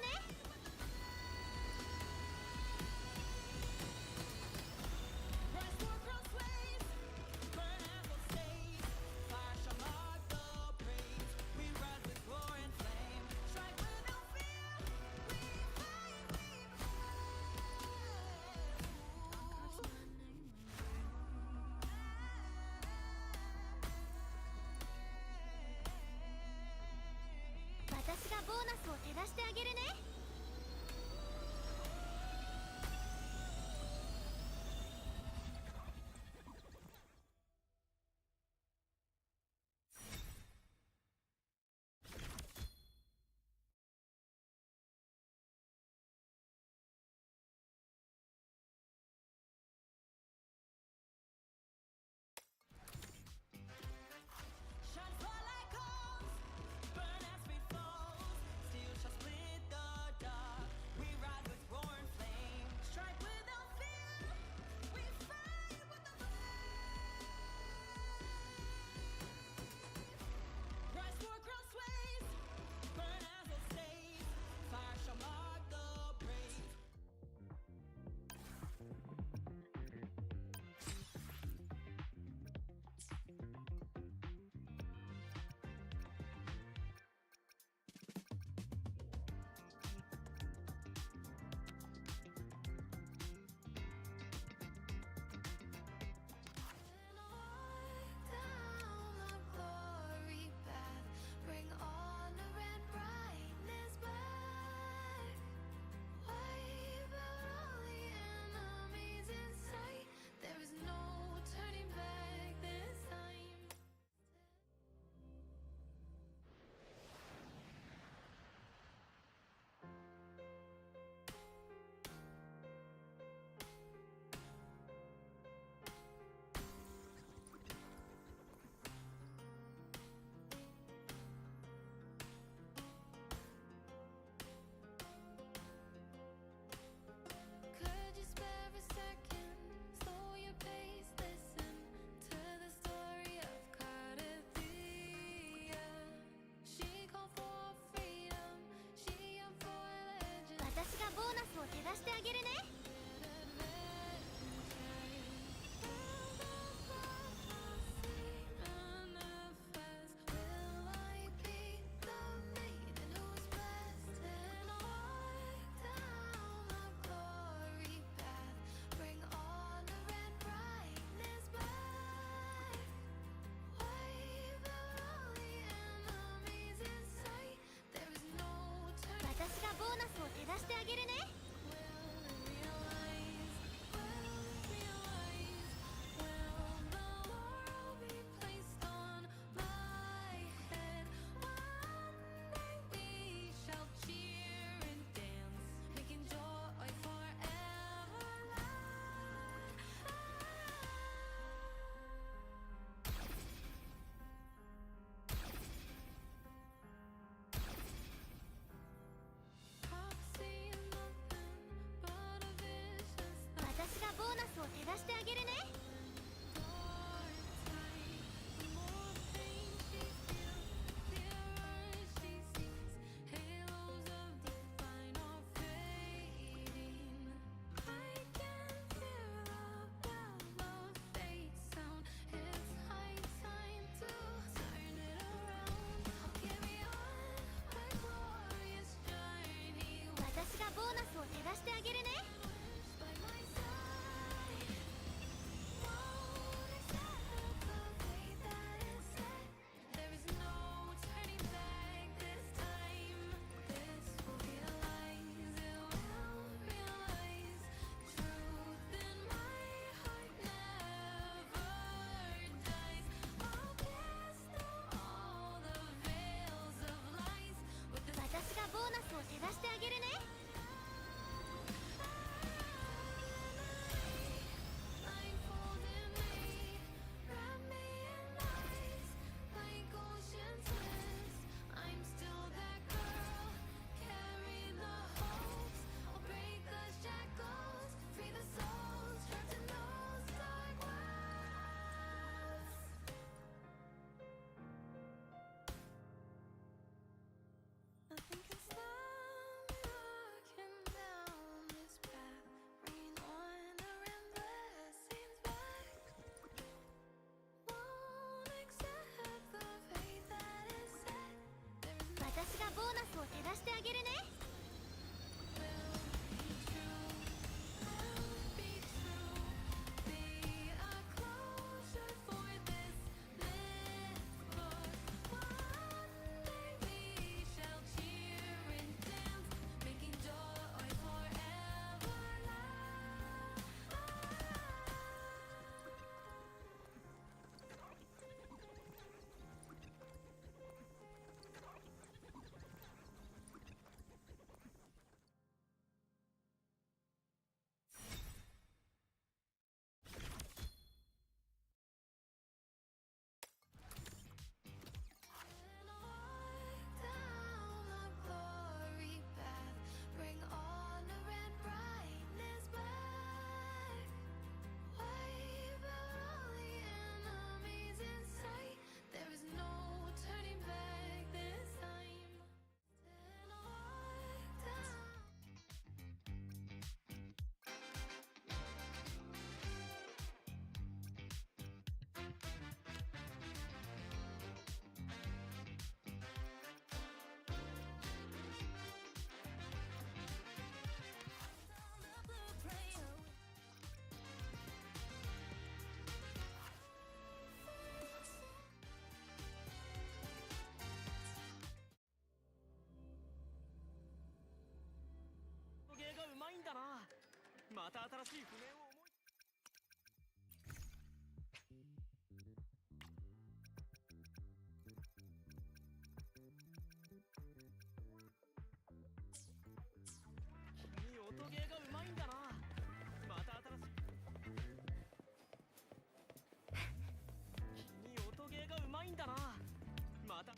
私がボーナスを照らしてあげるね。また新しい譜面を思い君音ゲーがうまいんだな。また新しい君音ゲーがうまいんだな。また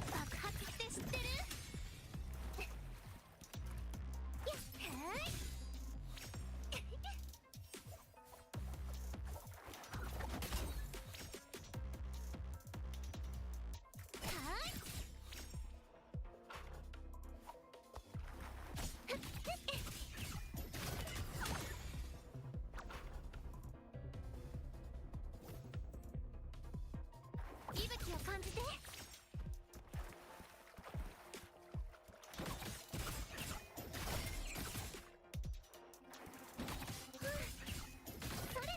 爆発って知ってる？息吹を感じて。それ。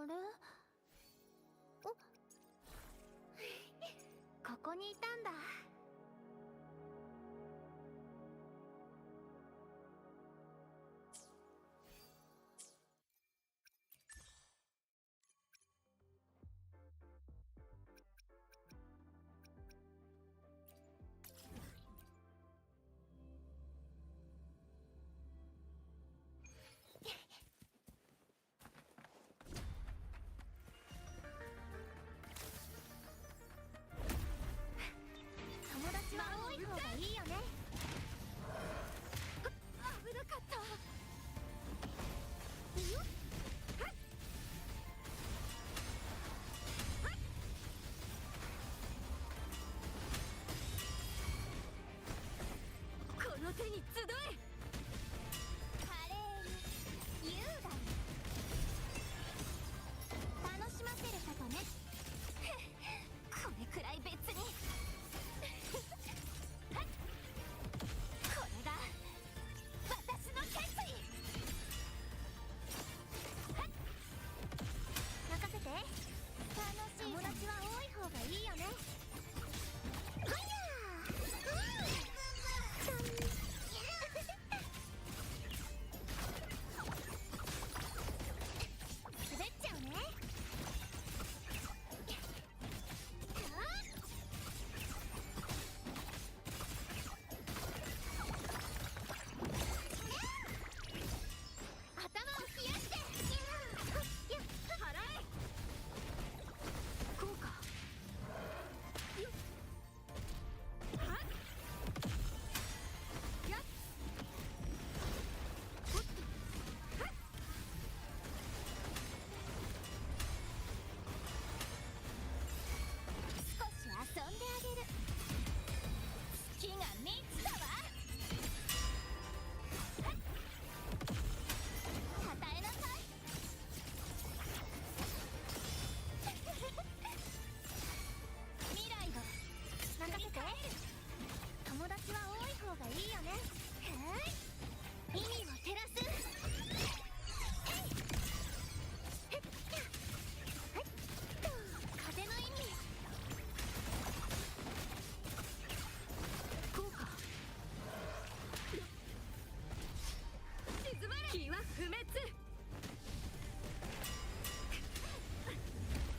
あれ？おここにいたんだ。友達は多い方がいいよね。危なかった。この手に集え。華麗に優雅に楽しませることね。これくらい別にこれが私の決意。任せて。楽しい。友達は多い方がいいよね。はや滑っちゃうね。頭を冷やして。払え。こうか。よっ。はっ。やっ。おっと。はっ。少し遊んであげる。月が3つだわ。はっ。与えなさい。未来を任せて。友達は多い方がいいよね。意味を照らす。風の意味。こうか。沈まれ。気は不滅。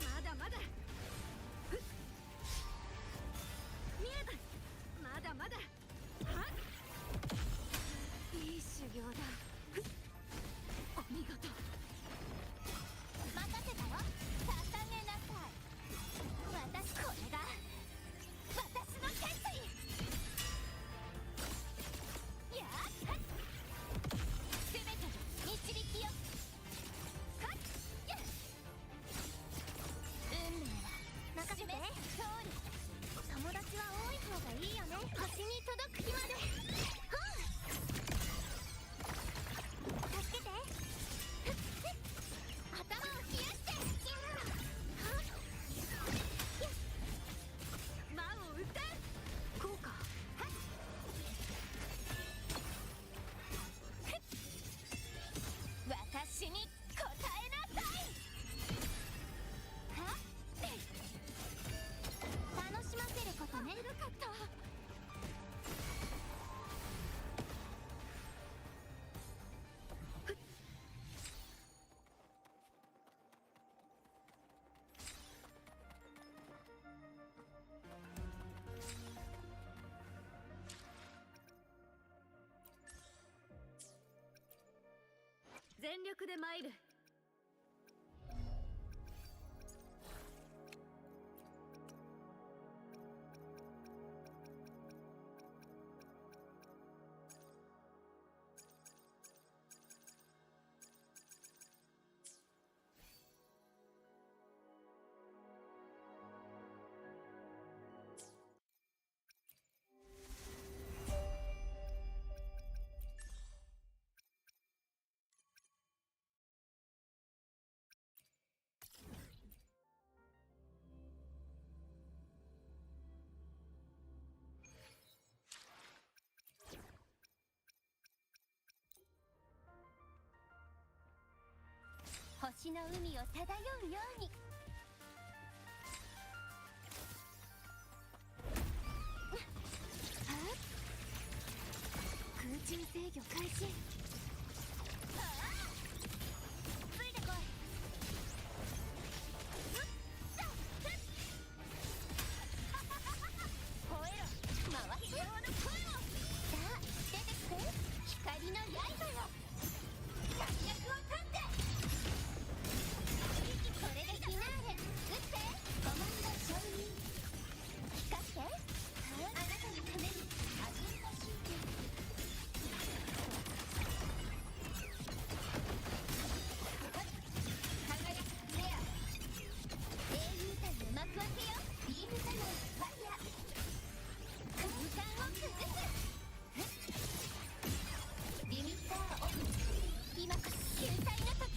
まだまだ。見えた。まだまだ。はっ。いい修行だ。お見事。任せたよ。捧げなさい。これが私の決意。やっはっ。全ての導きよ。はっやっ。運命は任せて。勝利。友達は多い方がいいよね。星に届く日まで。助けて。頭を冷やして。魔を打たん。こうか。私に答えなさい。はっ。楽しませることね。危なかった。全力で参る。星の海を漂うように。空中制御開始。ついてこい。吠えろ、回し用の声を。さあ出てきて、光の刃よ。戦略を立って。これでフィナーレ。撃ってコマンド承認。光って、あなたのためにアジェンダシート。幕開けよ。ビームサマーファイヤー。空間を崩す。リミッターオフ。今こそ救済の時。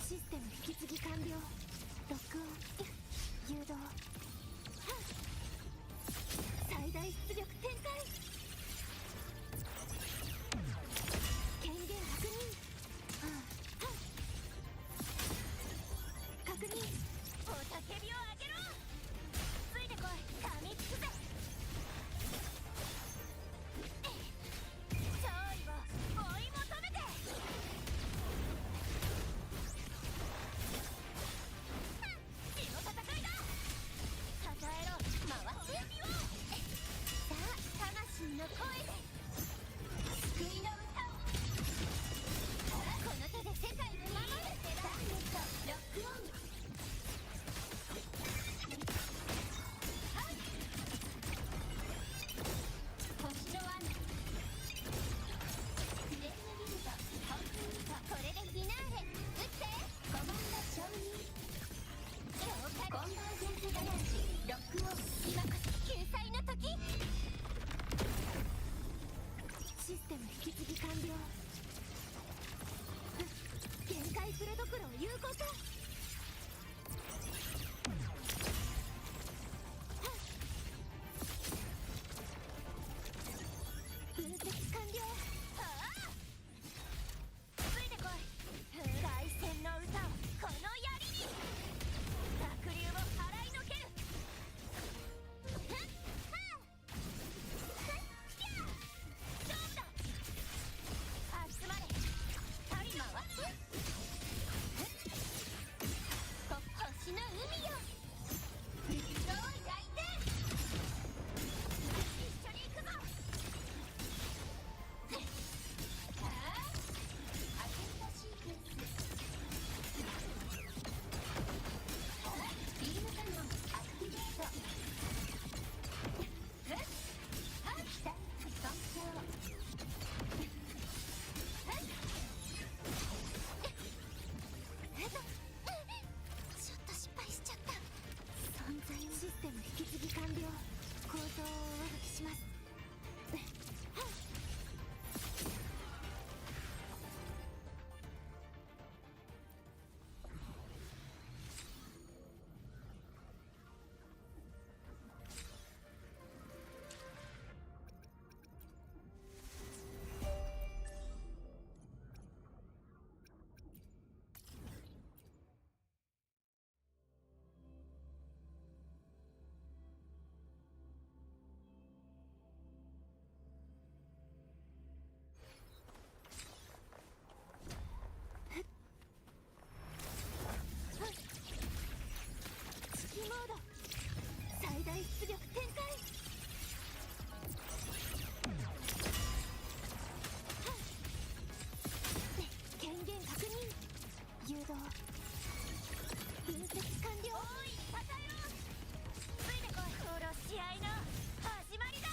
システム引き継ぎ完了。ロックオン。誘導。最大出力展開。権限確認。確認。雄たけびを上げろ。ついてこい。噛みつくぜ。勝利を追い求めて。血の戦いだ。支えろ。回し指を。さあ魂の声で救いの歌を。この手で世界を守る。ダーネットロックオン。星の罠。レーヌビルトコンプリート。これでフィナーレ。撃ってコマンド承認。了解。コンバージェンスガラージロックオン。今こそ救済の時。システム引き継ぎ完了。限界プレドクロを有効化。分析完了。ついてこい。凱旋の歌をこの槍に。濁流を払いのける。勝負だ。集まれ。回す。星の海よ。陸上を焼いて。一緒に行くぞ。アジェンダシークエンス。ビームカノンアクティベート。来た。尊重。ちょっと失敗しちゃった。存在システム引き継ぎ完了。構造を上書きします。モード最大出力展開。権限確認。誘導。分析完了。おい、たたえろ。ついてこい。殺し合いの始まりだ。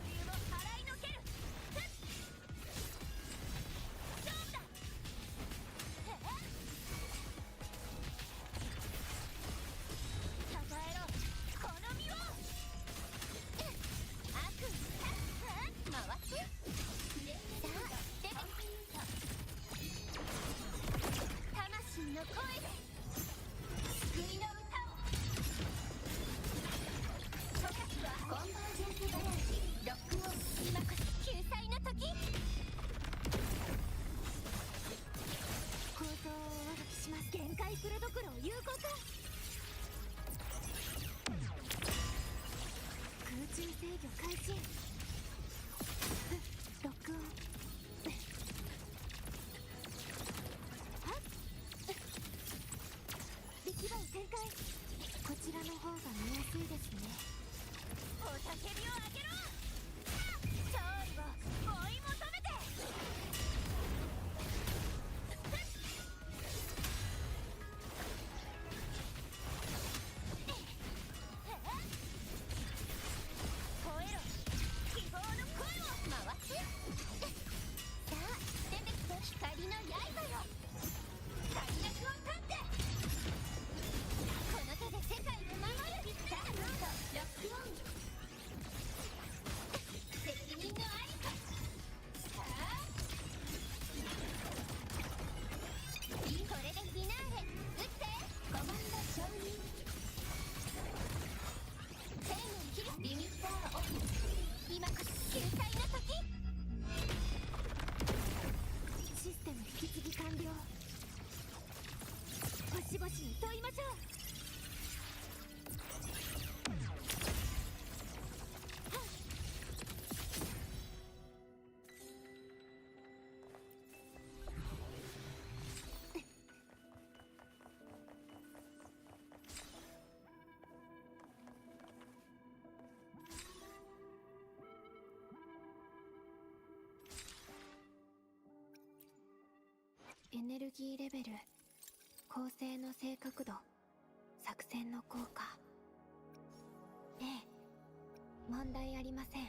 理由を払いのける。勝負だ。たたえろ。この身御開始。ロックオン。はっ、出来栄展開。こちらの方が見やすいですね。雄たけびを上げろ。勝利を追い求めて。吠えろ、希望の声を回す。さあ出てきて、光の刃よ。快楽を立って。この手で世界を守る。さあどうぞ。ロックオン。責任のありか。さあこれでフィナーレ。撃って。コマンド承認。生命切る。リミッターオフ。今こそ救済の時。システム引き継ぎ完了。星々に問いましょう。エネルギーレベル、構成の正確度、作戦の効果。ええ、問題ありません。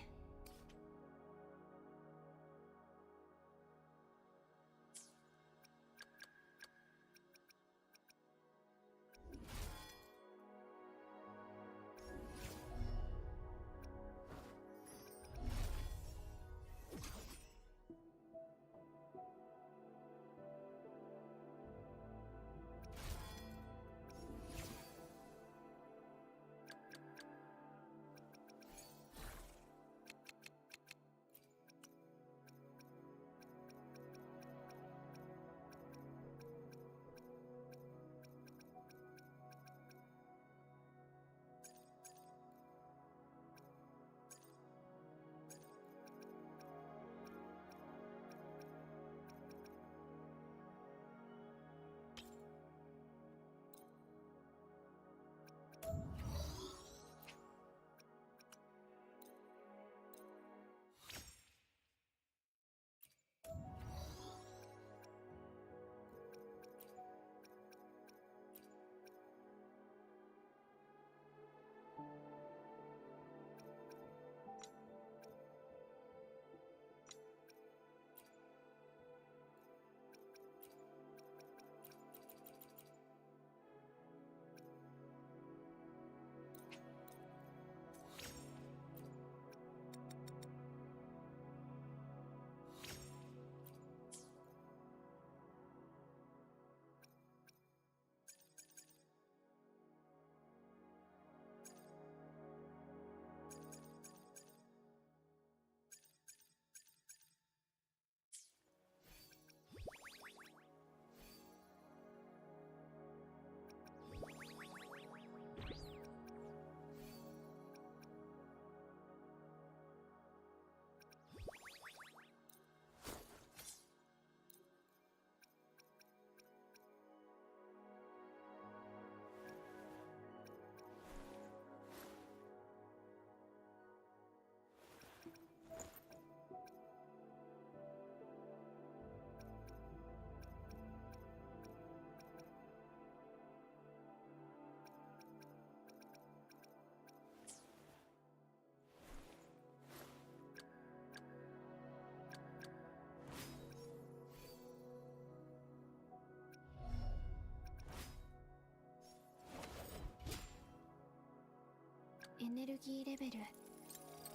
エネルギーレベル、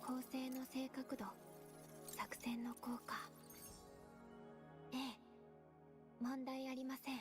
構成の正確度、作戦の効果。ええ、問題ありません。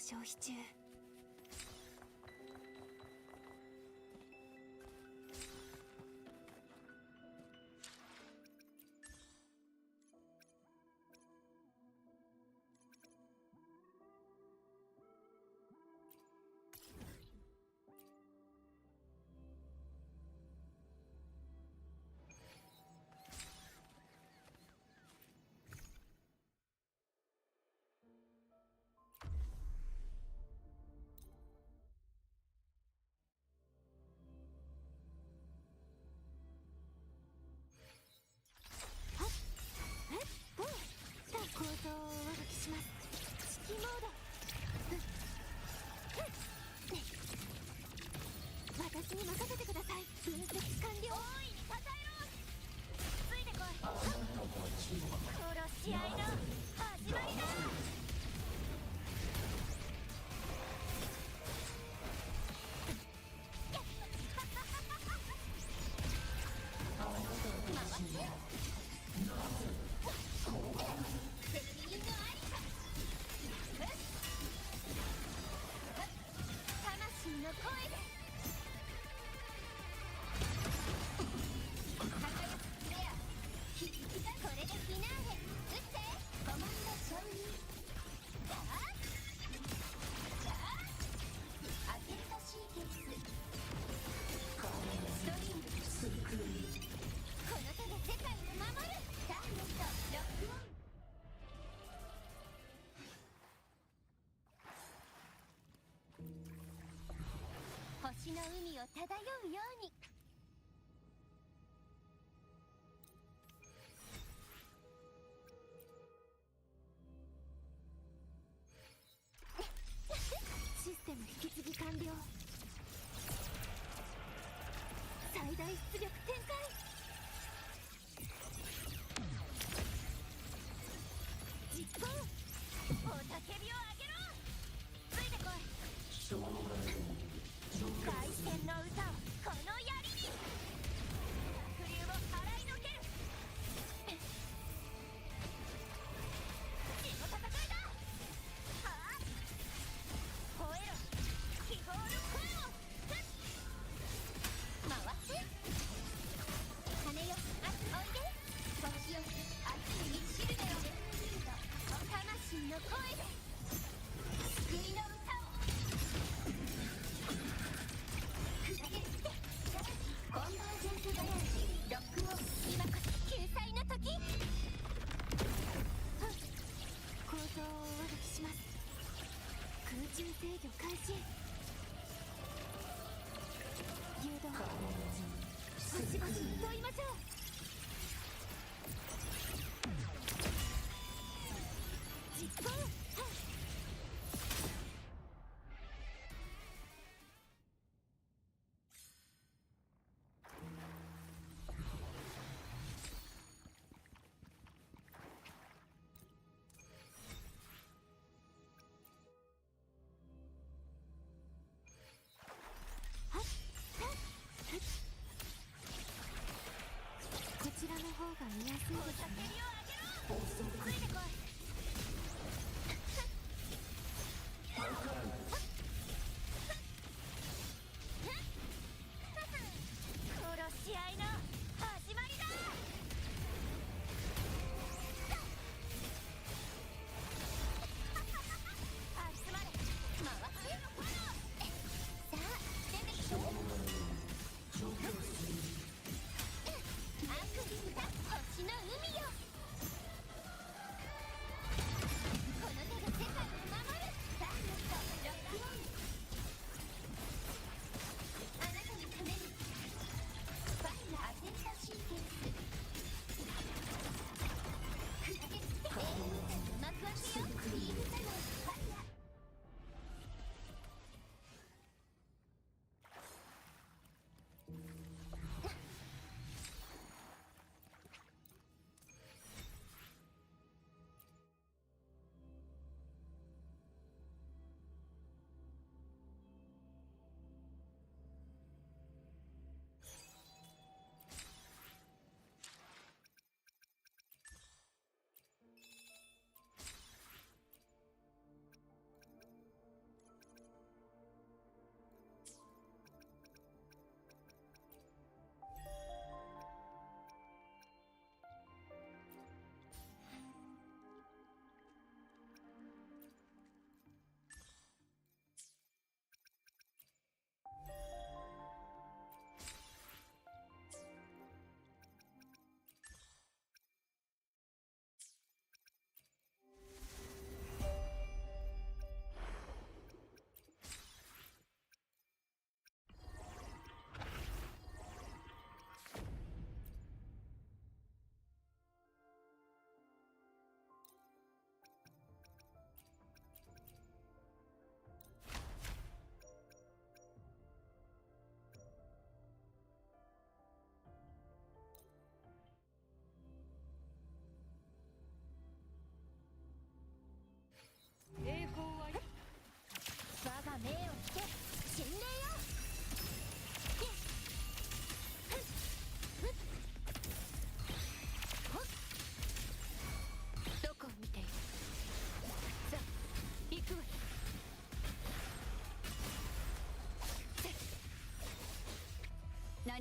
消費中。構造をお歩きします。指揮モード。私に任せてください。分析完了。大いにたたえろ。ついてこい。殺し合いの始まりだ。責任のありか。魂の声で輝くフレア。これでフィナーレ。撃ってコマンド承認。アケルトシーケンス。ストリングスクリ。この手で世界を守る。ターゲットロックオン。星の海を漂うように。システム引き継ぎ完了。最大出力展開。実行。雄たけびを上げろ。ついてこい。凱旋の歌をこの槍に。濁流を払いのける。血の戦いだ。はあ、吠えろ気泡の声を。回って羽よ、おいで。星よ、熱い道しるべを。魂の声で救いの歌を。コンバージェンスガヤージロックオン。今こそ救済の時。構造をお歩きします。空中制御開始。誘導。星々に問いましょう。実行。こちらの方が見やすいですね。ついてこい。殺し合いの始まりだ。集まれ。回ってさあ出てきて。悪夢だ星の海よ。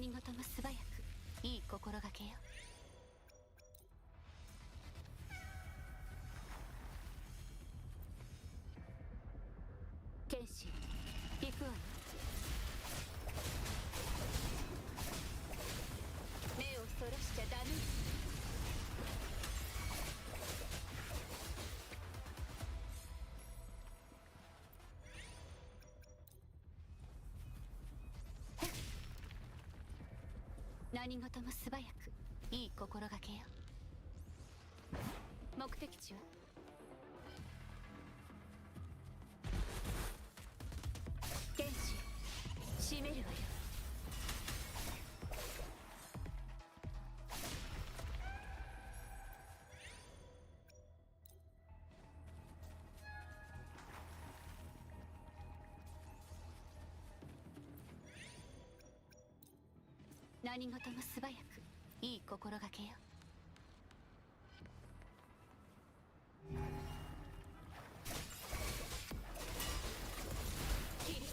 何事も素早くいい心がけよ。剣士行くわよ。目をそらしちゃダメ。何事も素早くいい心がけよ。目的地は剣士閉めるわよ。何事も素早くいい心がけよ。切り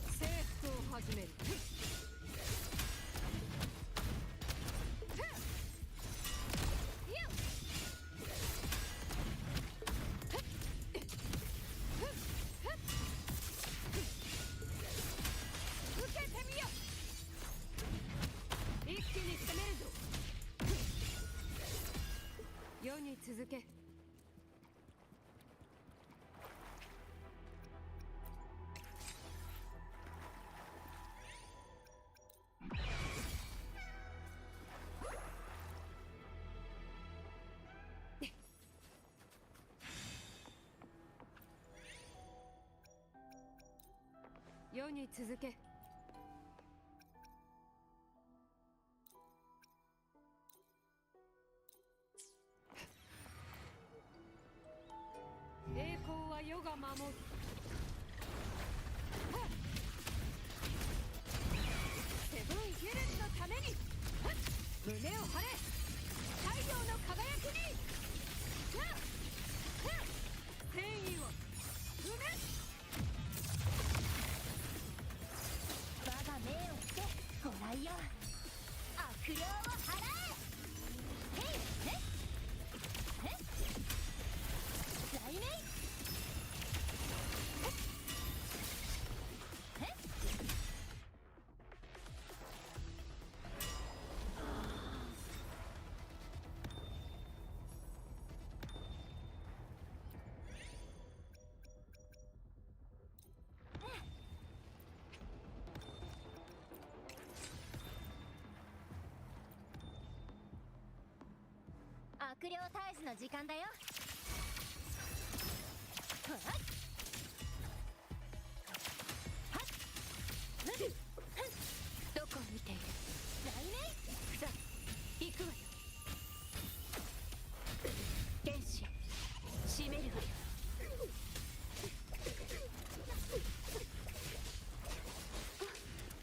征服を始める。受けてみよ。一気に攻めるぞ。世に続け。世に続け。栄光は世が守る。セブンヒルズのために胸を張れ。太陽の輝きに戦意を踏め。我が命をしてご来よ。悪霊を払え。へいへっへっ雷鳴。悪霊退治の時間だよ。どこを見ている。雷鳴。さあ行くわよ。剣士閉めるわよ。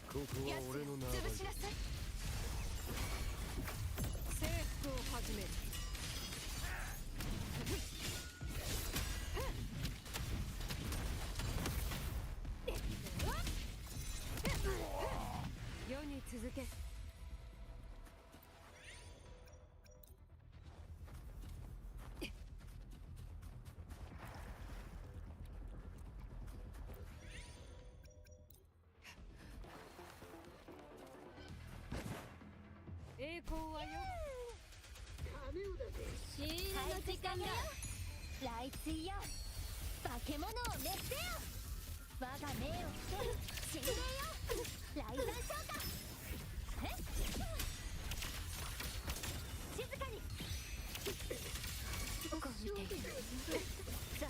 ここは俺の縄張り。潰しなさい。征服を始める。世に続け。栄光はよ。シールの時間だよ。来追よ。化け物を滅せよ。我が命をして死んでよ。雷山召喚。静かに。どこを見ている。さあ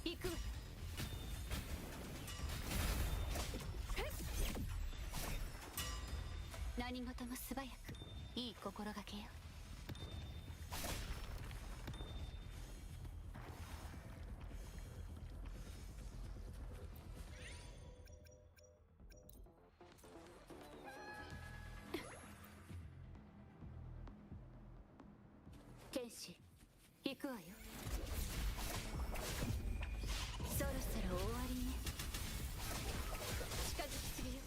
行くわよ。何事も素早くいい心がけよ。剣士行くわよ。そろそろ終わりね。近づきすぎよ。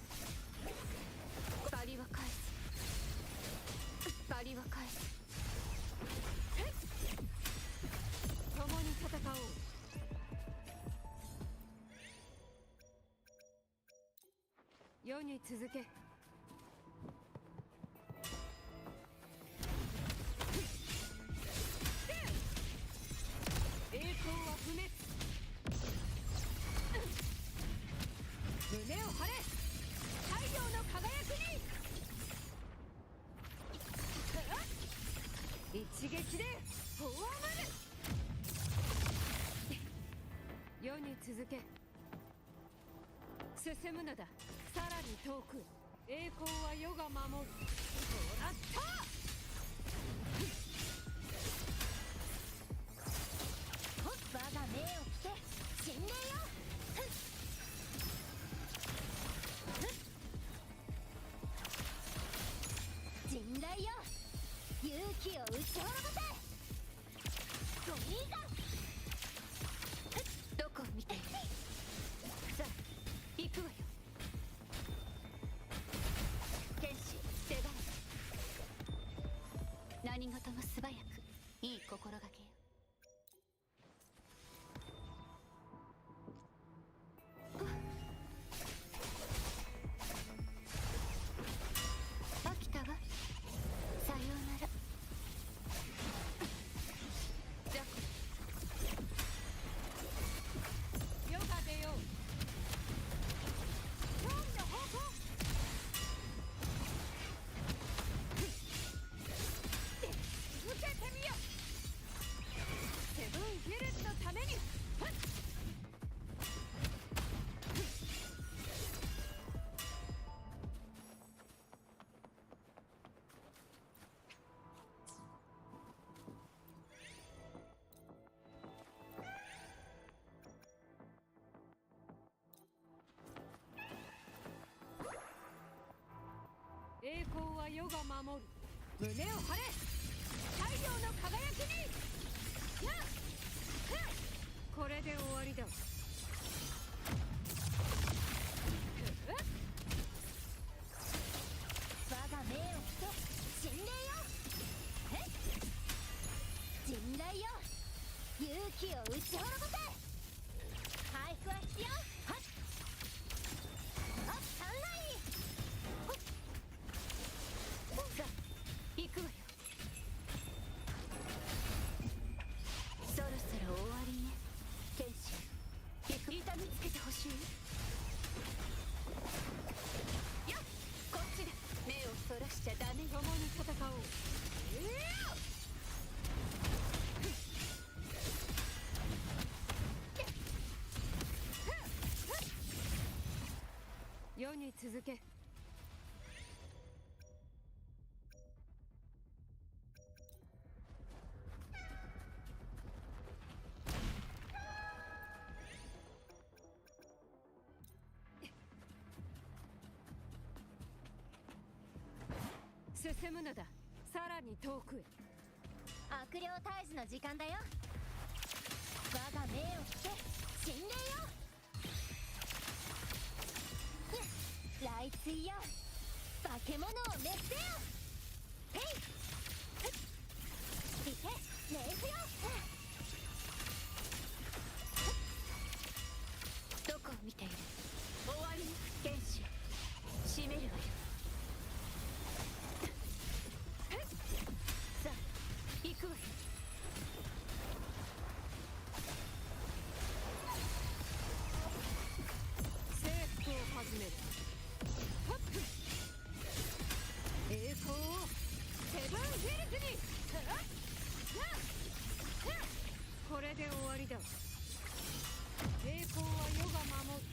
世に続け。栄光は不滅。胸を張れ、太陽の輝きに。一撃でフォアマル。世に続け。進むのだ、さらに遠くへ。栄光は世が守る。もらった。我が命を着て神霊よ。人雷よ、勇気を打ち滅ぼせ。ゴミーガン。どこを見ている。さあ行くわよ。天使出番。何事も素早く、いい心がけよ。飽きたわ。さようなら。じゃこ世が出よう。勝利の方向。続けてみよ。セブンヒルズのために。栄光は世が守る。胸を張れ、太陽の輝きに。これで終わりだ。我が命を着て神霊よ。人雷よ、勇気を打ち滅ぼせ。回復は必要。サンライン。さあ行くわよ。そろそろ終わりね。天使痛みつけてほしいよ。こっちだ。目をそらしちゃダメよ。共に戦おう。世に続け。進むのだ、さらに遠くへ。悪霊退治の時間だよ。我が命を着て神霊よ。雷追よ、化け物を滅せよ。へいいけ、レイフよ。どこを見ている。終わりよ。天使閉めるわよ。さあ行くわよ。征服を始める。栄光をセブンヒルズに。これで終わりだ。栄光は世が守る。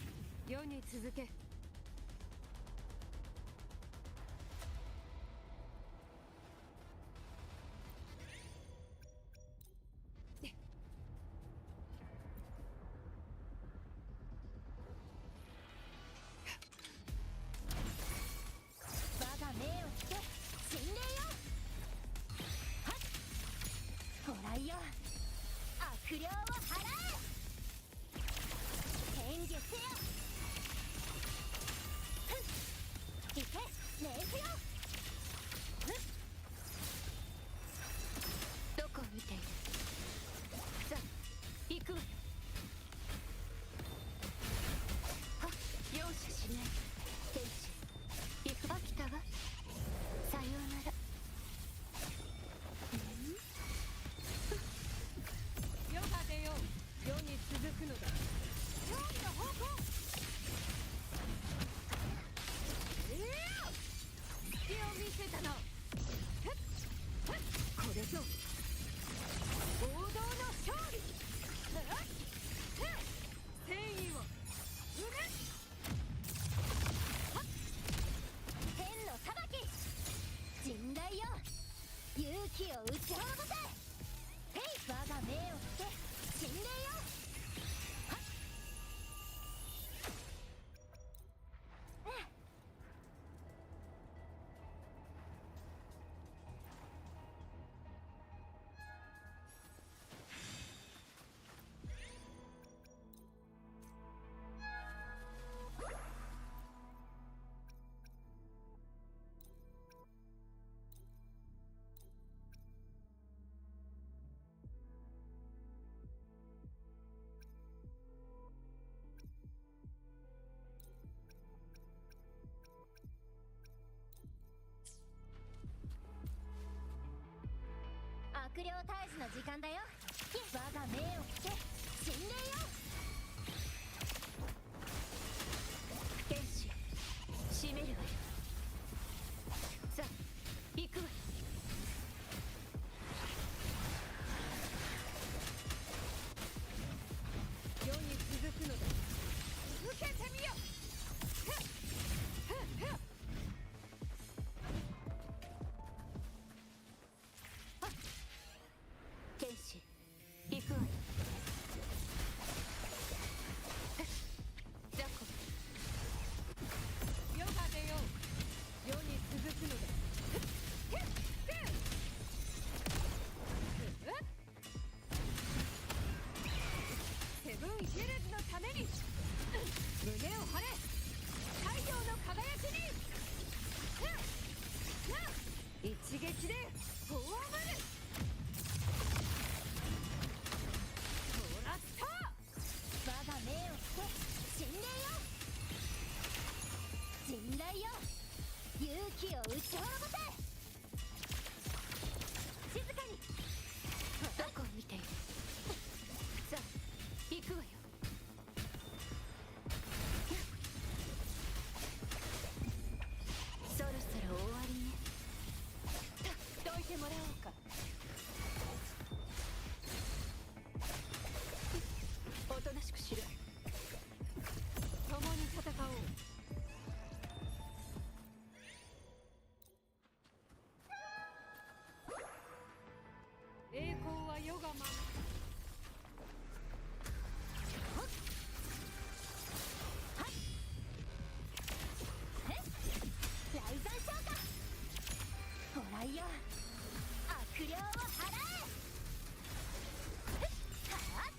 間だよ。我が命を聞け、神霊よ。天使閉めるわよ。さあ行くわよ。世に続くのだ。受けてみよ。天使行くわよ。雑魚世が出よう。世に続くのだ。セブンヒルズのために胸を張れ。太陽の輝きに一撃でフォーマル。トラスター。我が命を聞け、神霊よ。人雷よ、勇気を打ち滅ぼせ。静かに。どこを見ている。さあ行くわよ。そろそろ終わりね。どいてもらおうか。おとなしくしろ。共に戦おう。栄光は世が守る。雷山召喚。ほらいよ、悪霊を払え。はっ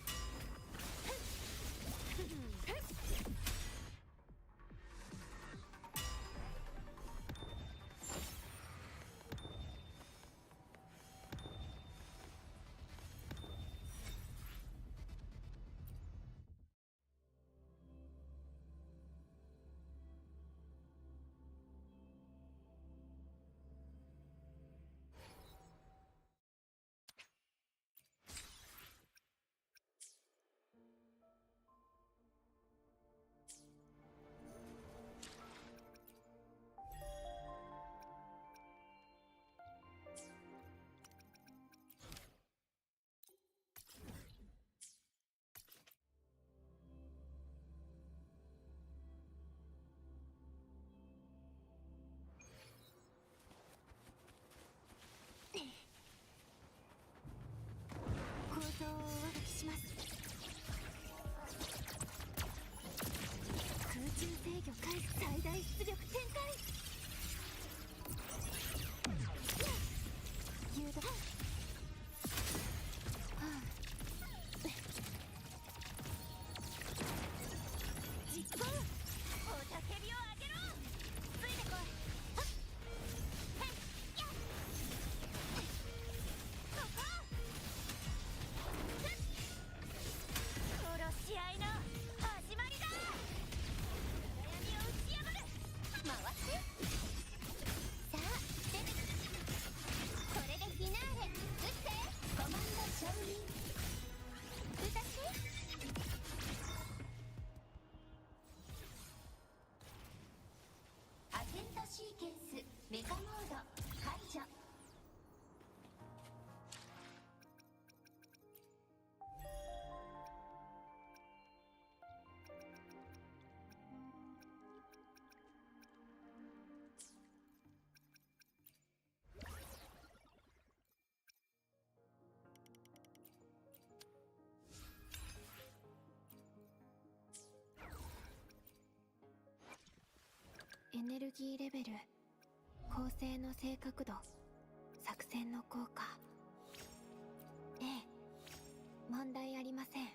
構造をお渡しします。空中制御開始。最大出力展開。誘導。実行。おたけびをあげろ。ついてこい。はっへいやっここ。殺し合いの始まりだ。暗闇を打ち破る。回して。さあ出て。これでフィナーレ。打ってコマンド承認。歌って。アテントシーケンスメカモード解除。エネルギーレベル、構成の正確度、作戦の効果。ええ、問題ありません。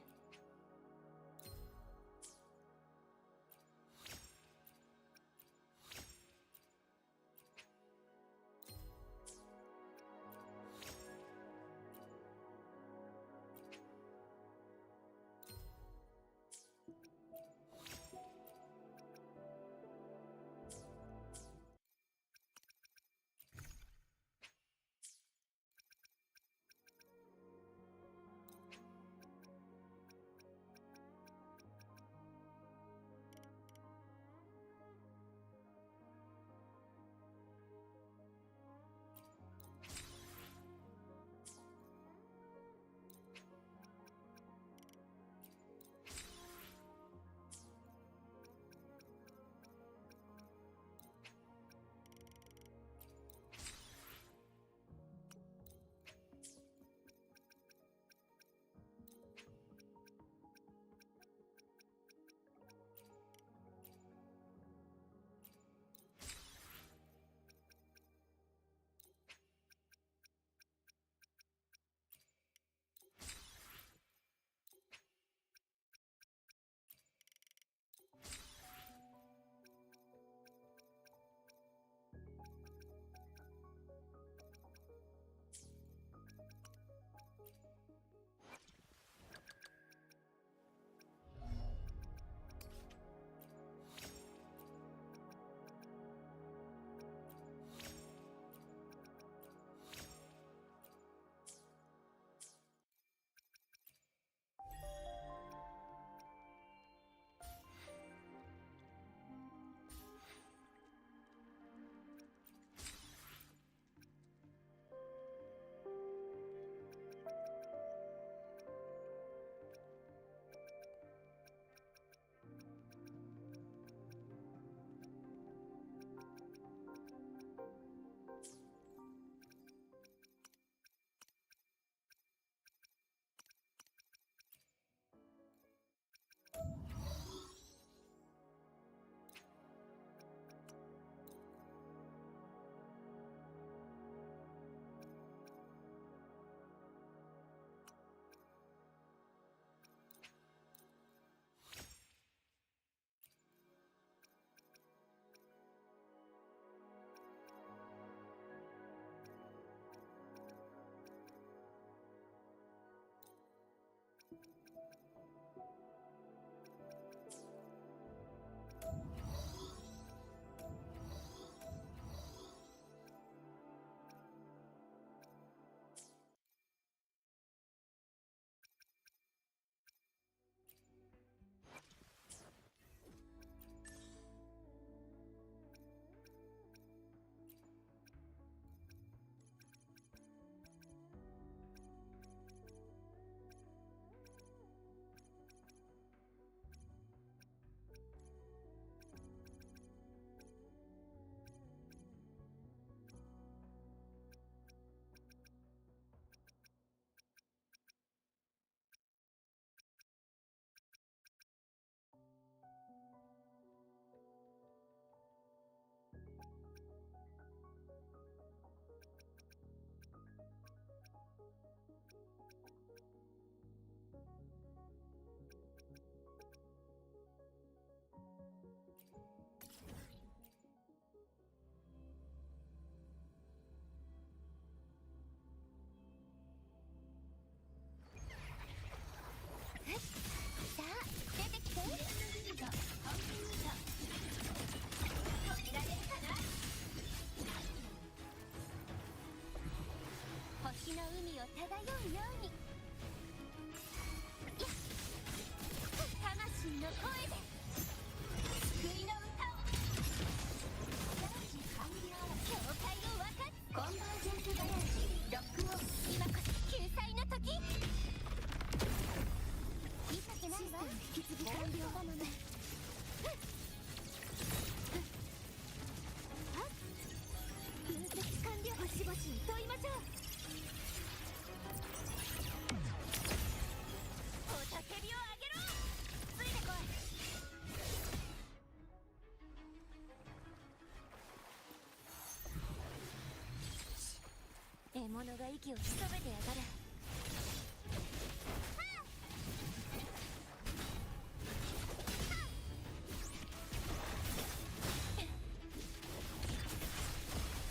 息を潜めてやがる。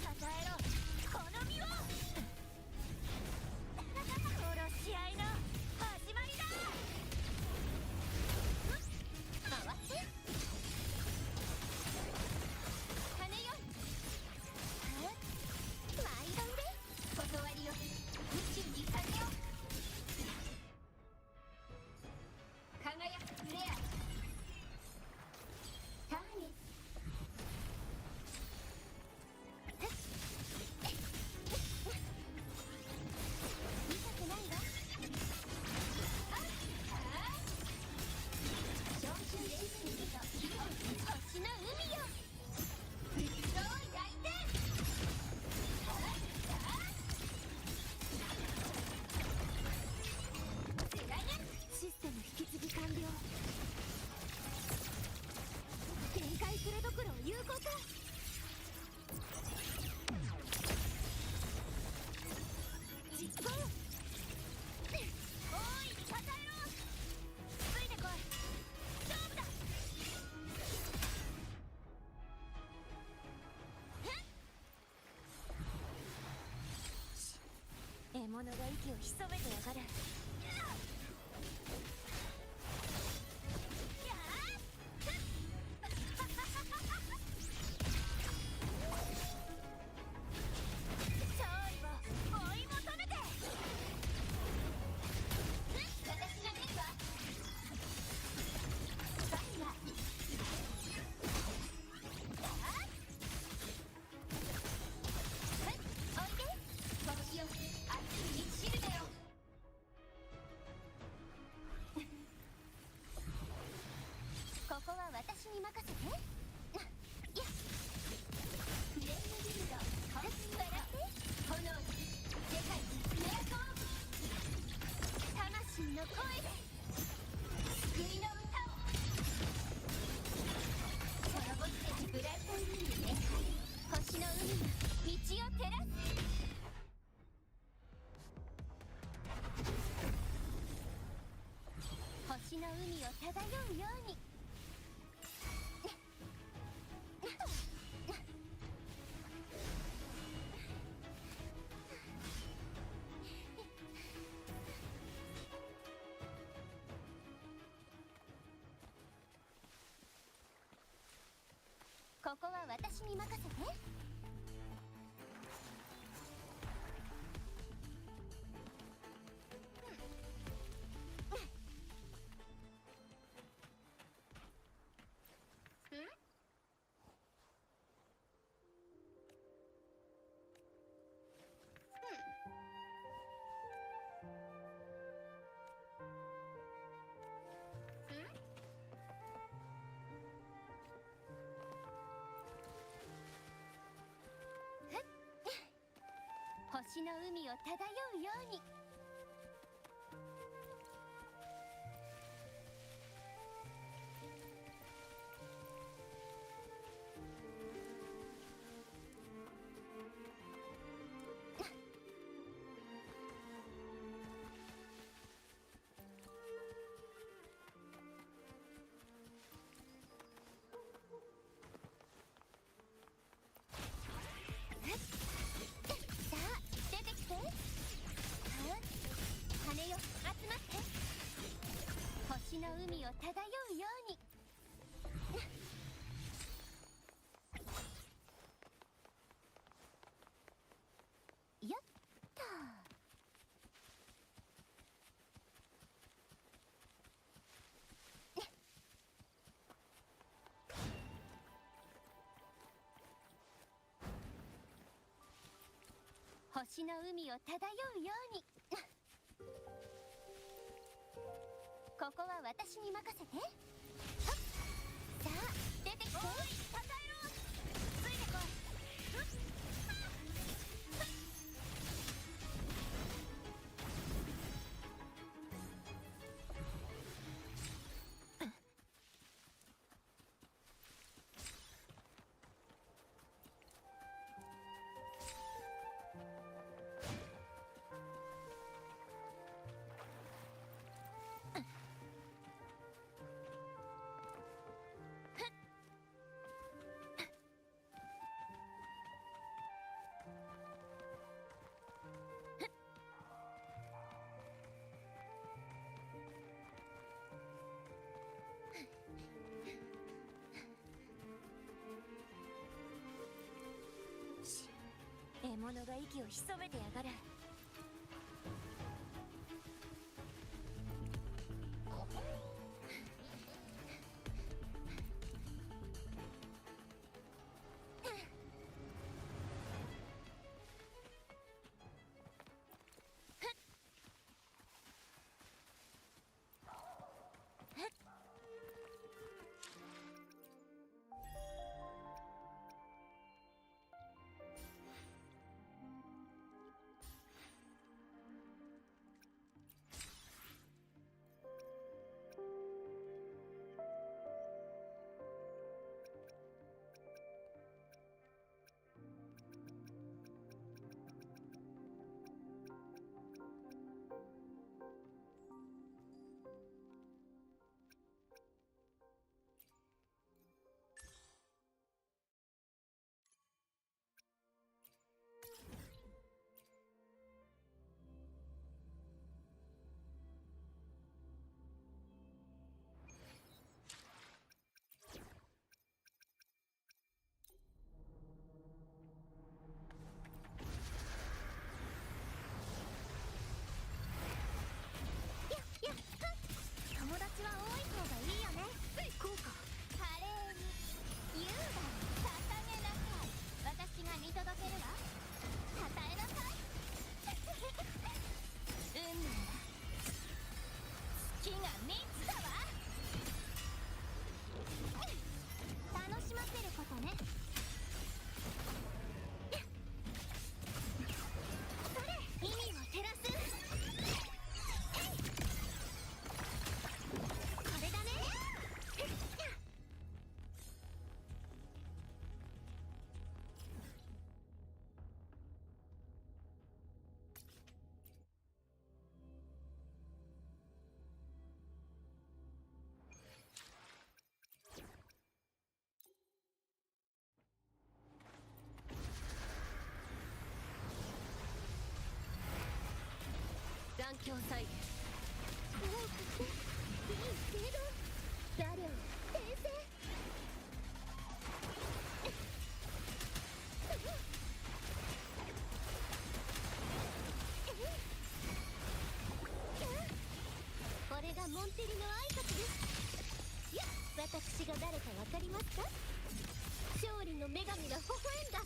支えろこの身を。殺し合いの始まりだ。回って羽よい。毎度で断りよ。宇宙に羽よ。輝くフレア。ターゲット。見たくないわ。召集システムと星の海よ。黒い大天。システム引き継ぎ完了。限界するどころを有効化。実行。大いに支えろ。ついてこい。勝負だ。獲物が息を潜めてやがる。勝利を追い求めて。私が出るわ。ファイヤー。おいで星よ。熱い道しるべよ。ここは私に任せて。よし。フレームビルド。笑って炎に世界につながそう。魂の声で救いの歌を。滅ぼしてブライトウィングで星の海が道を照らす。星の海を漂うように。ここは私に任せて。星の海を漂うように。さあ出てきて。羽よ集まって。星の海を漂うように。よっと。星の海を漂うように。ここは私に任せて。さあ出てきて。おい支えろ。ついてこい。物が息を潜めてやがる。友達は多い方がいいよね。こうか。華麗に優雅に捧げなさい。私が見届けるわ。与えなさい。運命だ。月が満ちたわ。楽しませることね。それ、意味を照らす。残響再現。もうかっていいけどダリョウ先生。これがモンテリの挨拶です。やっ、私が誰かわかりますか？勝利の女神が微笑んだ。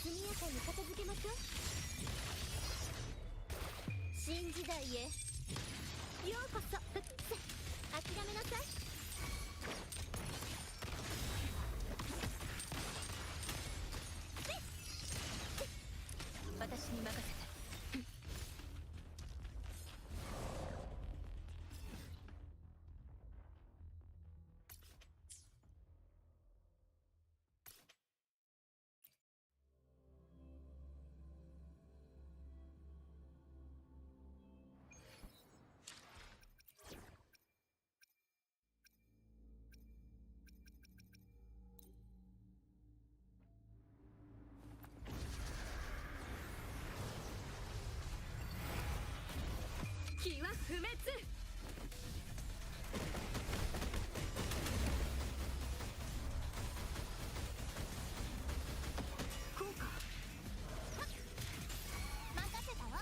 速やかに片付けましょう。新時代へようこそ。諦めなさい。私に任せて。気は不滅。こうか。任せたわ。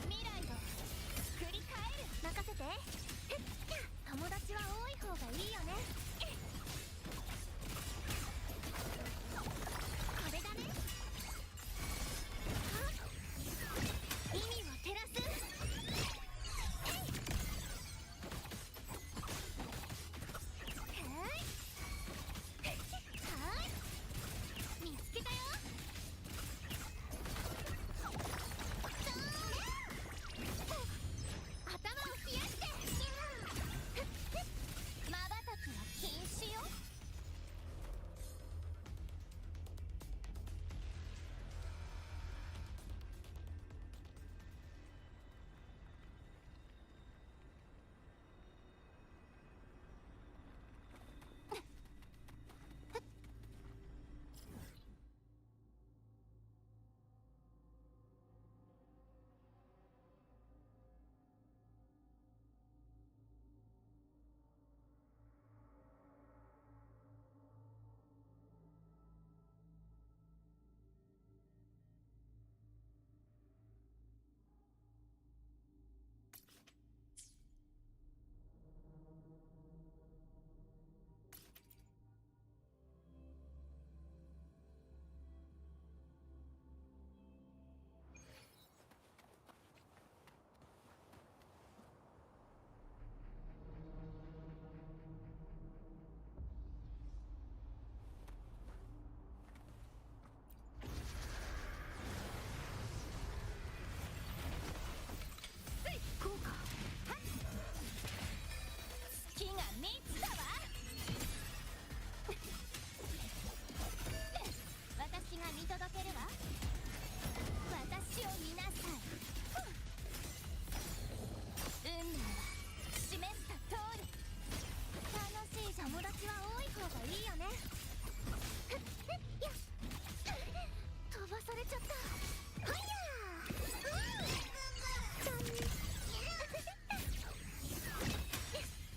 未来を繰り返る。任せて。友達は多い方がいいよね。これだね。効果月が3つだわ。私が見届けるわ。私を見なさい。運命は示した通り。楽しい友達は多い方がいいよね。やっ飛ばされちゃった。はや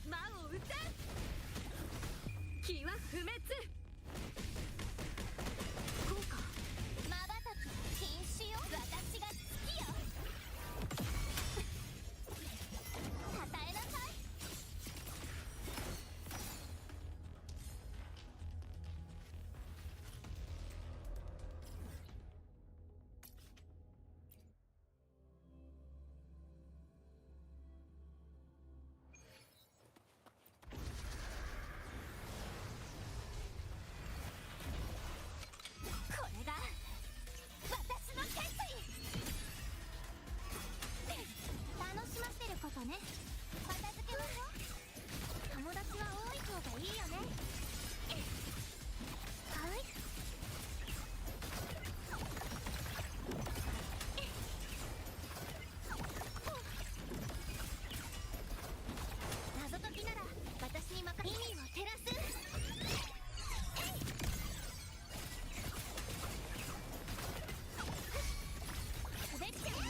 魔を撃て気は不滅効果まばたき禁止よ。私が好きよ。たたえなさい。これが私の決意。楽しませることね。片付けましょう。友達は多い方がいいよね。はい。謎解きなら私に任せ。意味を照らす。滑っちゃうね。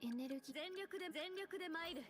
エネルギー全力で参る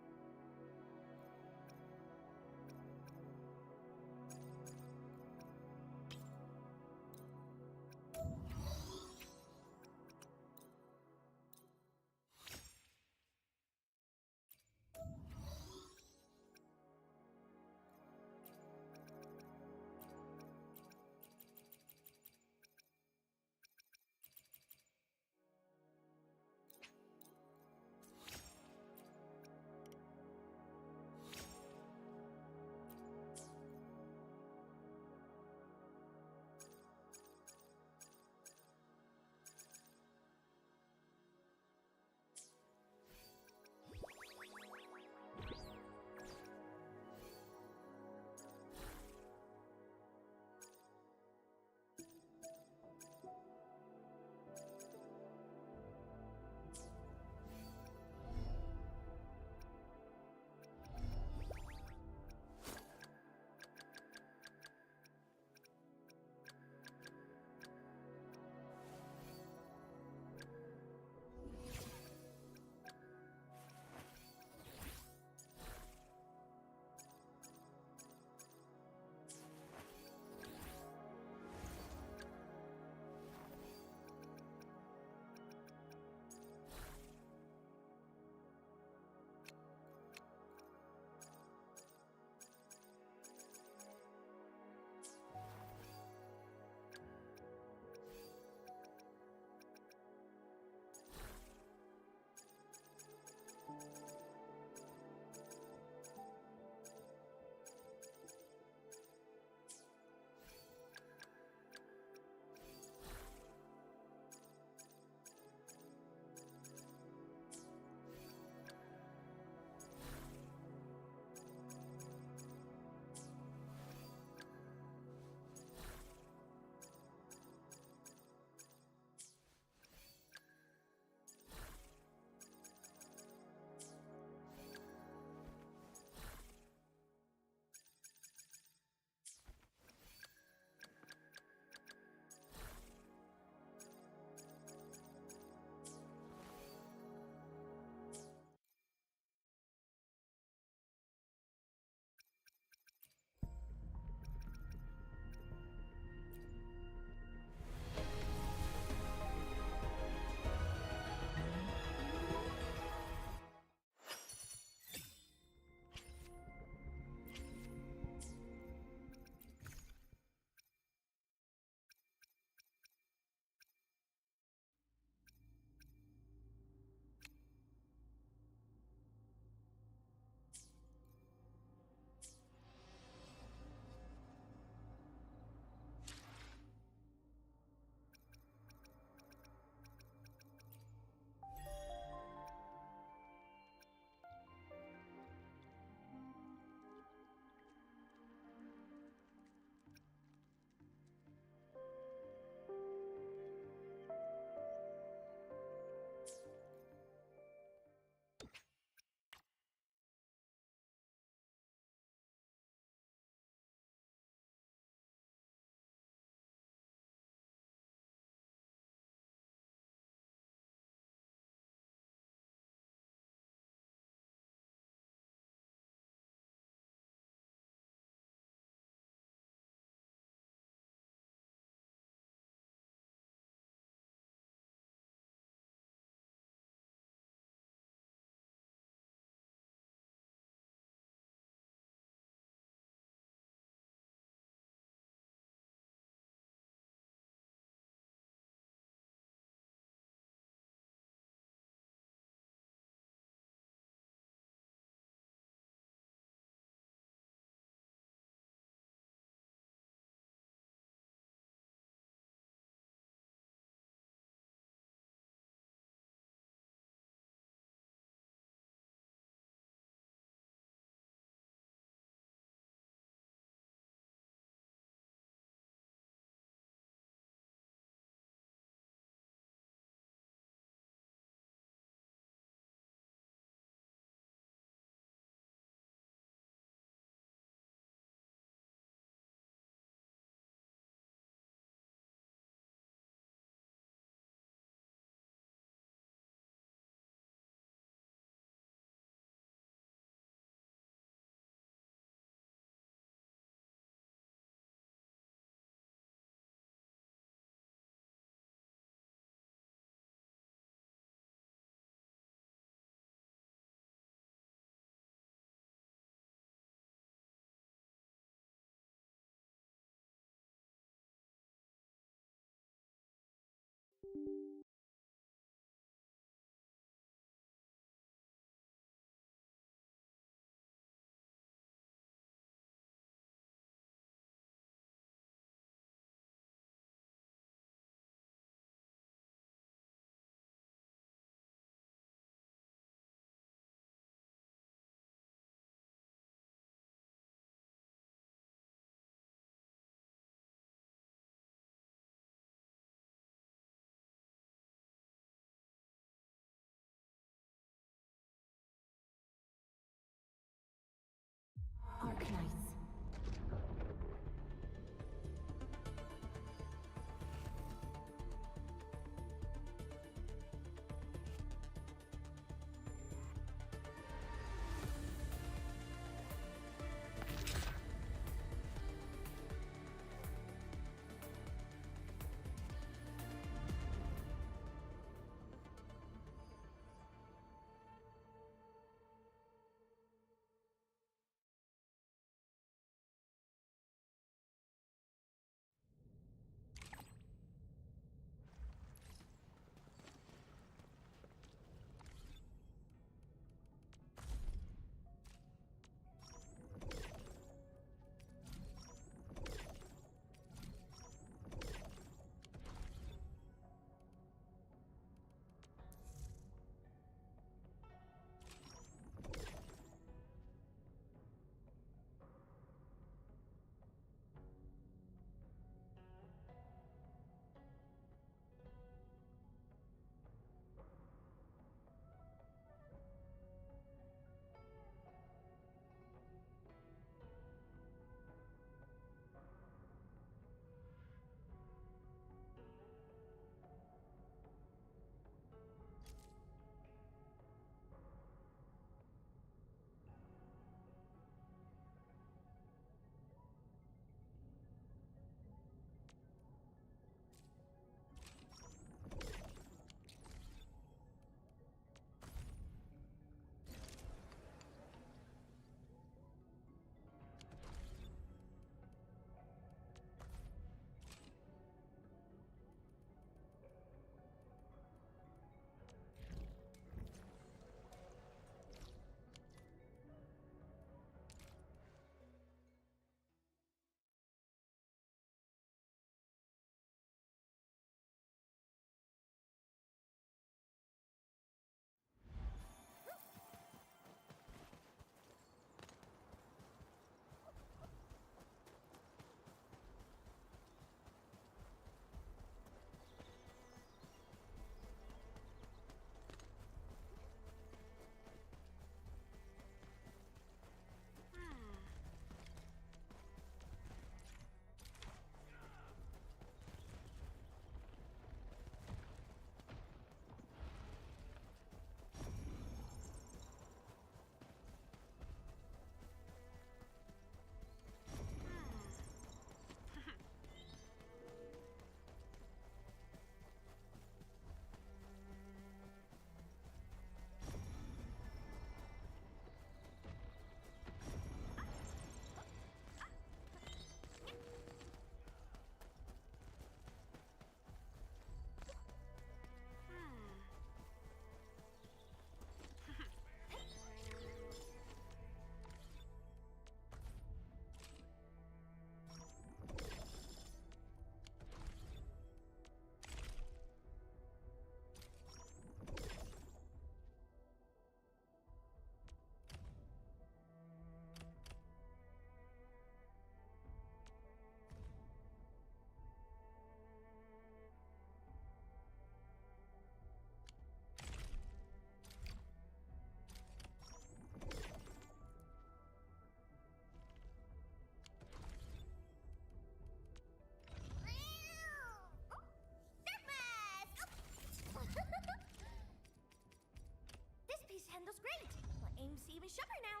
shopper now.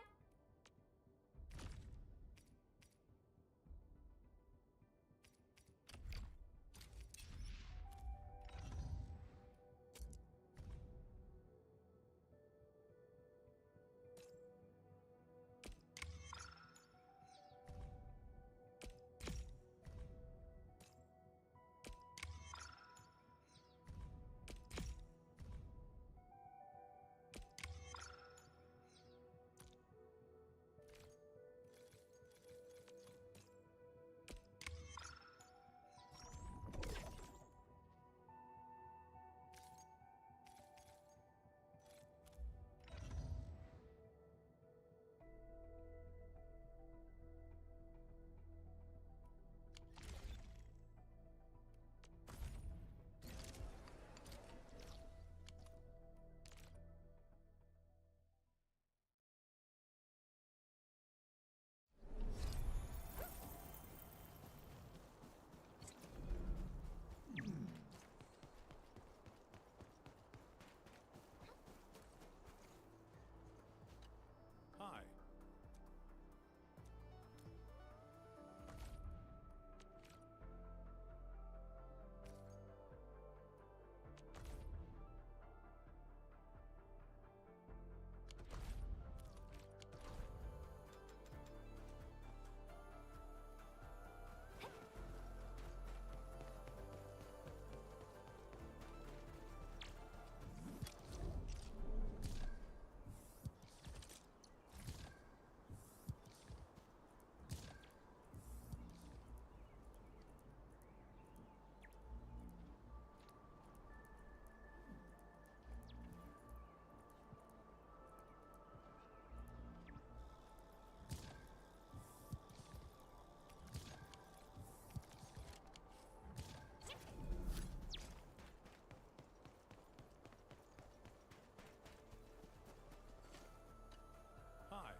Hi. Hi.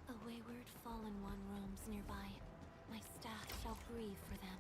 A wayward fallen one roams nearby. My staff shall grieve for them.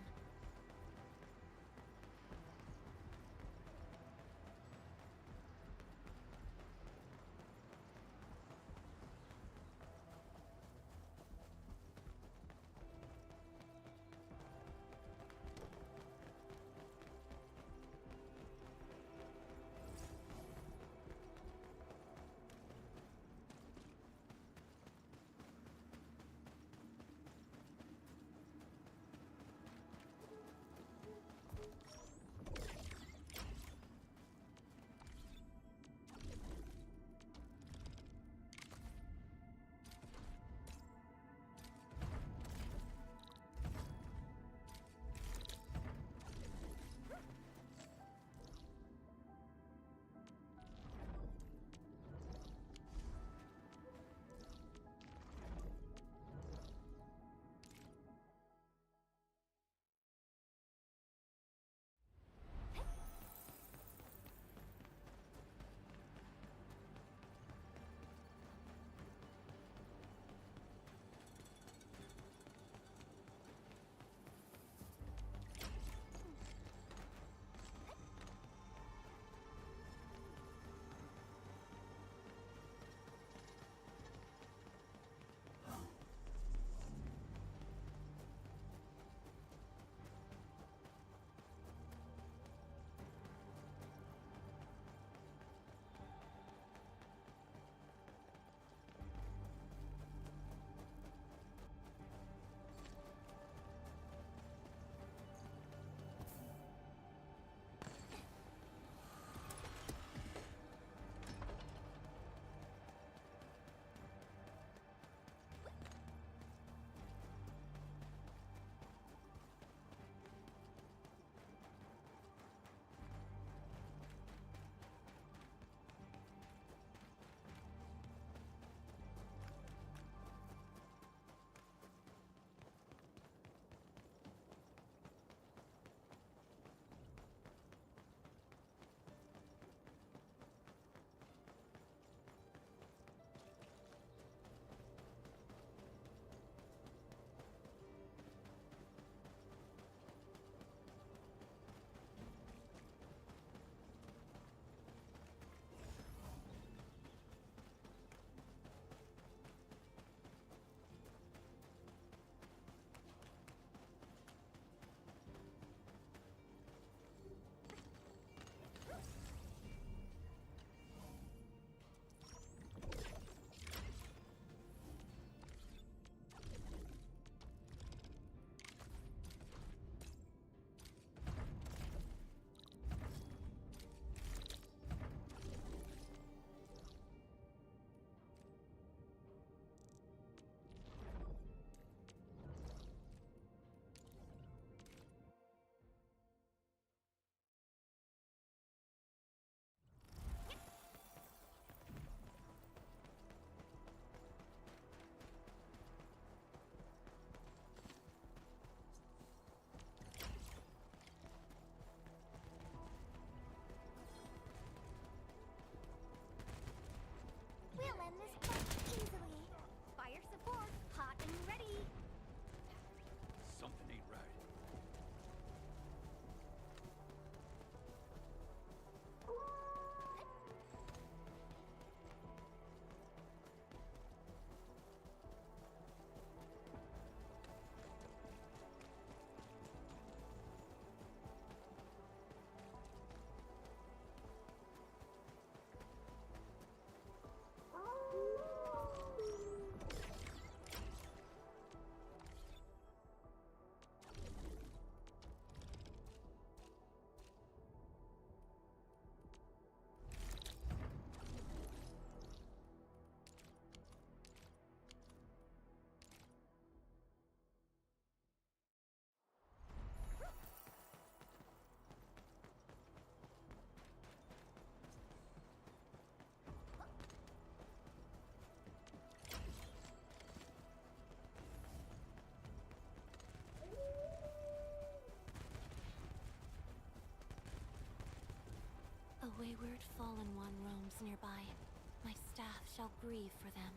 wayward fallen one roams nearby. My staff shall grieve for them.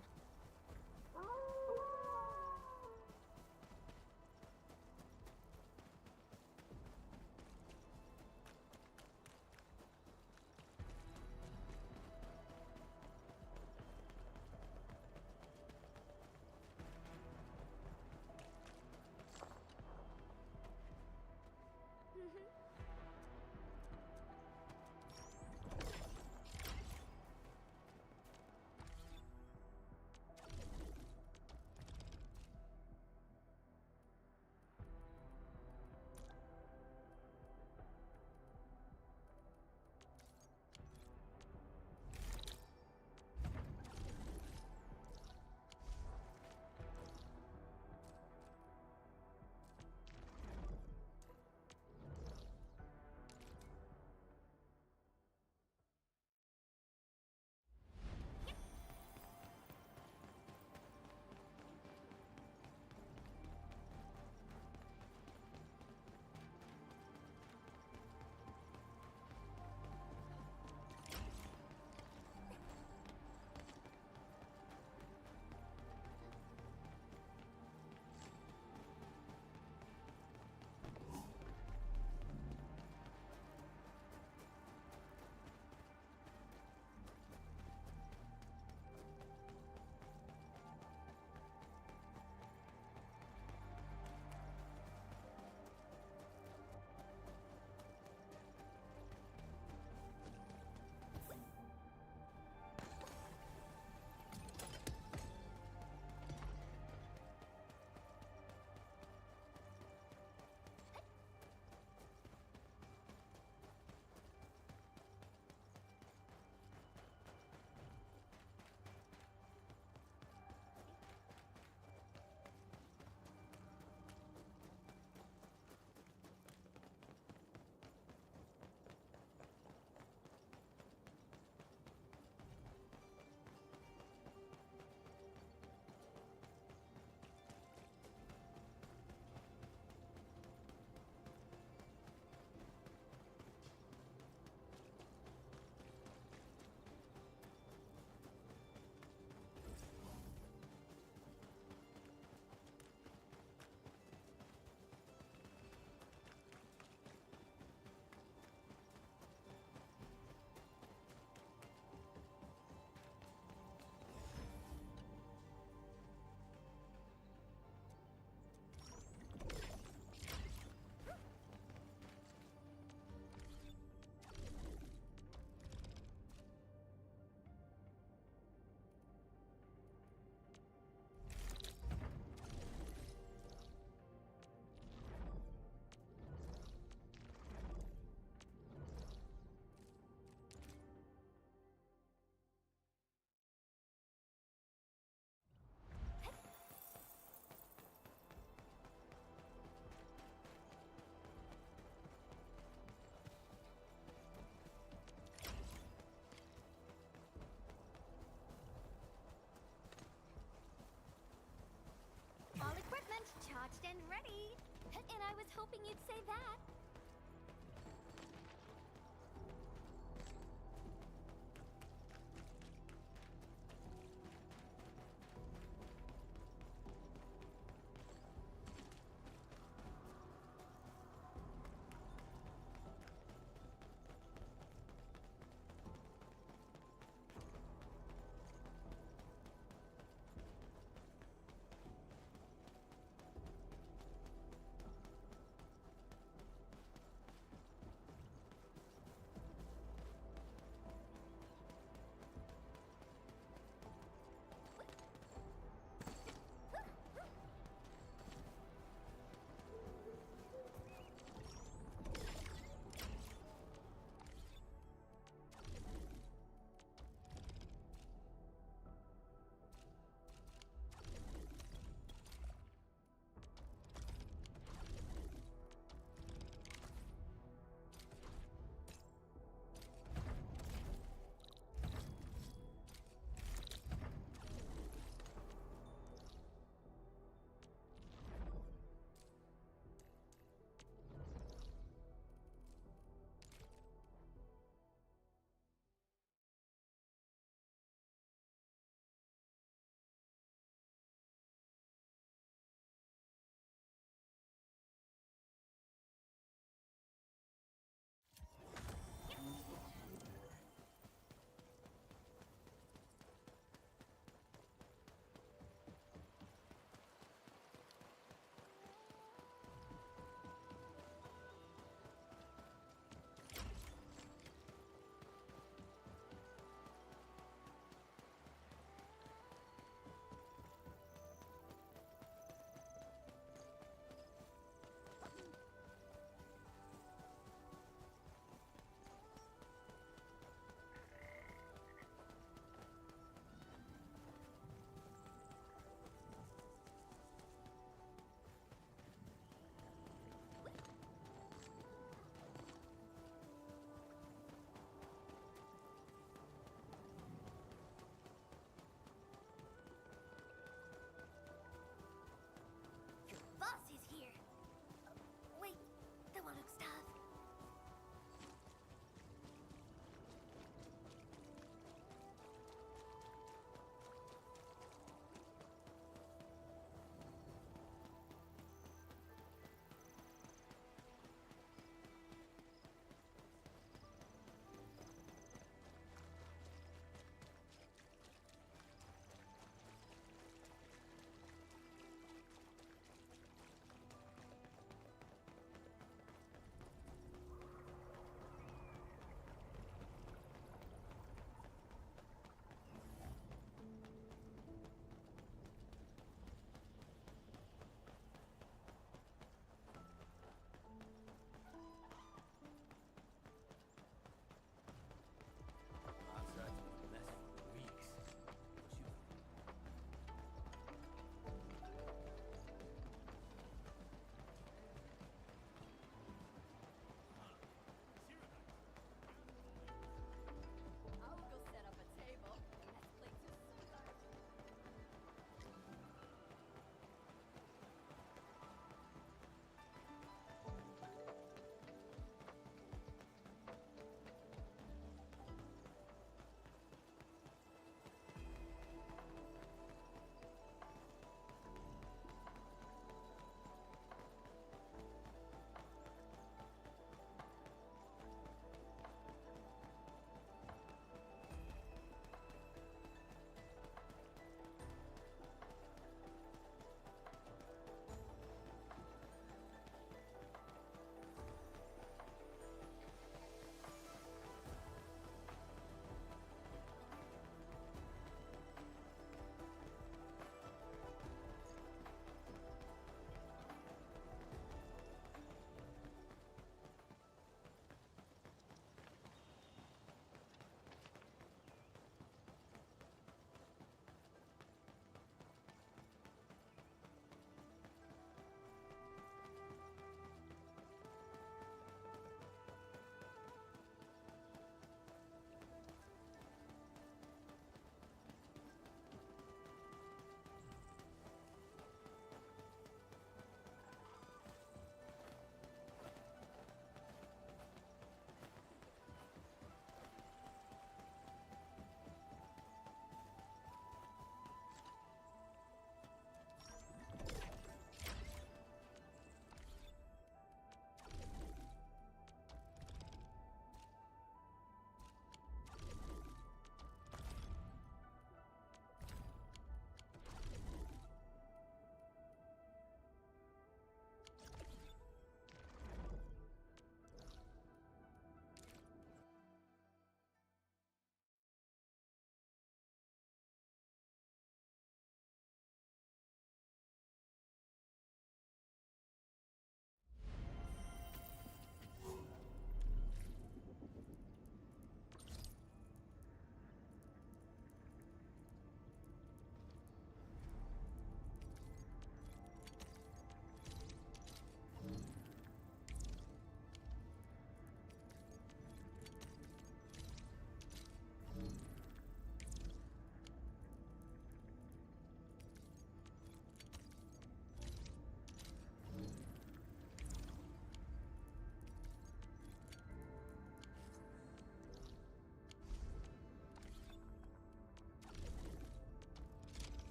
All equipment charged and ready. And I was hoping you'd say that.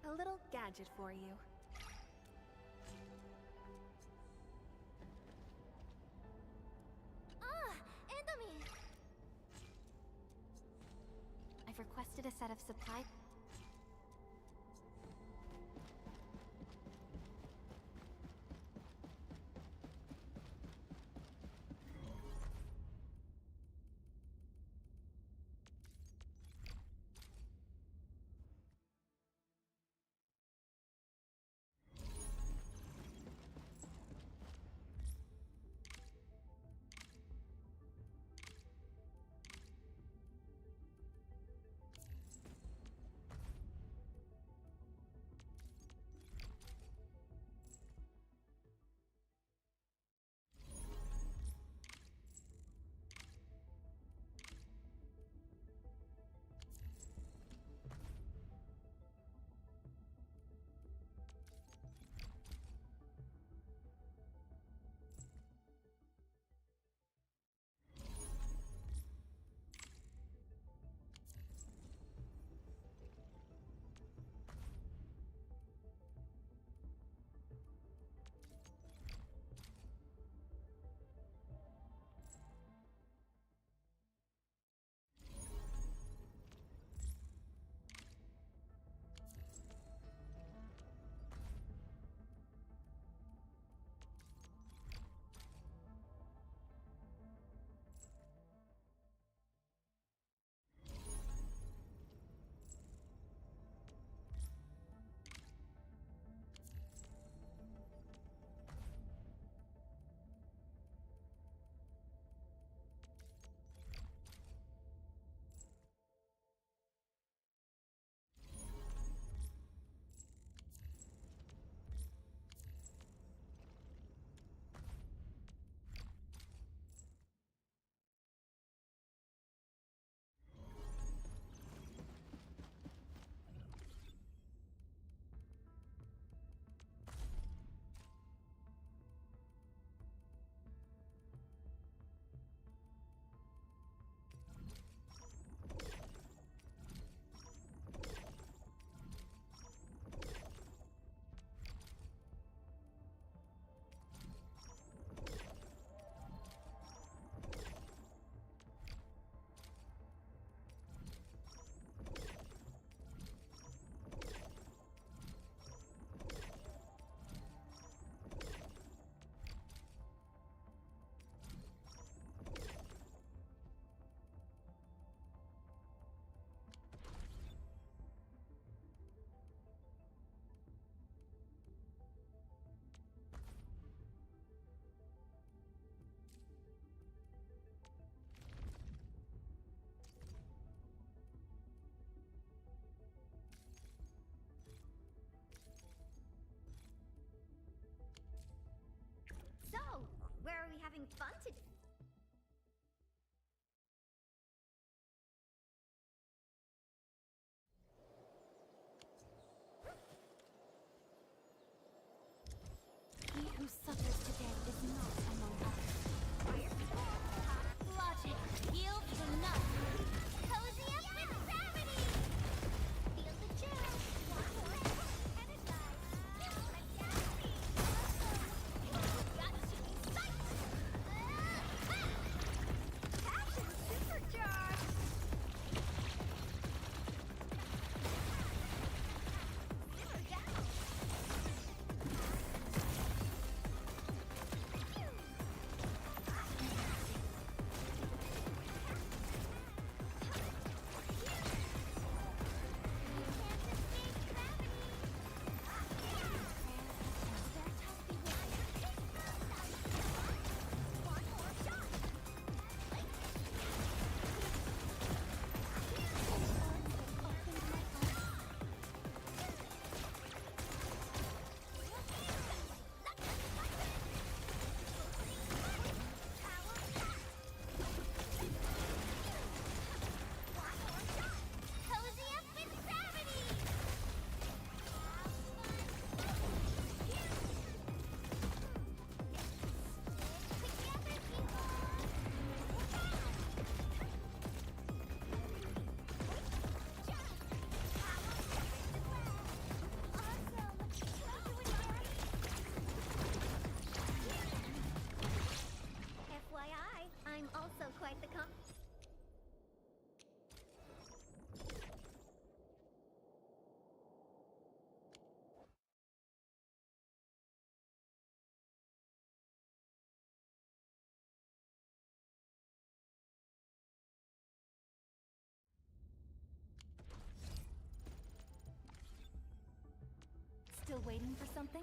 A little gadget for you. Ah, Endomi! I've requested a set of supply. So, where are we having fun today? He who suffers today is not among us. Logic yields to none. Cozy up with gravity! Feel the chill. Energize. Got you in sight! something?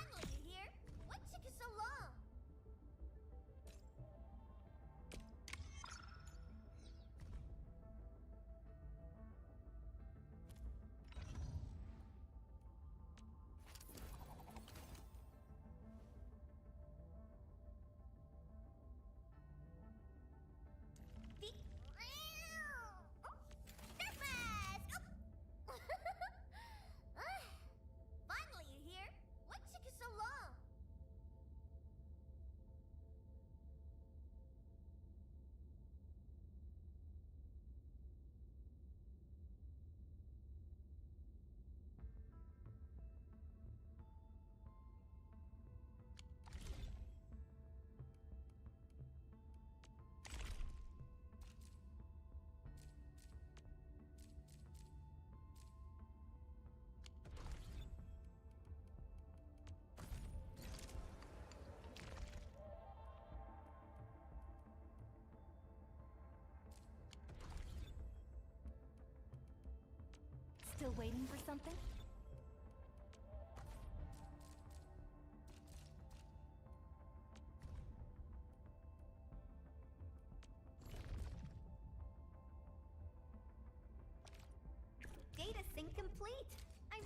Finally, you here? What took you so long? Finally, you here? What took you so long? Still waiting for something? Data sync complete. I'm...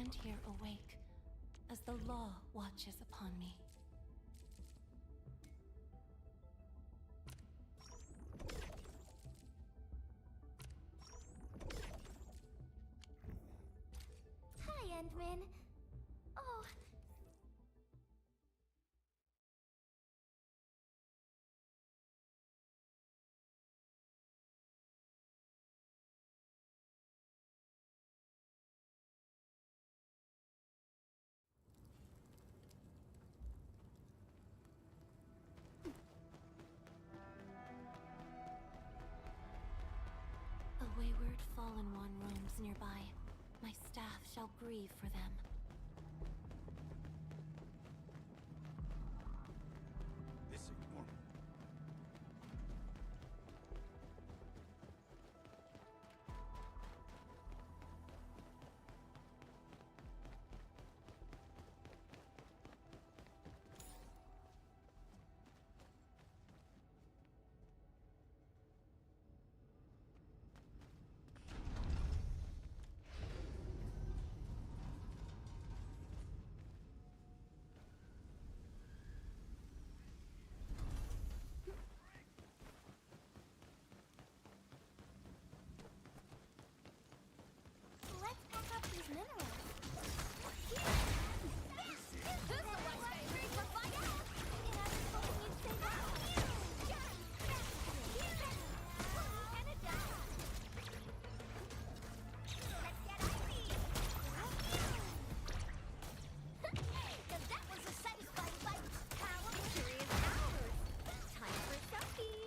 stand here awake as the law watches upon me. Hi, Endman. Oh. A wayward fallen one roams nearby. My staff shall grieve for them. This ain't normal. Let's pack up these minerals. That was a satisfying fight. Our victory is ours. Time for a selfie.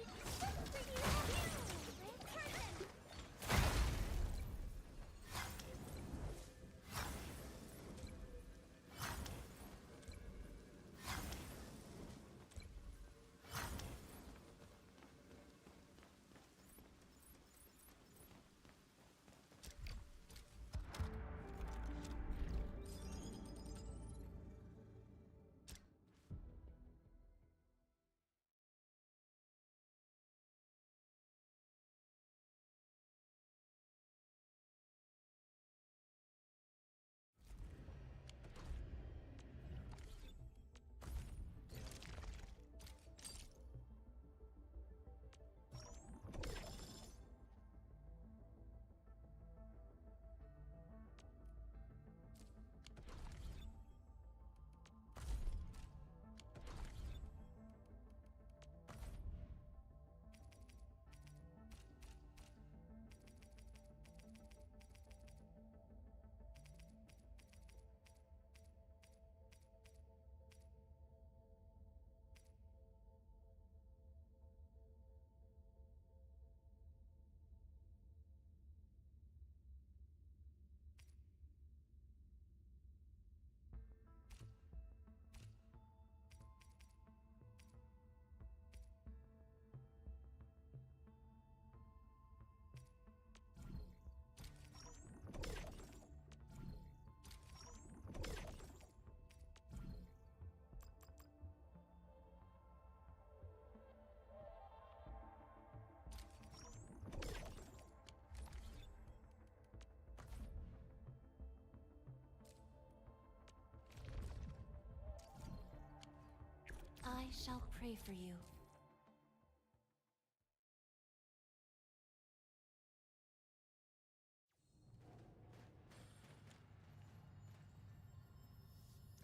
I shall pray for you.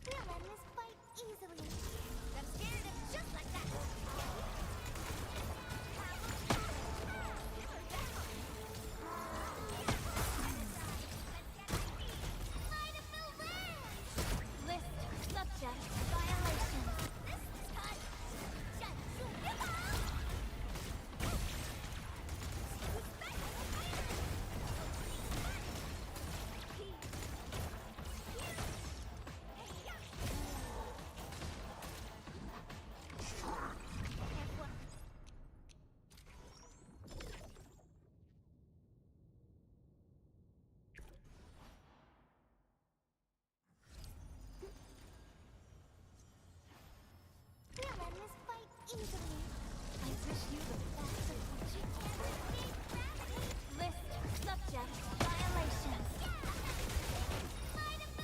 We'll end this fight easily. I'm scared of just like that. List subject violations. This is time. Shut. We'll end this fight easily. I wish you the best of fortune. List subject violations. Might have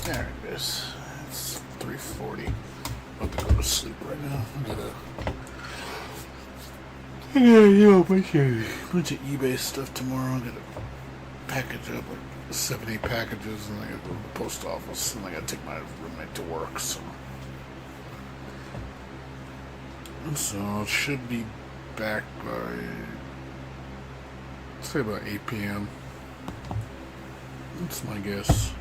There it is. It's 3:40. About to go to sleep right now. A bunch of eBay stuff tomorrow. I'm gonna package up like 7, 8 packages, and I gotta go to the post office, and I gotta take my roommate to work. So it should be back by, say, about 8 p.m. That's my guess.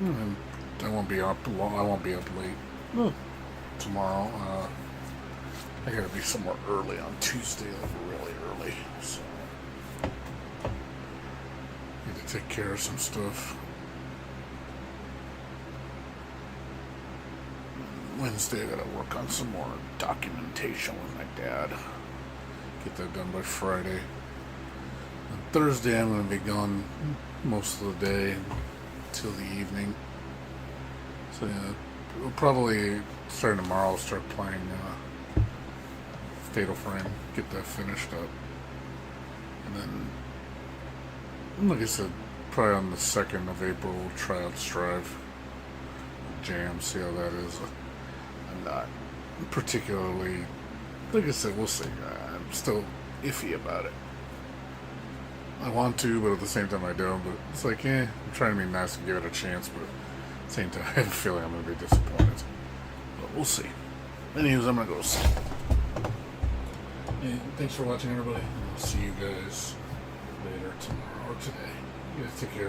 And I won't be up long. I won't be up late tomorrow. I gotta be somewhere early on Tuesday, like really early. So need to take care of some stuff. Wednesday, I gotta work on some more documentation with my dad. Get that done by Friday. On Thursday, I'm gonna be gone most of the day till the evening. So yeah, we'll probably starting tomorrow. I'll start playing Fatal Frame. Get that finished up, and then, like I said, probably on the 2nd of April, we'll try out Strive Jam. See how that is. I'm not particularly, like I said, we'll see. I'm still iffy about it. I want to, but at the same time I don't. But it's like, I'm trying to be nice and give it a chance, but at the same time I have a feeling I'm going to be disappointed. But we'll see. Anyways, I'm going to go to sleep. Hey, thanks for watching, everybody. I'll see you guys later tomorrow or today. You guys take care.